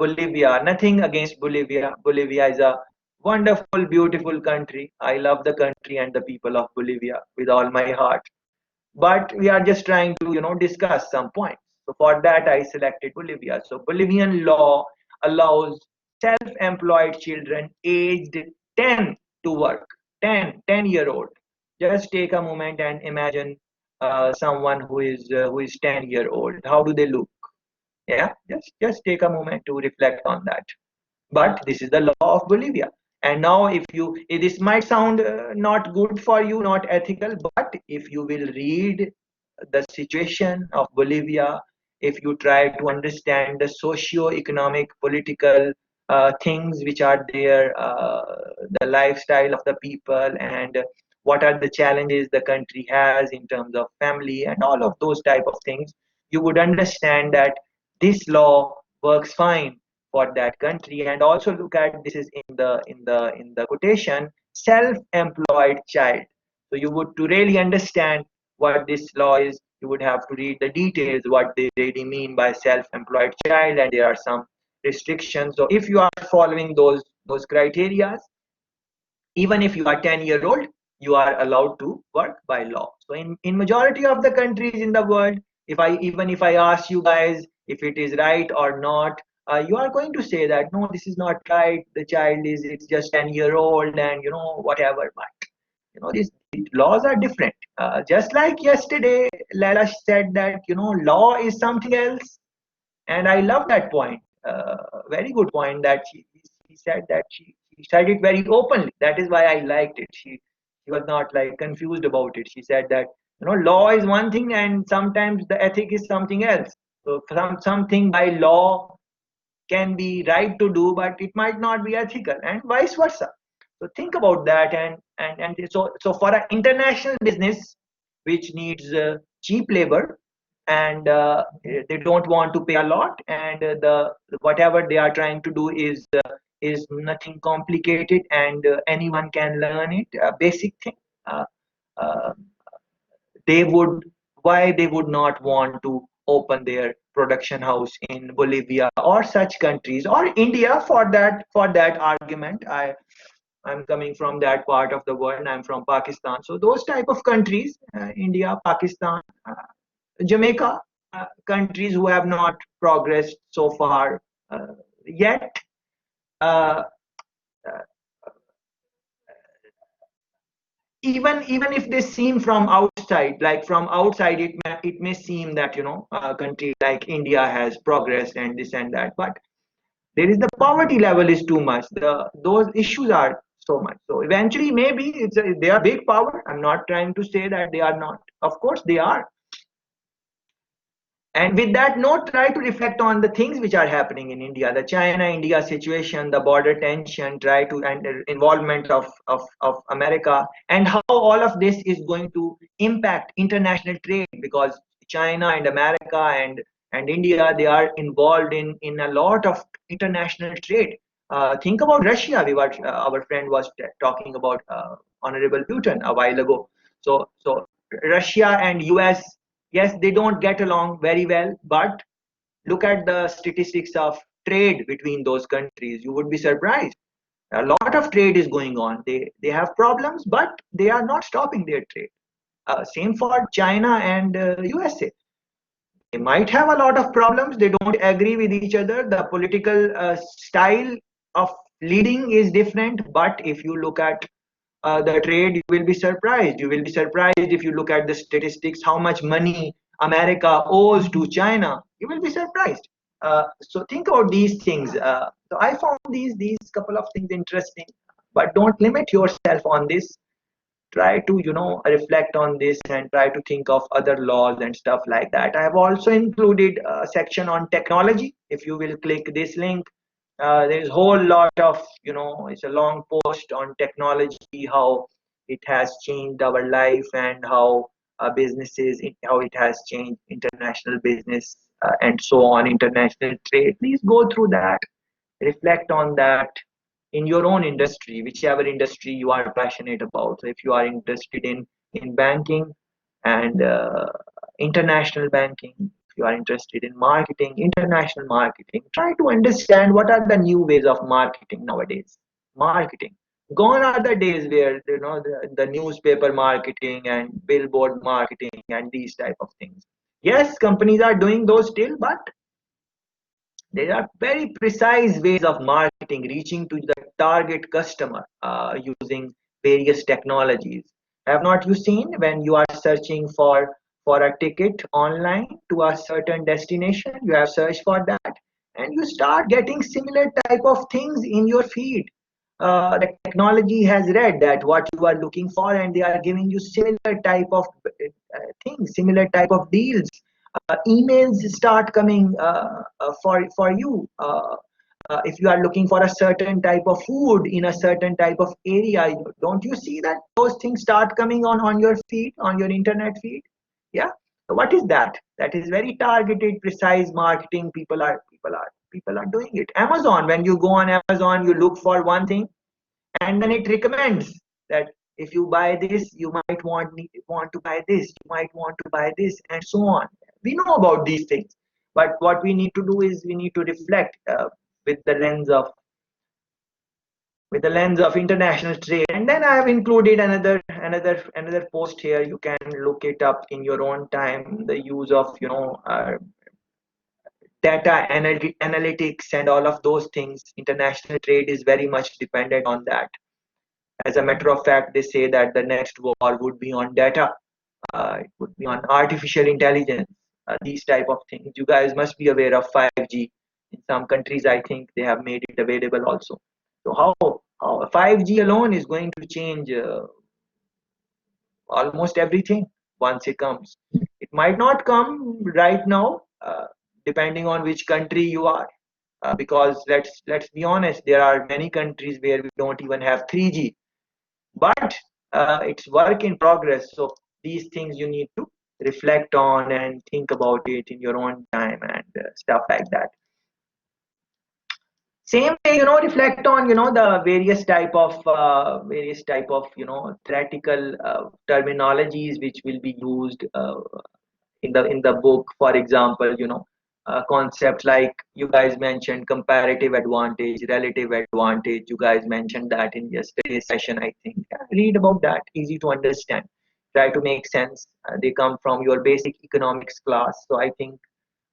Nothing against Bolivia. Bolivia is a wonderful, beautiful country. I love the country and the people of Bolivia with all my heart. But we are just trying to discuss some points. So for that I selected Bolivia. So Bolivian law allows self-employed children aged 10 to work. 10-year-old. Just take a moment and imagine someone who is 10-year-old. How do they look? Yeah, just take a moment to reflect on that. But this is the law of Bolivia. And now this might sound not good for you, not ethical, but if you will read the situation of Bolivia, if you try to understand the socio-economic, political things which are there, the lifestyle of the people, and what are the challenges the country has in terms of family and all of those type of things, you would understand that this law works fine for that country. And also look at, this is in the quotation, self-employed child. So you would, to really understand what this law is, you would have to read the details, what they really mean by self-employed child, and there are some restrictions. So if you are following those criteria, even if you are 10-year-old, you are allowed to work by law. So in majority of the countries in the world, even if I ask you guys if it is right or not, you are going to say that no, this is not right. The child it's just 10-year-old, and whatever. But these laws are different. Just like yesterday, Laila said that law is something else, and I love that point. Very good point that she said that she said it very openly. That is why I liked it. She was not like confused about it. She said that law is one thing, and sometimes the ethic is something else. So something by law can be right to do, but it might not be ethical, and vice versa. So think about that, and so for an international business which needs cheap labor, and they don't want to pay a lot, and the whatever they are trying to do is nothing complicated, and anyone can learn it, a basic thing. Uh, uh, they would why they would not want to open their production house in Bolivia or such countries, or India, for that argument. I'm coming from that part of the world. I'm from Pakistan, so those type of countries, India, Pakistan, Jamaica, countries who have not progressed so far yet. Uh, uh, even if they seem from outside, it may seem that a country like India has progressed and this and that, but there is the poverty level is too much, those issues are so much. So eventually maybe they are big power. I'm not trying to say that they are not. Of course they are. And with that note, try to reflect on the things which are happening in India, the China-India situation, the border tension, and involvement of America, and how all of this is going to impact international trade, because China and America and India, they are involved in a lot of international trade. Think about Russia. Our friend was talking about Honorable Putin a while ago. So Russia and US, yes, they don't get along very well, but look at the statistics of trade between those countries. You would be surprised. A lot of trade is going on. They have problems, but they are not stopping their trade. Same for China and USA. They might have a lot of problems. They don't agree with each other. The political style of leading is different. But if you look at the trade, you will be surprised. You will be surprised if you look at the statistics, how much money America owes to China. You will be surprised. So think about these things. So I found these couple of things interesting, but don't limit yourself on this. Try to reflect on this and try to think of other laws and stuff like that. I have also included a section on technology. If you will click this link, there's a whole lot of it's a long post on technology, how it has changed our life, and how businesses, how it has changed international business, and so on, international trade. Please go through that, reflect on that in your own industry, whichever industry you are passionate about. So if you are interested in banking and international banking, if you are interested in marketing, international marketing, try to understand what are the new ways of marketing nowadays. Marketing, gone are the days where the newspaper marketing and billboard marketing and these type of things. Yes, companies are doing those still, but there are very precise ways of marketing, reaching to the target customer using various technologies. Have not you seen when you are searching for a ticket online to a certain destination, you have searched for that, and you start getting similar type of things in your feed. The technology has read that what you are looking for, and they are giving you similar type of things, similar type of deals. Emails start coming for you. If you are looking for a certain type of food in a certain type of area, don't you see that those things start coming on your feed, on your internet feed? Yeah. So what is that? That is very targeted, precise marketing. People are doing it. Amazon, when you go on Amazon, you look for one thing, and then it recommends that if you buy this, you might want to buy this, you might want to buy this, and so on. We know about these things, but what we need to do is we need to reflect with the lens of international trade. And then I have included another post here. You can look it up in your own time. The use of data analytics and all of those things. International trade is very much dependent on that. As a matter of fact, they say that the next war would be on data. It would be on artificial intelligence, these type of things. You guys must be aware of 5G. In some countries, I think they have made it available also. So how 5G alone is going to change almost everything once it comes. It might not come right now, depending on which country you are. Because let's be honest, there are many countries where we don't even have 3G. But it's work in progress. So these things you need to reflect on and think about it in your own time and stuff like that. Same way, reflect on the various type of theoretical terminologies which will be used in the book. For example, concepts like you guys mentioned comparative advantage, relative advantage. You guys mentioned that in yesterday's session, I think. Read about that. Easy to understand. Try to make sense. They come from your basic economics class. So I think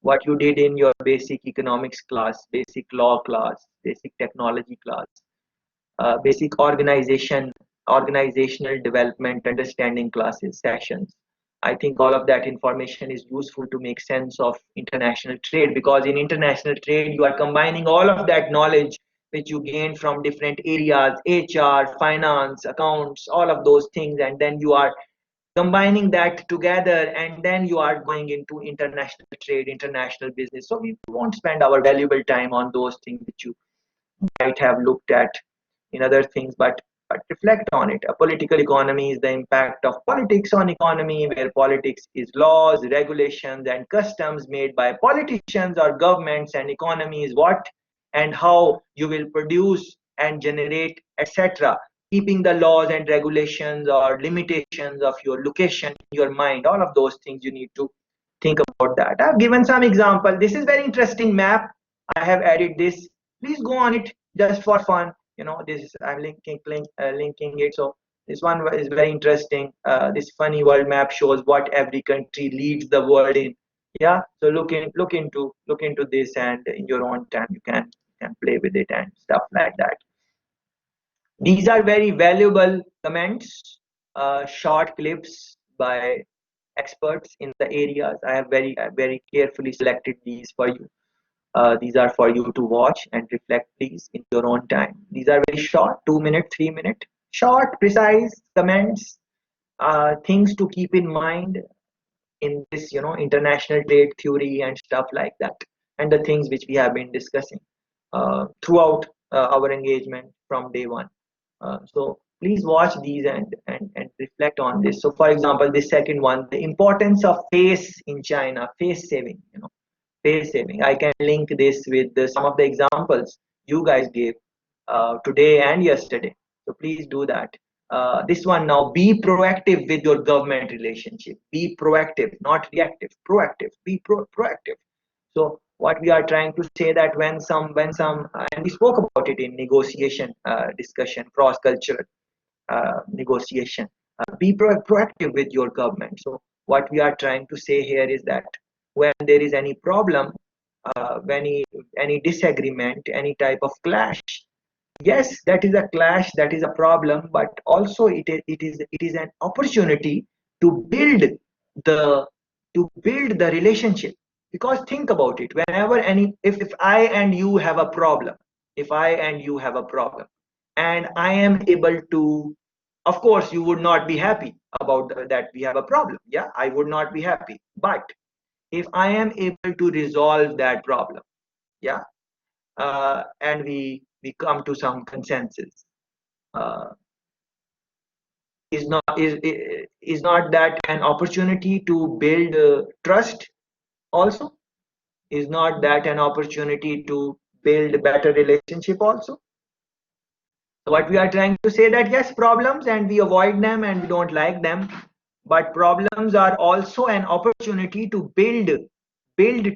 what you did in your basic economics class, basic law class, basic technology class, basic organizational development understanding classes, sessions. I think all of that information is useful to make sense of international trade, because in international trade you are combining all of that knowledge which you gain from different areas, HR, finance, accounts, all of those things, and then you are combining that together, and then you are going into international trade, international business. So we won't spend our valuable time on those things which you might have looked at in other things, but reflect on it. A political economy is the impact of politics on economy, where politics is laws, regulations, and customs made by politicians or governments, and economy is what and how you will produce and generate, etc. Keeping the laws and regulations or limitations of your location in your mind, all of those things you need to think about that. I've given some example. This is very interesting map. I have added this. Please go on it just for fun. This is, I'm linking it. So this one is very interesting. This funny world map shows what every country leads the world in. Yeah. So look into this, and in your own time you can play with it and stuff like that. These are very valuable comments, short clips by experts in the areas. I have very carefully selected these for you. These are for you to watch and reflect, please, in your own time. These are very short, 2 minute, 3 minute, short, precise comments, things to keep in mind in this, international trade theory and stuff like that, and the things which we have been discussing throughout our engagement from day one. So please watch these and reflect on this. So for example, the second one, the importance of face in China, face saving, face saving. I can link this with some of the examples you guys gave today and yesterday. So please do that. This one now, be proactive with your government relationship. Be proactive, not reactive, proactive, be proactive. So what we are trying to say that when some and we spoke about it in negotiation discussion, cross-cultural negotiation, be proactive with your government. So what we are trying to say here is that when there is any problem, any disagreement, any type of clash, yes, that is a clash, that is a problem, but also it is an opportunity to build the relationship. Because think about it, whenever if I and you have a problem, and I am able to, of course you would not be happy about that we have a problem. Yeah, I would not be happy. But if I am able to resolve that problem, yeah, and we come to some consensus, is not that an opportunity to build trust also? Is not that an opportunity to build better relationship also? What we are trying to say that yes, problems, and we avoid them and we don't like them, but problems are also an opportunity to build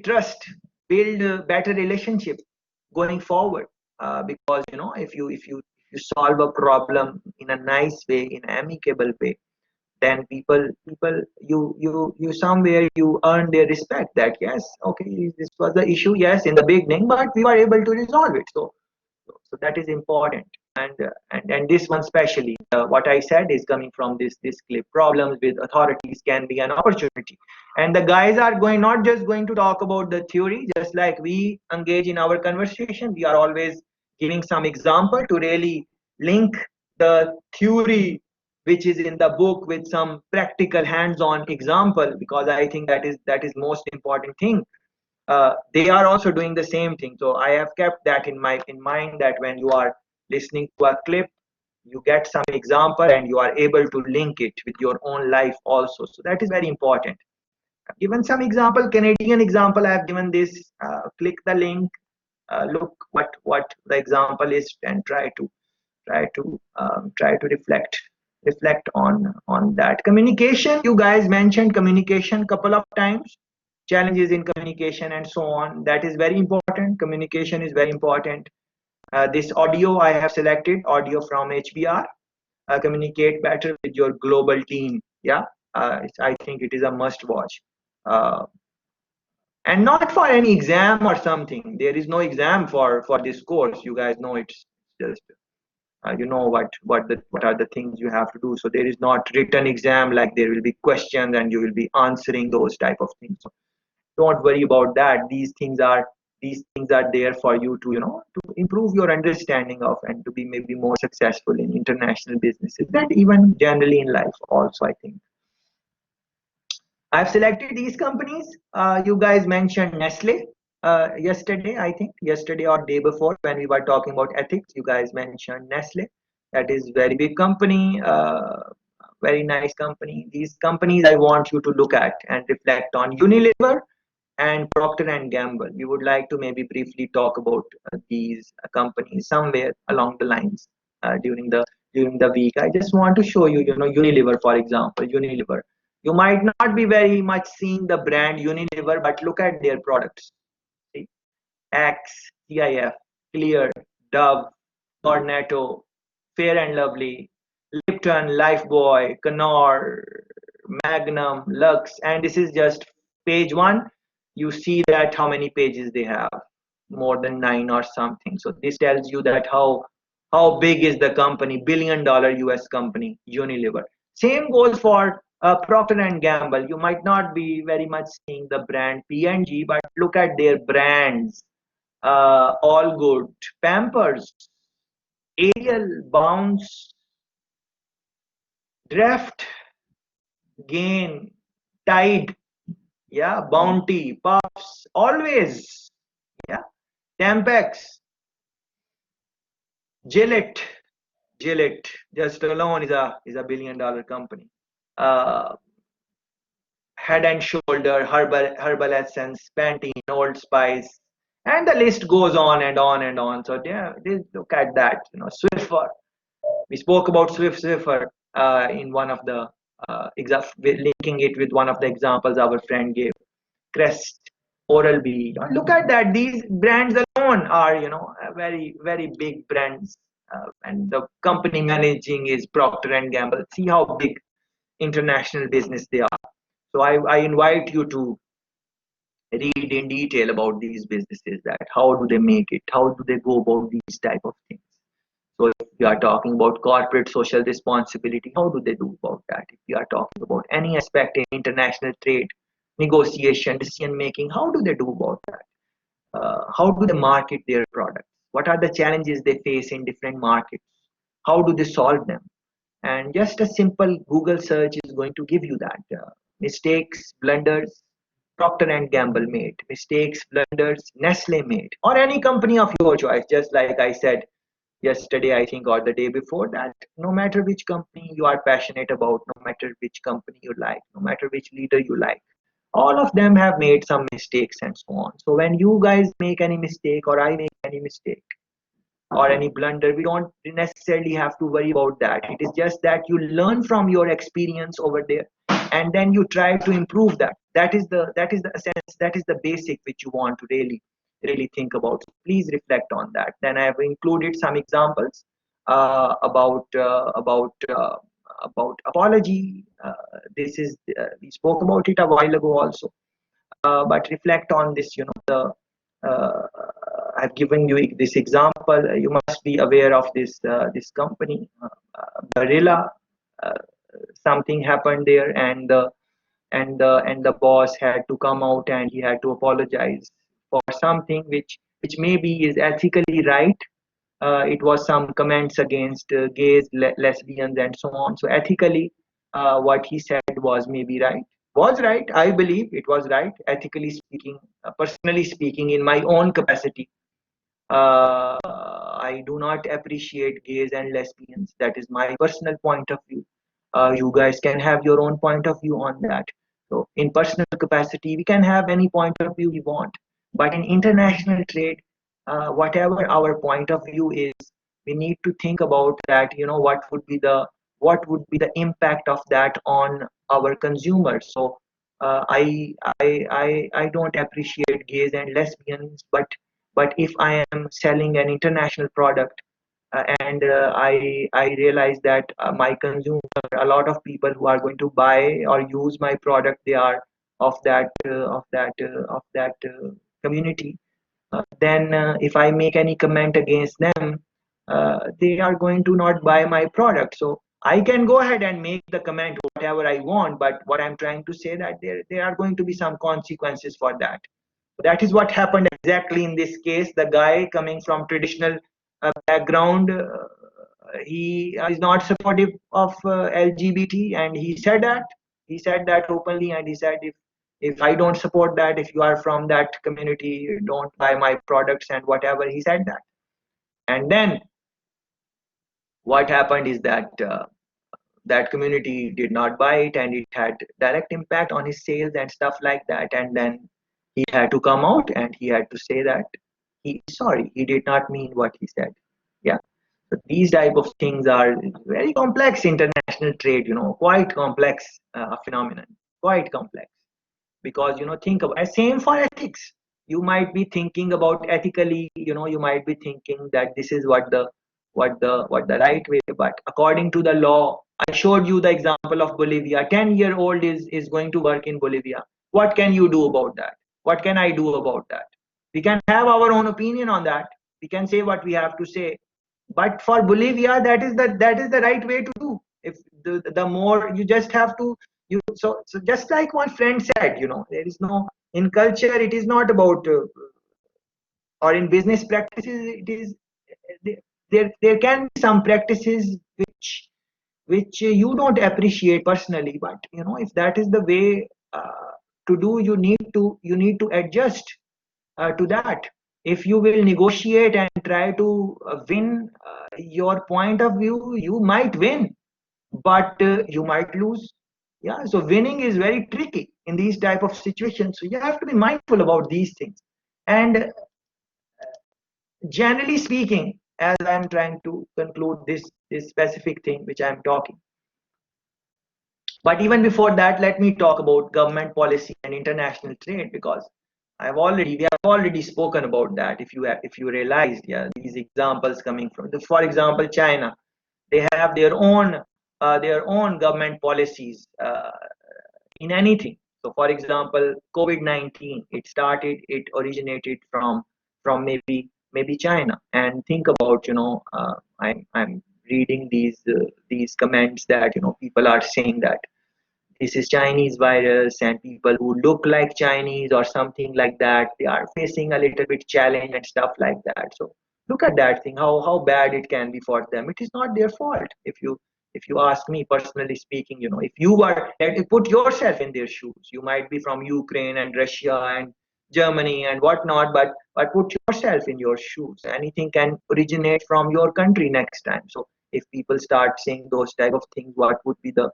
trust, build better relationship going forward. Because if you solve a problem in a nice way, in an amicable way, then people you somewhere you earn their respect, that yes, okay, this was the issue, yes, in the beginning, but we were able to resolve it. So that is important. And this one especially, what I said is coming from this clip. Problems with authorities can be an opportunity, and the guys are not just going to talk about the theory. Just like we engage in our conversation, we are always giving some example to really link the theory which is in the book with some practical hands-on example, because I think that is most important thing. They are also doing the same thing. So I have kept that in mind, that when you are listening to a clip, you get some example and you are able to link it with your own life also. So that is very important. I've given some example, Canadian example. I have given this. Click the link, look what the example is, and try to reflect on that. Communication, you guys mentioned communication couple of times, challenges in communication and so on. That is very important. Communication is very important. This audio I have selected, audio from HBR. Communicate better with your global team. Yeah, I think it is a must watch. And not for any exam or something. There is no exam for this course. You guys know, it's just you know what are the things you have to do. So there is not written exam, like there will be questions and you will be answering those type of things. So don't worry about that. These things are there for you to to improve your understanding of, and to be maybe more successful in international businesses, and even generally in life also. I think I've selected these companies. You guys mentioned Nestle yesterday, I think yesterday or day before, when we were talking about ethics. You guys mentioned Nestle. That is very big company, very nice company. These companies I want you to look at and reflect on. Unilever and Procter and Gamble. We would like to maybe briefly talk about these companies somewhere along the lines during the week. I just want to show you, Unilever, for example. Unilever. You might not be very much seeing the brand Unilever, but look at their products. See? Axe, CIF, Clear, Dove, Cornetto, Fair and Lovely, Lipton, Lifebuoy, Knorr, Magnum, Lux, and this is just page 1. You see that how many pages they have, more than 9 or something. So this tells you that how big is the company, billion-dollar US company, Unilever. Same goes for Procter and Gamble. You might not be very much seeing the brand P&G, but look at their brands. All Good, Pampers, Ariel, Bounce, Draft, Gain, Tide, yeah, Bounty, Puffs, Always, yeah, Tampax, Gillette, just alone is a billion-dollar company. Head and Shoulder, Herbal Essence, Pantene, Old Spice, and the list goes on and on and on. So yeah, look at that. Swiffer. We spoke about Swiffer in one of the linking it with one of the examples our friend gave. Crest, Oral-B. Look at that. These brands alone are very very big brands, and the company managing is Procter and Gamble. See how big international business they are. So I invite you to read in detail about these businesses, that how do they make it, how do they go about these type of things. So if we are talking about corporate social responsibility, how do they do about that? If we are talking about any aspect in international trade, negotiation, decision making, how do they do about that? How do they market their products? What are the challenges they face in different markets? How do they solve them? And just a simple Google search is going to give you that. Mistakes, blunders, Procter and Gamble made. Mistakes, blunders, Nestle made. Or any company of your choice. Just like I said yesterday, I think, or the day before, that no matter which company you are passionate about, no matter which company you like, no matter which leader you like, all of them have made some mistakes and so on. So when you guys make any mistake, or I make any mistake, or any blunder, we don't necessarily have to worry about that. It is just that you learn from your experience over there, and then you try to improve that. That is the essence, that is the basic which you want to really think about. Please reflect on that. Then I have included some examples about apology. This is we spoke about it a while ago also, but reflect on this. I've given you this example. You must be aware of this company, Barilla. Something happened there, and the boss had to come out and he had to apologize for something which maybe is ethically right. It was some comments against gays, lesbians, and so on. So ethically, what he said was maybe right. Was right. I believe it was right. Ethically speaking, personally speaking, in my own capacity, I do not appreciate gays and lesbians. That is my personal point of view. You guys can have your own point of view on that. So in personal capacity, we can have any point of view we want. But in international trade, whatever our point of view is, we need to think about that. What would be the impact of that on our consumers? So I don't appreciate gays and lesbians, but if I am selling an international product, and I realize that my consumer, a lot of people who are going to buy or use my product, they are of that community. Then if I make any comment against them, they are going to not buy my product. So I can go ahead and make the comment whatever I want, but what I'm trying to say that there are going to be some consequences for that. That is what happened exactly in this case. The guy coming from traditional background, he is not supportive of LGBT, and he said that openly, and he said, if I don't support that, if you are from that community, don't buy my products and whatever. He said that. And then what happened is that that community did not buy it, and it had direct impact on his sales and stuff like that. And then he had to come out and he had to say that he did not mean what he said. Yeah. So these type of things are very complex. International trade, quite complex phenomenon, quite complex. Because think of same for ethics. You might be thinking about ethically, you might be thinking that this is what the right way, but according to the law, I showed you the example of Bolivia. 10-year-old is going to work in Bolivia. What can you do about that? What can I do about that? We can have our own opinion on that. We can say what we have to say, but for Bolivia, that is the right way to do. If the more you just have to, so just like one friend said, there is no, in culture it is not about or in business practices it is, there can be some practices which you don't appreciate personally, but if that is the way to do, you need to adjust to that. If you will negotiate and try to win your point of view, you might win, but you might lose. Yeah, so winning is very tricky in these type of situations. So you have to be mindful about these things. And generally speaking, as I'm trying to conclude this specific thing which I'm talking, but even before that, let me talk about government policy and international trade, because we have already spoken about that. If you realized, yeah, these examples coming from for example, China, they have their own government policies in anything. So for example, COVID-19, it originated from maybe China. And think about, I'm reading these comments that people are saying that this is Chinese virus, and people who look like Chinese or something like that, they are facing a little bit challenge and stuff like that. So look at that thing, how bad it can be for them. It is not their fault. If you ask me personally speaking, if you were, put yourself in their shoes. You might be from Ukraine and Russia and Germany and whatnot, but put yourself in your shoes. Anything can originate from your country next time. So if people start saying those type of things, what would be the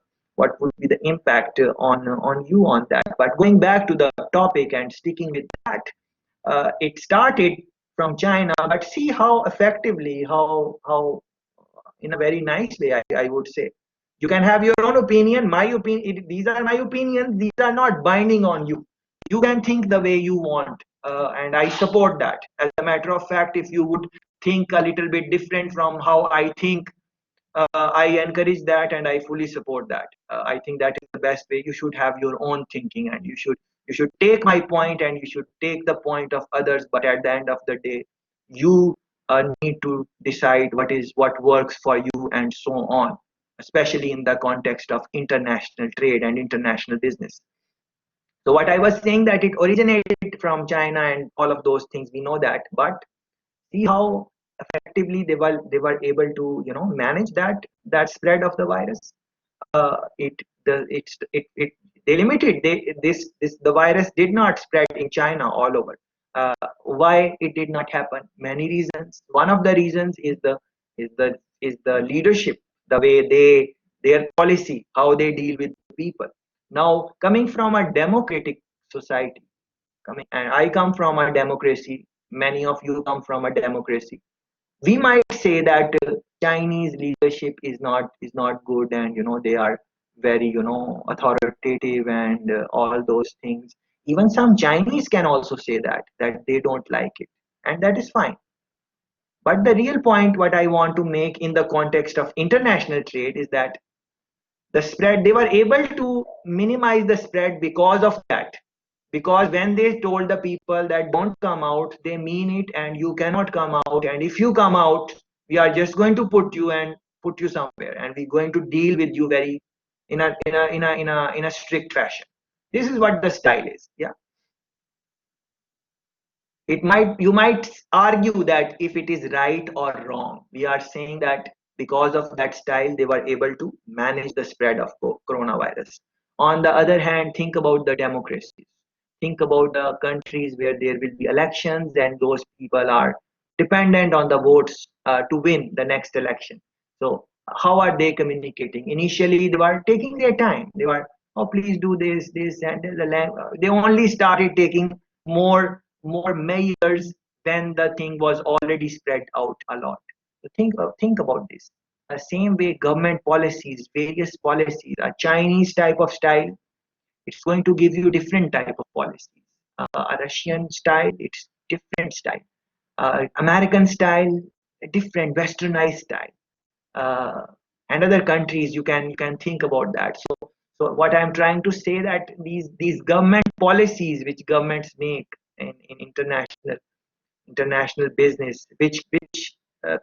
impact on you on that? But going back to the topic and sticking with that, it started from China, but see how effectively, how in a very nice way, I would say. You can have your own opinion. My opinion, these are my opinions. These are not binding on you. You can think the way you want, and I support that. As a matter of fact, if you would think a little bit different from how I think, I encourage that and I fully support that. I think that is the best way. You should have your own thinking, and you should take my point and you should take the point of others. But at the end of the day, you need to decide what works for you and so on, especially in the context of international trade and international business. So what I was saying, that it originated from China and all of those things, we know that, but see how effectively they were able to manage that spread of the virus. It the it they limited the virus did not spread in China all over. Why it did not happen? Many reasons. One of the reasons is the leadership, the way their policy, how they deal with people. Now, coming from a democratic society, and I come from a democracy, many of you come from a democracy, we might say that Chinese leadership is not good, and they are very authoritative and all those things. Even some Chinese can also say that they don't like it, and that is fine. But the real point what I want to make in the context of international trade is that the spread, they were able to minimize the spread because of that. Because when they told the people that don't come out, they mean it, and you cannot come out, and if you come out, we are just going to put you somewhere, and we're going to deal with you very in a strict fashion. This is what the style is. Yeah, you might argue that if it is right or wrong. We are saying that because of that style, they were able to manage the spread of coronavirus. On the other hand, think about the democracies. Think about the countries where there will be elections, and those people are dependent on the votes to win the next election. So how are they communicating? Initially, they were taking their time. They were, oh, please do this, and they only started taking more measures when the thing was already spread out a lot. So think about this. The same way government policies, various policies, a Chinese type of style, it's going to give you different type of policies. A Russian style, it's different style. American style, a different westernized style. And other countries, you can think about that. So what I'm trying to say, that these government policies which governments make in international business, which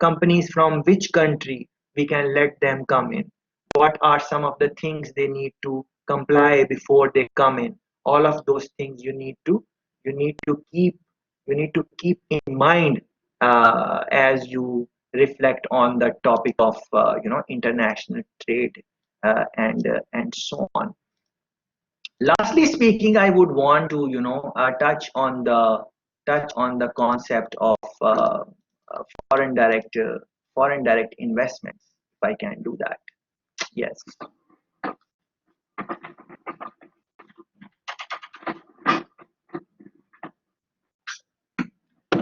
companies from which country we can let them come in, what are some of the things they need to comply before they come in. All of those things you need to keep in mind as you reflect on the topic of international trade and so on. Lastly speaking, I would want to touch on the concept of foreign direct investments, if I can do that. Yes.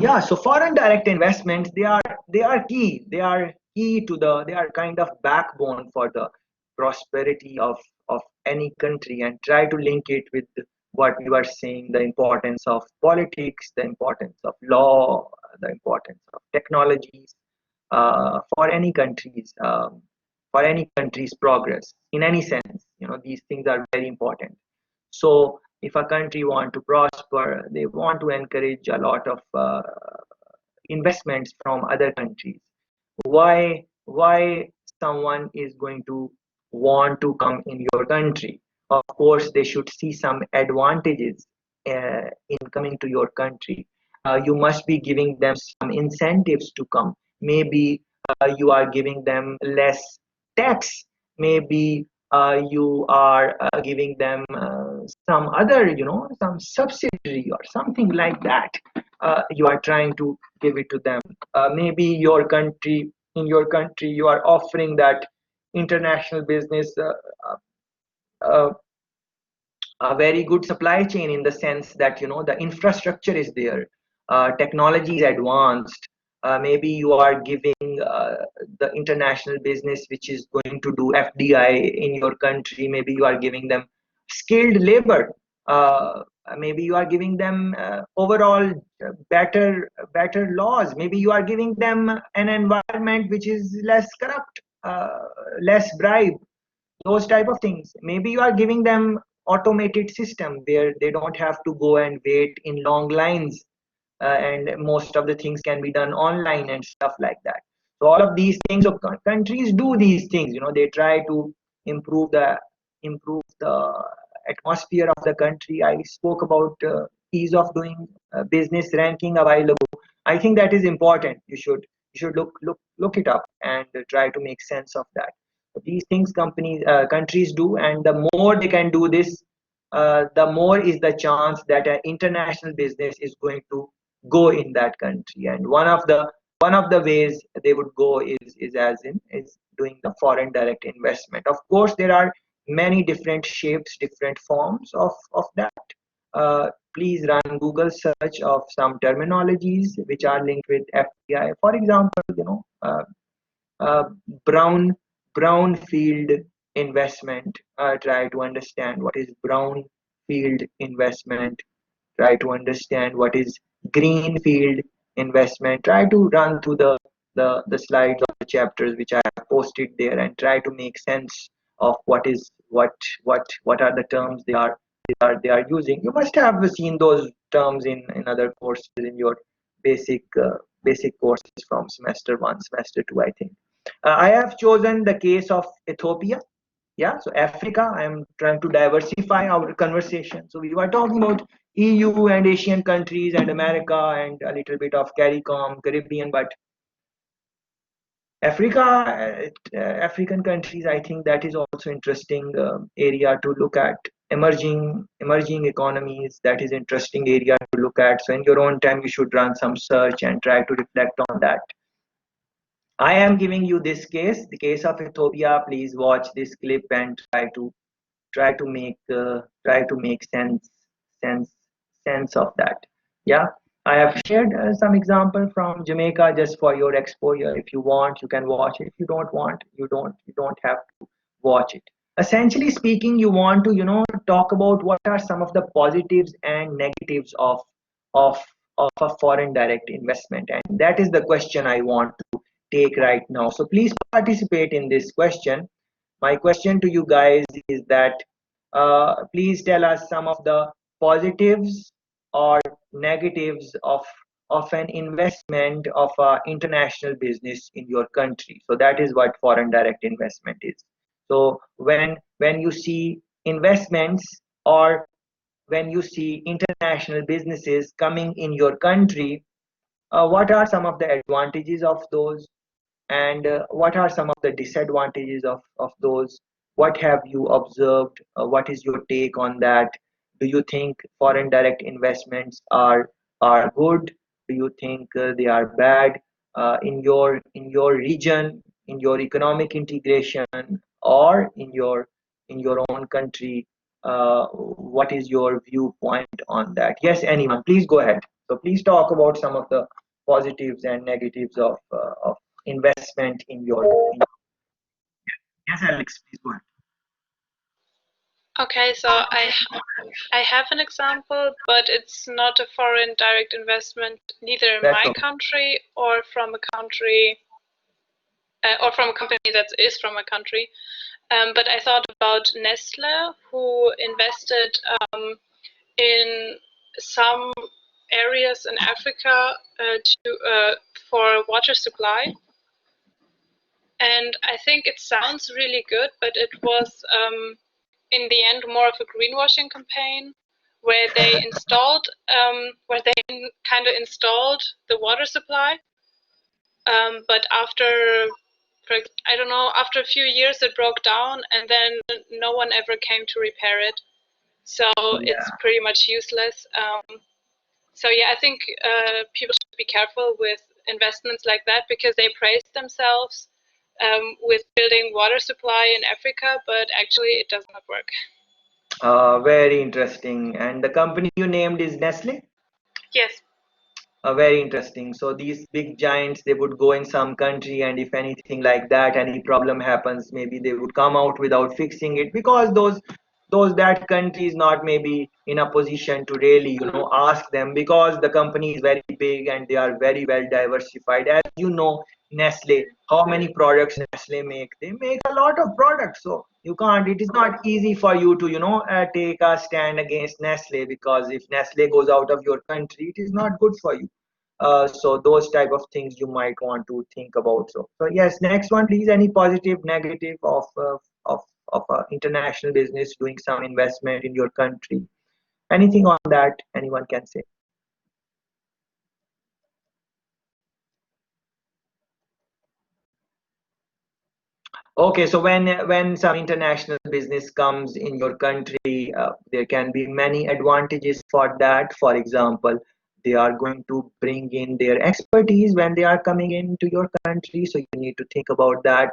Yeah, so foreign direct investments, they are key. They are kind of backbone for the prosperity of any country, and try to link it with what you are saying, the importance of politics, the importance of law, the importance of technologies for any country's progress in any sense. These things are very important. So if a country want to prosper, they want to encourage a lot of investments from other countries. Why someone is going to want to come in your country? Of course, they should see some advantages in coming to your country. You must be giving them some incentives to come. Maybe you are giving them less tax. Maybe you are giving them some other, some subsidy or something like that. You are trying to give it to them. Maybe in your country, you are offering that international business a very good supply chain, in the sense that the infrastructure is there, technology is advanced. Maybe you are giving the international business which is going to do FDI in your country. Maybe you are giving them skilled labor. Maybe you are giving them overall better laws. Maybe you are giving them an environment which is less corrupt. less bribe, those type of things. Maybe you are giving them automated system where they don't have to go and wait in long lines, and most of the things can be done online and stuff like that. So all of these things, so countries do these things, they try to improve the atmosphere of the country. I spoke about ease of doing business ranking a while ago. I think that is important. You should look it up and try to make sense of that. These things countries do, and the more they can do this, the more is the chance that an international business is going to go in that country. And one of the ways they would go is doing the foreign direct investment. Of course, there are many different shapes, different forms of that. Please run Google search of some terminologies which are linked with FDI. For example, uh, brown brownfield investment. Try to understand what is brownfield investment. Try to understand what is greenfield investment. Try to run through the slides of the chapters which I have posted there, and try to make sense of what are the terms they are using. You must have seen those terms in other courses in your basic courses from semester 1, semester 2, I think. I have chosen the case of Ethiopia. Yeah, so Africa, I am trying to diversify our conversation. So we were talking about EU and Asian countries and America and a little bit of CARICOM, Caribbean, but Africa, African countries, I think that is also interesting area to look at. Emerging economies, that is interesting area to look at. So in your own time, you should run some search and try to reflect on that. I am giving you this case, the case of Ethiopia. Please watch this clip and try to make sense of that. Yeah, I have shared some example from Jamaica just for your exposure. If you want, you can watch it. If you don't want, you don't have to watch it. Essentially speaking, you want to talk about what are some of the positives and negatives of a foreign direct investment, and that is the question I want to take right now. So please participate in this question. My question to you guys is that please tell us some of the positives or negatives of an investment of international business in your country. So that is what foreign direct investment is. So when you see investments or when you see international businesses coming in your country, what are some of the advantages of those, and what are some of the disadvantages of those? What have you observed? What is your take on that? Do you think foreign direct investments are good? Do you think they are bad in your region, in your economic integration, or in your own country? What is your viewpoint on that? Yes, anyone, please go ahead. So please talk about some of the positives and negatives of investment in your. Yes, Alex, please go ahead. Okay, so I have an example, but it's not a foreign direct investment, neither in my country or from a country or from a company that is from a country. But I thought about Nestle, who invested in some areas in Africa for water supply. And I think it sounds really good, but it was in the end more of a greenwashing campaign where they installed kind of installed the water supply, but after I don't know, after a few years it broke down, and then no one ever came to repair it, so it's pretty much useless. So yeah, I think people should be careful with investments like that, because they praise themselves with building water supply in Africa, but actually it does not work. Very interesting. And the company you named is Nestle? Yes. Very interesting. So these big giants, they would go in some country, and if anything like that, any problem happens, maybe they would come out without fixing it, because that country is not maybe in a position to really ask them, because the company is very big and they are very well diversified. As you know, Nestle, how many products Nestle make? They make a lot of products. So you can't, it is not easy for you to, take a stand against Nestle, because if Nestle goes out of your country, it is not good for you. So those type of things you might want to think about. So yes, next one, please. Any positive, negative of international business doing some investment in your country? Anything on that anyone can say? Okay, so when some international business comes in your country, there can be many advantages for that. For example, they are going to bring in their expertise when they are coming into your country, so you need to think about that.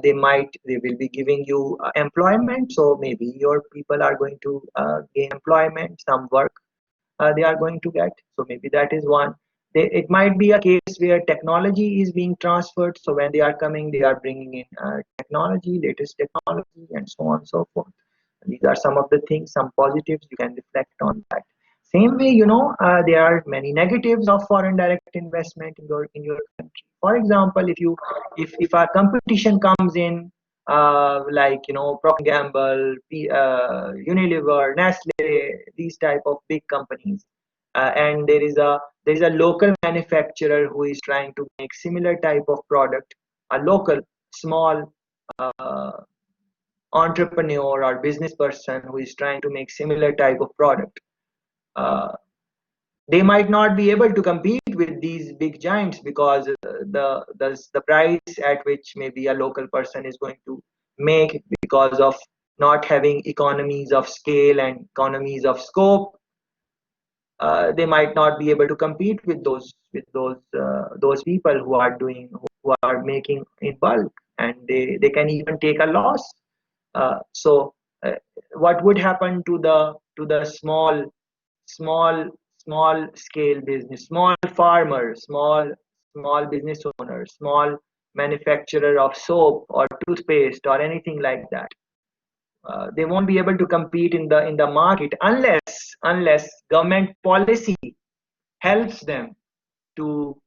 They will be giving you employment, so maybe your people are going to gain employment, some work they are going to get. So maybe that is one. It might be a case where technology is being transferred. So when they are coming, they are bringing in technology, latest technology, and so on and so forth. And these are some of the things, some positives you can reflect on that. Same way, there are many negatives of foreign direct investment in your country. For example, if a competition comes in, like Procter & Gamble, Unilever, Nestle, these type of big companies, and there is a local manufacturer who is trying to make similar type of product, a local small entrepreneur or business person who is trying to make similar type of product. They might not be able to compete with these big giants, because the price at which maybe a local person is going to make, because of not having economies of scale and economies of scope, they might not be able to compete with those people who are making in bulk, and they can even take a loss. So what would happen to the small scale business, small farmer, small business owner, small manufacturer of soap or toothpaste or anything like that? They won't be able to compete in the market unless government policy helps them to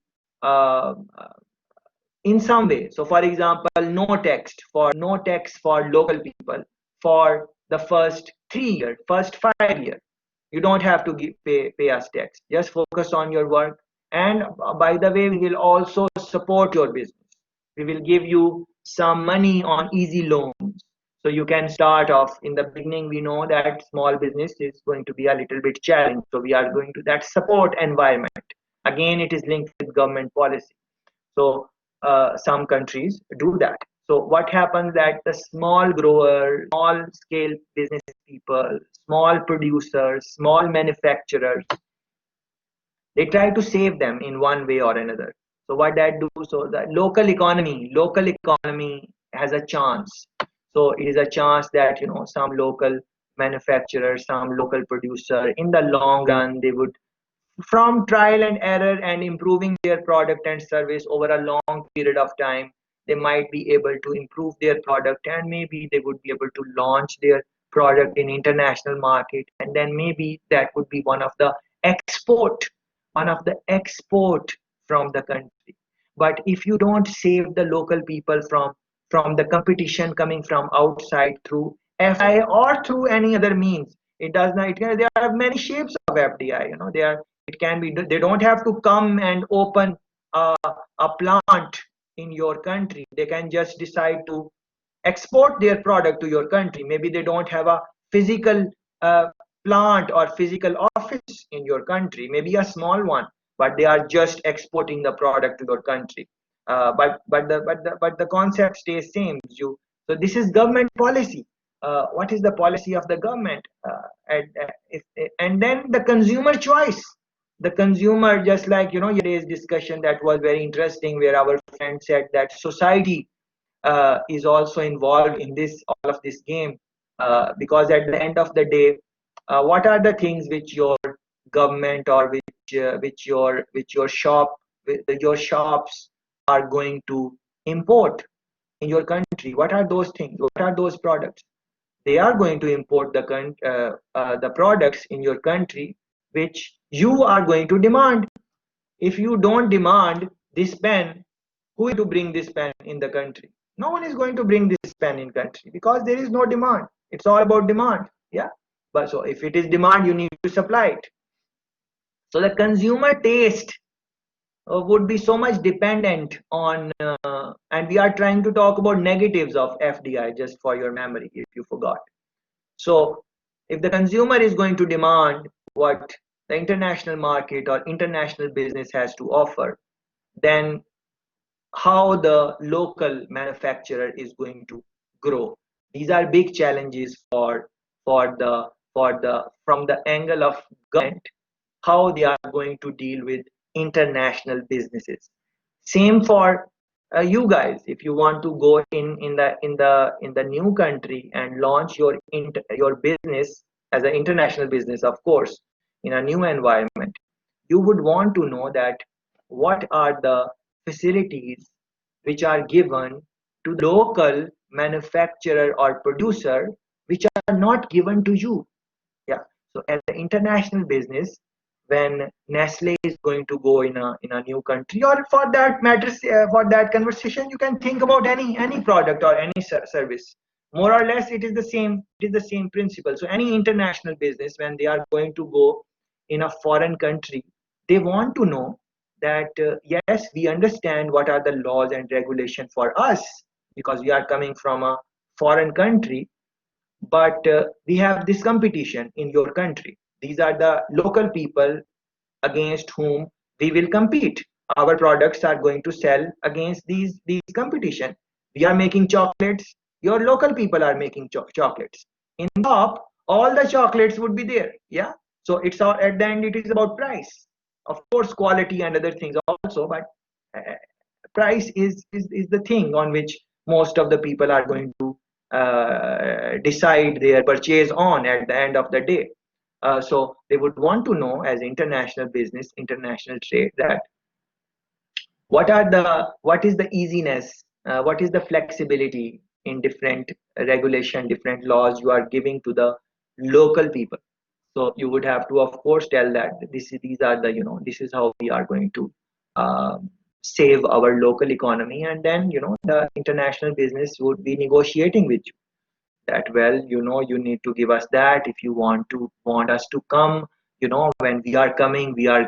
in some way. So for example, no tax for local people for the first 3 years, first 5 years. You don't have to pay us tax. Just focus on your work. And by the way, we will also support your business. We will give you some money on easy loans, so you can start off. In the beginning, we know that small business is going to be a little bit challenging, so we are going to that support environment. Again, it is linked with government policy. So some countries do that. So what happens that the small growers, small scale business people, small producers, small manufacturers, they try to save them in one way or another. So what that do? So the local economy has a chance. So it is a chance that some local manufacturer, some local producer, in the long run, they would, from trial and error and improving their product and service over a long period of time, they might be able to improve their product, and maybe they would be able to launch their product in international market, and then maybe that would be one of the export from the country. But if you don't save the local people from the competition coming from outside through FDI or through any other means, it does not. There are many shapes of FDI. It can be, they don't have to come and open a plant in your country. They can just decide to export their product to your country. Maybe they don't have a physical plant or physical office in your country, maybe a small one, but they are just exporting the product to your country. But the concept stays same. So this is government policy. What is the policy of the government? And then the consumer choice. The consumer, just like yesterday's discussion, that was very interesting, where our friend said that society is also involved in all of this game, because at the end of the day, what are the things which your government or which your shops are going to import in your country? What are those things? What are those products? They are going to import the products in your country which you are going to demand. If you don't demand this pen, who is to bring this pen in the country? No one is going to bring this pen in country because there is no demand. It's all about demand. Yeah. But so if it is demand, you need to supply it. So the consumer taste would be so much dependent on, and we are trying to talk about negatives of FDI just for your memory if you forgot. So if the consumer is going to demand what the international market or international business has to offer, then how the local manufacturer is going to grow. These are big challenges from the angle of government, how they are going to deal with international businesses. Same for you guys. If you want to go in the new country and launch your business as an international business, of course, in a new environment, you would want to know that what are the facilities which are given to the local manufacturer or producer which are not given to you. Yeah. So as an international business, when Nestle is going to go in a new country, or for that matter, for that conversation, you can think about any product or any service. More or less, it is the same. It is the same principle. So any international business, when they are going to go in a foreign country, they want to know that yes, we understand what are the laws and regulation for us because we are coming from a foreign country, but we have this competition in your country. These are the local people against whom we will compete. Our products are going to sell against these competition. We are making chocolates, your local people are making chocolates. In top, all the chocolates would be there. Yeah. So it's all, at the end it is about price. Of course, quality and other things also, but price is the thing on which most of the people are going to decide their purchase on at the end of the day. So they would want to know, as international business, international trade, that what is the easiness, what is the flexibility in different regulation, different laws you are giving to the local people. So you would have to, of course, tell that these are the, this is how we are going to save our local economy, and then the international business would be negotiating with you that, well, you need to give us that if you want us to come. When we are coming, we are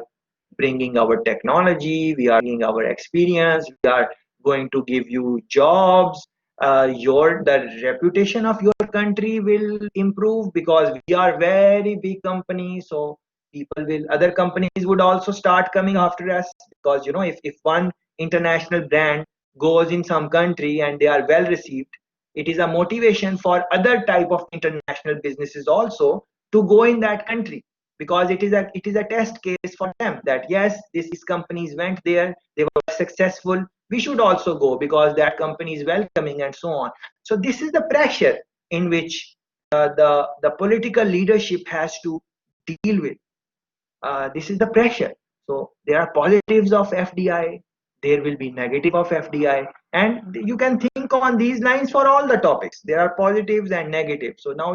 bringing our technology, we are bringing our experience, we are going to give you jobs. The reputation of your country will improve because we are very big company. So other companies would also start coming after us, because if one international brand goes in some country and they are well received, it is a motivation for other type of international businesses also to go in that country, because it is a test case for them that yes, these companies went there, they were successful, we should also go because that company is welcoming, and so on. So this is the pressure in which the political leadership has to deal with. This is the pressure. So there are positives of FDI, there will be negative of FDI, and you can think on these lines for all the topics. There are positives and negatives. So now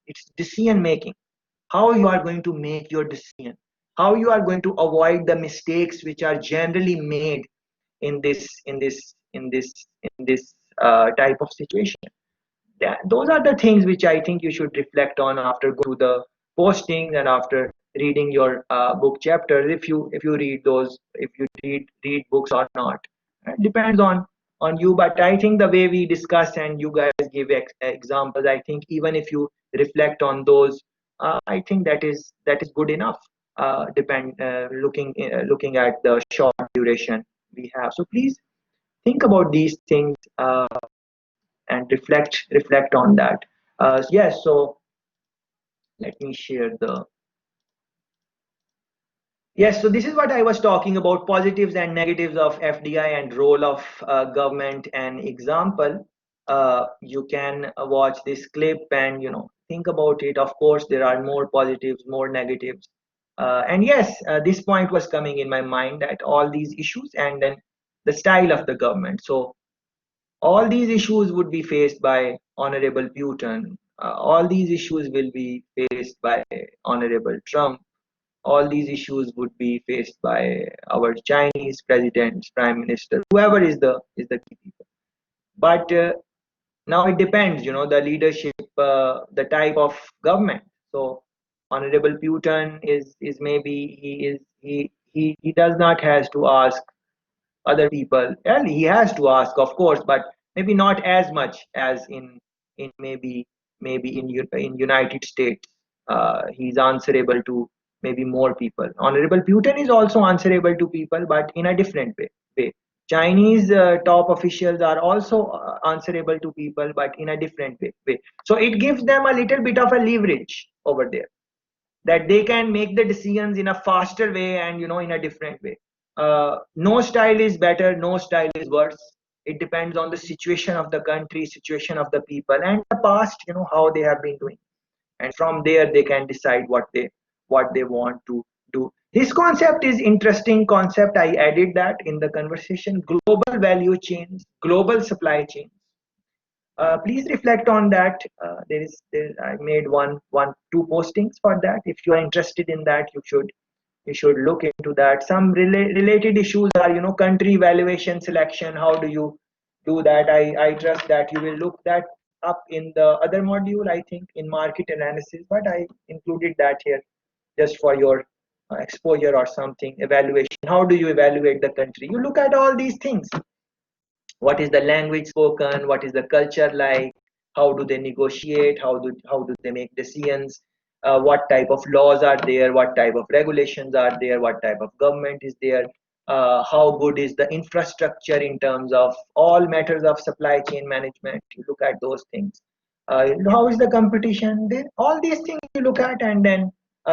it's decision making. How you are going to make your decision, how you are going to avoid the mistakes which are generally made in this type of situation. Those are the things which I think you should reflect on after going through the postings and after reading your book chapters, if you read those, if you read books or not. It depends on you, but I think the way we discuss and you guys give examples, I think even if you reflect on those, I think that is good enough. Looking at the short duration we have. So please think about these things and reflect on that. Yes. So let me share the. Yes, so this is what I was talking about, positives and negatives of FDI and role of government and example. You can watch this clip and think about it. Of course, there are more positives, more negatives. And yes, this point was coming in my mind, that all these issues and then the style of the government. So all these issues would be faced by Honorable Putin. All these issues will be faced by Honorable Trump. all these issues would be faced by our Chinese presidents, prime minister, whoever is the key people. But now it depends, the leadership, the type of government. So Honorable Putin is maybe he does not has to ask other people. Well, he has to ask, of course, but maybe not as much as in maybe in United States. He's answerable to maybe more people. Honorable Putin is also answerable to people, but in a different way. Chinese top officials are also answerable to people, but in a different way. So it gives them a little bit of a leverage over there, that they can make the decisions in a faster way and in a different way. No style is better, no style is worse. It depends on the situation of the country, situation of the people, and the past, how they have been doing, and from there they can decide what they want to do. This concept is interesting concept. I added that in the conversation: global value chains, global supply chains. Please reflect on that. I made two postings for that. If you are interested in that, you should look into that. Some related issues are, country valuation selection. How do you do that? I trust that you will look that up in the other module, I think, in market analysis, but I included that here just for your exposure or something. Evaluation. How do you evaluate the country? You look at all these things. What is the language spoken? What is the culture like? How do they negotiate? How do they make decisions? What type of laws are there? What type of regulations are there? What type of government is there? How good is the infrastructure in terms of all matters of supply chain management? You look at those things. How is the competition? All these things you look at, and then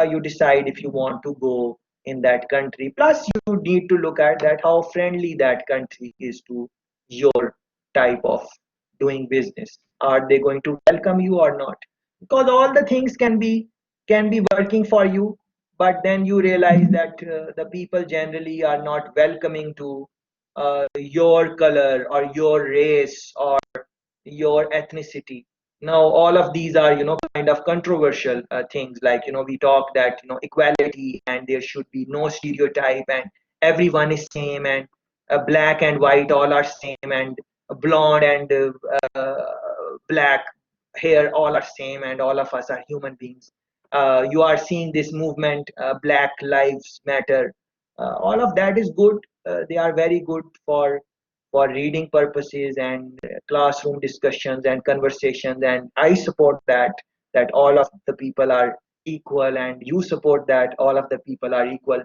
you decide if you want to go in that country. Plus, you need to look at that how friendly that country is to your type of doing business. Are they going to welcome you or not? Because all the things can be working for you, but then you realize that the people generally are not welcoming to your color or your race or your ethnicity. Now all of these are kind of controversial things, like we talk that equality, and there should be no stereotype, and everyone is same, and black and white all are same, and blonde and black hair all are same, and all of us are human beings. You are seeing this movement, Black Lives Matter. All of that is good. They are very good for reading purposes and classroom discussions and conversations, and I support that all of the people are equal, and you support that all of the people are equal.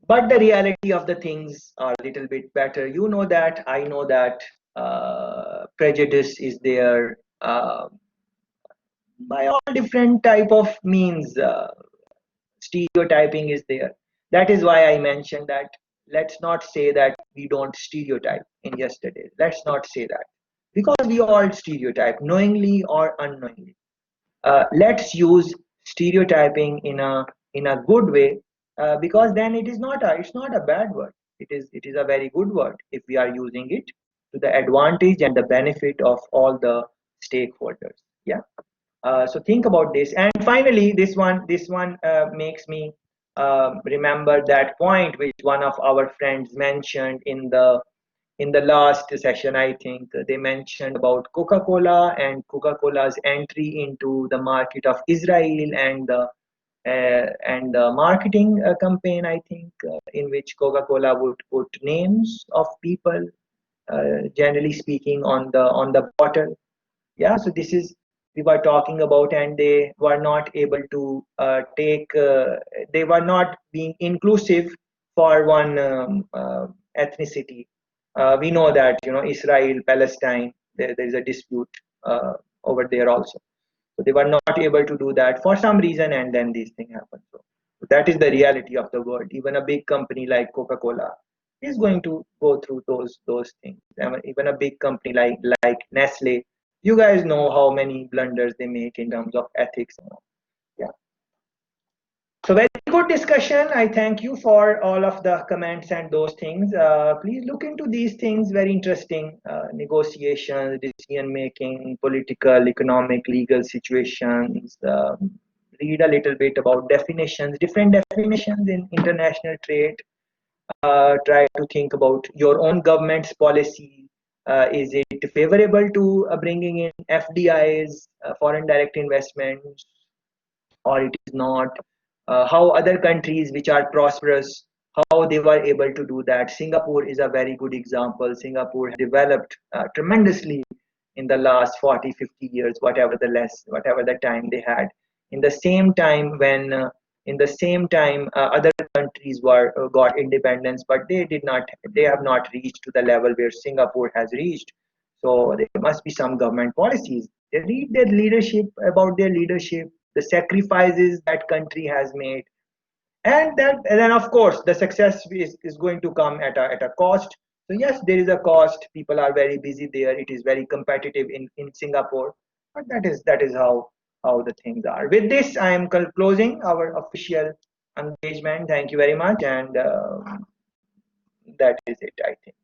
But the reality of the things are a little bit better. You know that, I know that prejudice is there by all different type of means. Stereotyping is there. That is why I mentioned that let's not say that we don't stereotype in yesterday. Let's not say that, because we all stereotype, knowingly or unknowingly. Let's use stereotyping in a good way, because then it's not a bad word. It is a very good word if we are using it to the advantage and the benefit of all the stakeholders. Yeah. So think about this. And finally, this one makes me remember that point which one of our friends mentioned in the last session. I think they mentioned about Coca-Cola and Coca-Cola's entry into the market of Israel, and the marketing campaign, I think, in which Coca-Cola would put names of people, generally speaking, on the bottle. Yeah, so this is we were talking about, and they were not able to they were not being inclusive for one ethnicity. We know that Israel, Palestine, there is a dispute over there also. So they were not able to do that for some reason, and then these things happen. So that is the reality of the world. Even a big company like Coca-Cola is going to go through those things. Even a big company like Nestle, you guys know how many blunders they make in terms of ethics. Yeah. So very good discussion. I thank you for all of the comments and those things. Please look into these things. Very interesting. Negotiations, decision making, political, economic, legal situations. read a little bit about definitions, different definitions in international trade. Try to think about your own government's policy. Is it favorable to bringing in FDIs, foreign direct investments, or it is not? How other countries which are prosperous, how they were able to do that. Singapore is a very good example. Singapore has developed tremendously in the last 40, 50 years, whatever the time they had. In the same time when other countries got independence, but they have not reached to the level where Singapore has reached. So there must be some government policies. They read their leadership, about their leadership, the sacrifices that country has made, and then of course the success is going to come at a cost. So yes, there is a cost. People are very busy there. It is very competitive in Singapore, but that is how the things are. With this, I am closing our official engagement. Thank you very much, and that is it, I think.